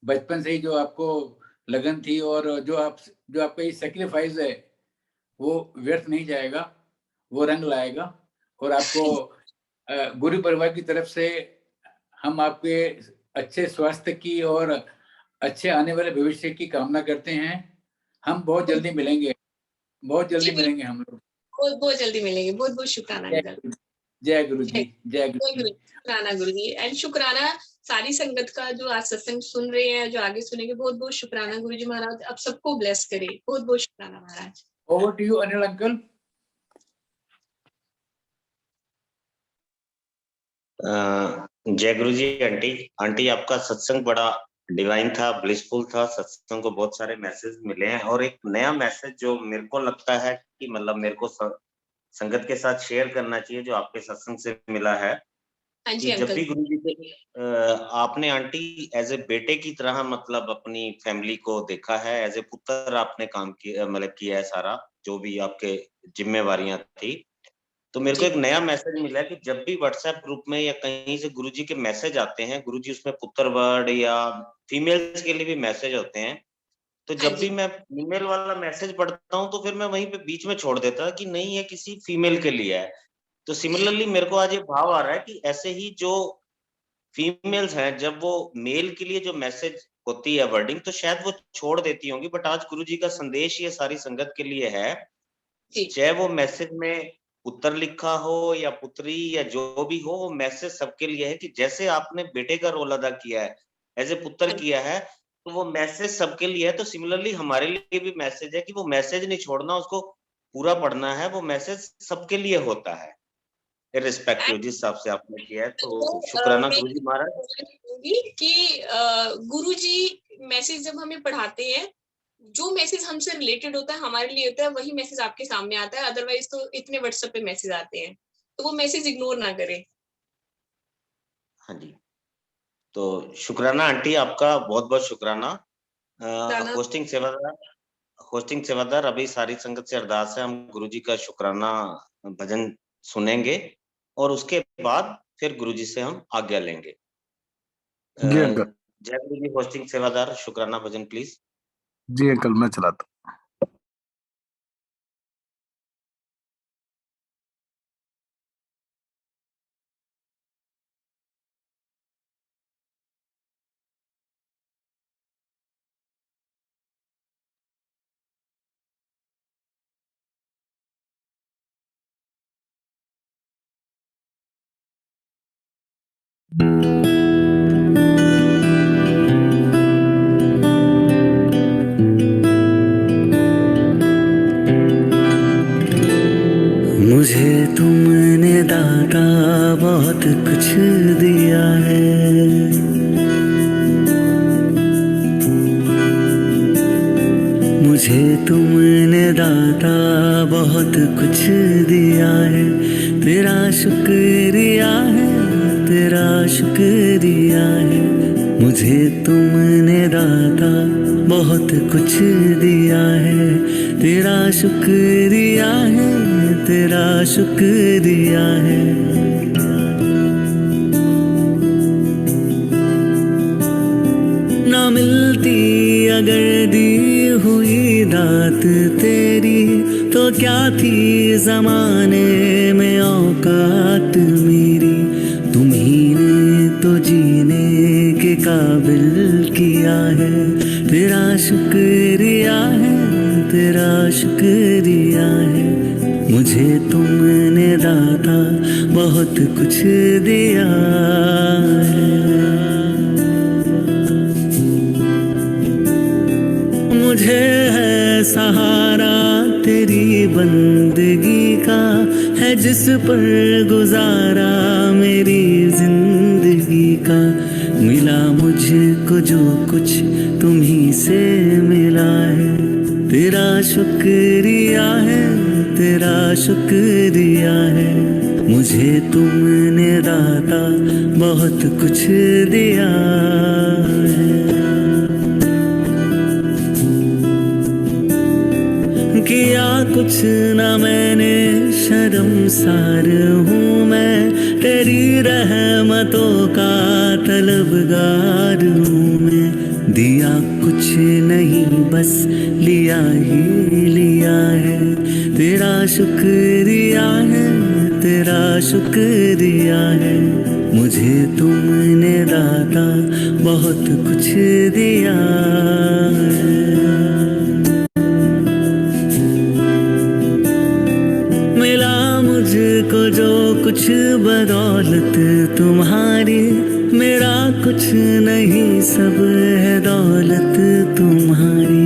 बचपन से ही, जो आपको लगन थी और जो आपका ये सेक्रीफाइस है, वो व्यर्थ नहीं जाएगा, वो रंग लाएगा। और आपको गुरु परिवार की तरफ से हम आपके अच्छे स्वास्थ्य की और अच्छे आने वाले भविष्य की कामना करते हैं। हम बहुत जल्दी मिलेंगे, बहुत जल्दी मिलेंगे हम लोग। बहुत बहुत जल्दी मिलेंगे। बहुत बहुत शुक्राना अंकल। जय गुरु जी, जय गुरु गुरु जी। शुक्राना गुरु जी। एंड शुक्राना सारी संगत का जो आज सत्संग सुन रहे हैं, जो आगे सुनेंगे। बहुत बहुत शुक्राना गुरु जी महाराज, आप सबको ब्लेस करे। बहुत बहुत शुक्राना महाराज। Over to you Anil uncle. जय गुरु जी। आंटी आंटी आपका सत्संग बड़ा डिवाइन था, ब्लिसफुल था। सत्संग को बहुत सारे मैसेज मिले हैं, और एक नया मैसेज जो मेरे को लगता है कि मतलब मेरे को संगत के साथ शेयर करना चाहिए, जो आपके सत्संग से मिला है। कि जब भी गुरु जी के आपने आंटी एज ए बेटे की तरह मतलब अपनी फैमिली को देखा है, एज ए पुत्र आपने काम किया, मतलब किया है सारा जो भी आपके जिम्मेवारियां थी। तो मेरे को एक नया मैसेज मिला है कि जब भी व्हाट्सएप ग्रुप में या कहीं से गुरुजी के मैसेज आते हैं, गुरुजी उसमें पुत्र वर्ड या फीमेल्स के लिए भी मैसेज होते हैं, तो जब भी मैं फीमेल वाला मैसेज पढ़ता हूँ तो फिर मैं वहीं पे बीच में छोड़ देता कि नहीं ये किसी फीमेल के लिए है। तो सिमिलरली मेरे को आज ये भाव आ रहा है कि ऐसे ही जो फीमेल्स हैं, जब वो मेल के लिए जो मैसेज होती है वर्डिंग, तो शायद वो छोड़ देती होंगी, बट आज गुरुजी का संदेश ये सारी संगत के लिए है। चाहे वो मैसेज में पुत्र लिखा हो या पुत्री या जो भी हो, वो मैसेज सबके लिए है कि जैसे आपने बेटे का रोल अदा किया है, एज ए पुत्र किया है, तो वो मैसेज सबके लिए है। तो सिमिलरली हमारे लिए भी मैसेज है कि वो मैसेज नहीं छोड़ना, उसको पूरा पढ़ना है। वो मैसेज सबके लिए होता है, इर्रिस्पेक्टिव जिस हिसाब से आपने किया है। तो शुक्राना गुरु जी महाराज। कि गुरु जी मैसेज जब हमें पढ़ाते हैं, जो मैसेज हमसे रिलेटेड होता है, हमारे लिए होता है, वही मैसेज आपके सामने आता है। अदरवाइज तो इतने व्हाट्सएप पे मैसेज आते हैं, तो वो मैसेज इग्नोर ना करें। हाँ जी, तो शुक्राना आंटी, आपका बहुत बहुत शुक्राना। शुक्राना। होस्टिंग सेवादार, अभी सारी संगत से अरदास है, हम गुरुजी का शुक्राना भजन सुनेंगे और उसके बाद फिर गुरुजी से हम आज्ञा लेंगे। जी अंकल। जय गुरु जी। होस्टिंग सेवादार, शुक्राना भजन प्लीज। जी अंकल, मैं चलाता हूँ। मुझे तुमने दाता बहुत कुछ दिया है, मुझे तुमने दाता बहुत कुछ दिया है। तेरा शुक्रिया है, तेरा शुक्रिया है। मुझे तुमने दाता बहुत कुछ दिया है। तेरा शुक्रिया है, तेरा शुक्रिया है। ना मिलती अगर दी हुई दात तेरी, तो क्या थी जमाने में औकात मेरी। तुम्ही ने तो जीने के काबिल किया है। तेरा शुक्रिया है, तेरा शुक्रिया है। मुझे तुमने दाता बहुत कुछ दिया है। मुझे है सहारा तेरी बंदगी का, है जिस पर गुजारा मेरी जिंदगी का। मिला मुझको जो कुछ तुम्ही से मिला है। तेरा शुक्रिया है, तेरा शुक्रिया है। मुझे तुमने दाता बहुत कुछ दिया है। किया कुछ न मैंने, शर्मसार हूँ मैं। तेरी रहमतों का तलबगार हूँ मैं। दिया कुछ नहीं, बस लिया ही लिया है। तेरा शुक्रिया है, तेरा शुक्रिया है। मुझे तुमने दाता बहुत कुछ दिया है। मिला मुझको जो कुछ बदौलत तुम्हारी, मेरा कुछ नहीं सब है दौलत तुम्हारी।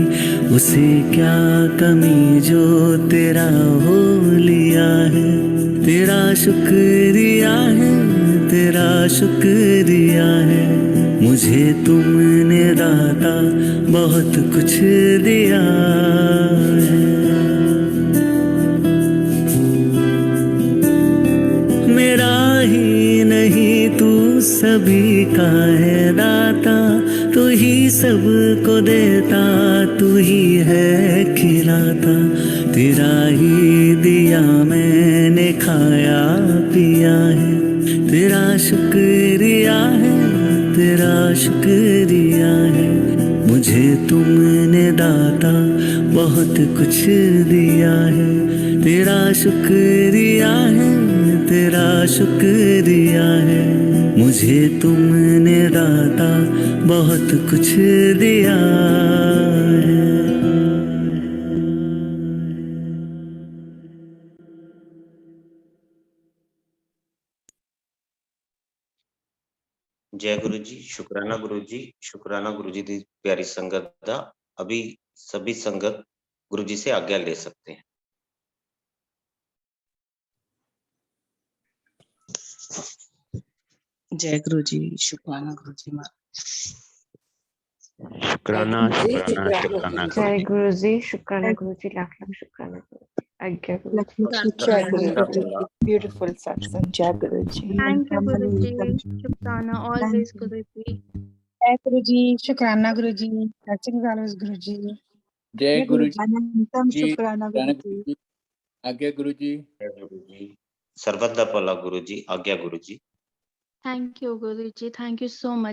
उसे क्या कमी जो तेरा हो लिया है। तेरा शुक्रिया है, तेरा शुक्रिया है। मुझे तुमने दाता बहुत कुछ दिया है। मेरा ही नहीं तू सभी का है दाता। तू ही सबको देता, तू ही है खिलाता। तेरा ही दिया मैंने खाया पिया है। तेरा शुक्रिया है, तेरा शुक्रिया है। मुझे तुमने दाता बहुत कुछ दिया है। तेरा शुक्रिया है, तेरा शुक्रिया है। मुझे तुमने दाता बहुत कुछ दिया है। जय गुरु जी, शुक्राना गुरु जी, शुक्राना गुरु जी दी प्यारी संगत दा। अभी सभी संगत गुरु जी से आज्ञा ले सकते हैं। जय गुरु जी, शुक्राना गुरु जी महाराज। शुक्राना शुक्राना शुक्राना जय गुरु जी, शुक्राना गुरु जी, लाख लाख शुक्राना गुरु जी, आज्ञा गुरु जी। जय गुरु जी, ब्यूटीफुल सत्संग। जय गुरु जी। Thank you, Guruji. Shukrana always, Guruji. जय गुरु जी, शुक्राना गुरु जी, गुरु जी। जय गुरु जी। अनंतम शुक्राना गुरु शुक्राना जी। गुरु जी, आज्ञा गुरु जी। जय गुरु जी, सर्वदा पला गुरु जी, आज्ञा गुरु जी। Thank you, Guruji. Thank you so much.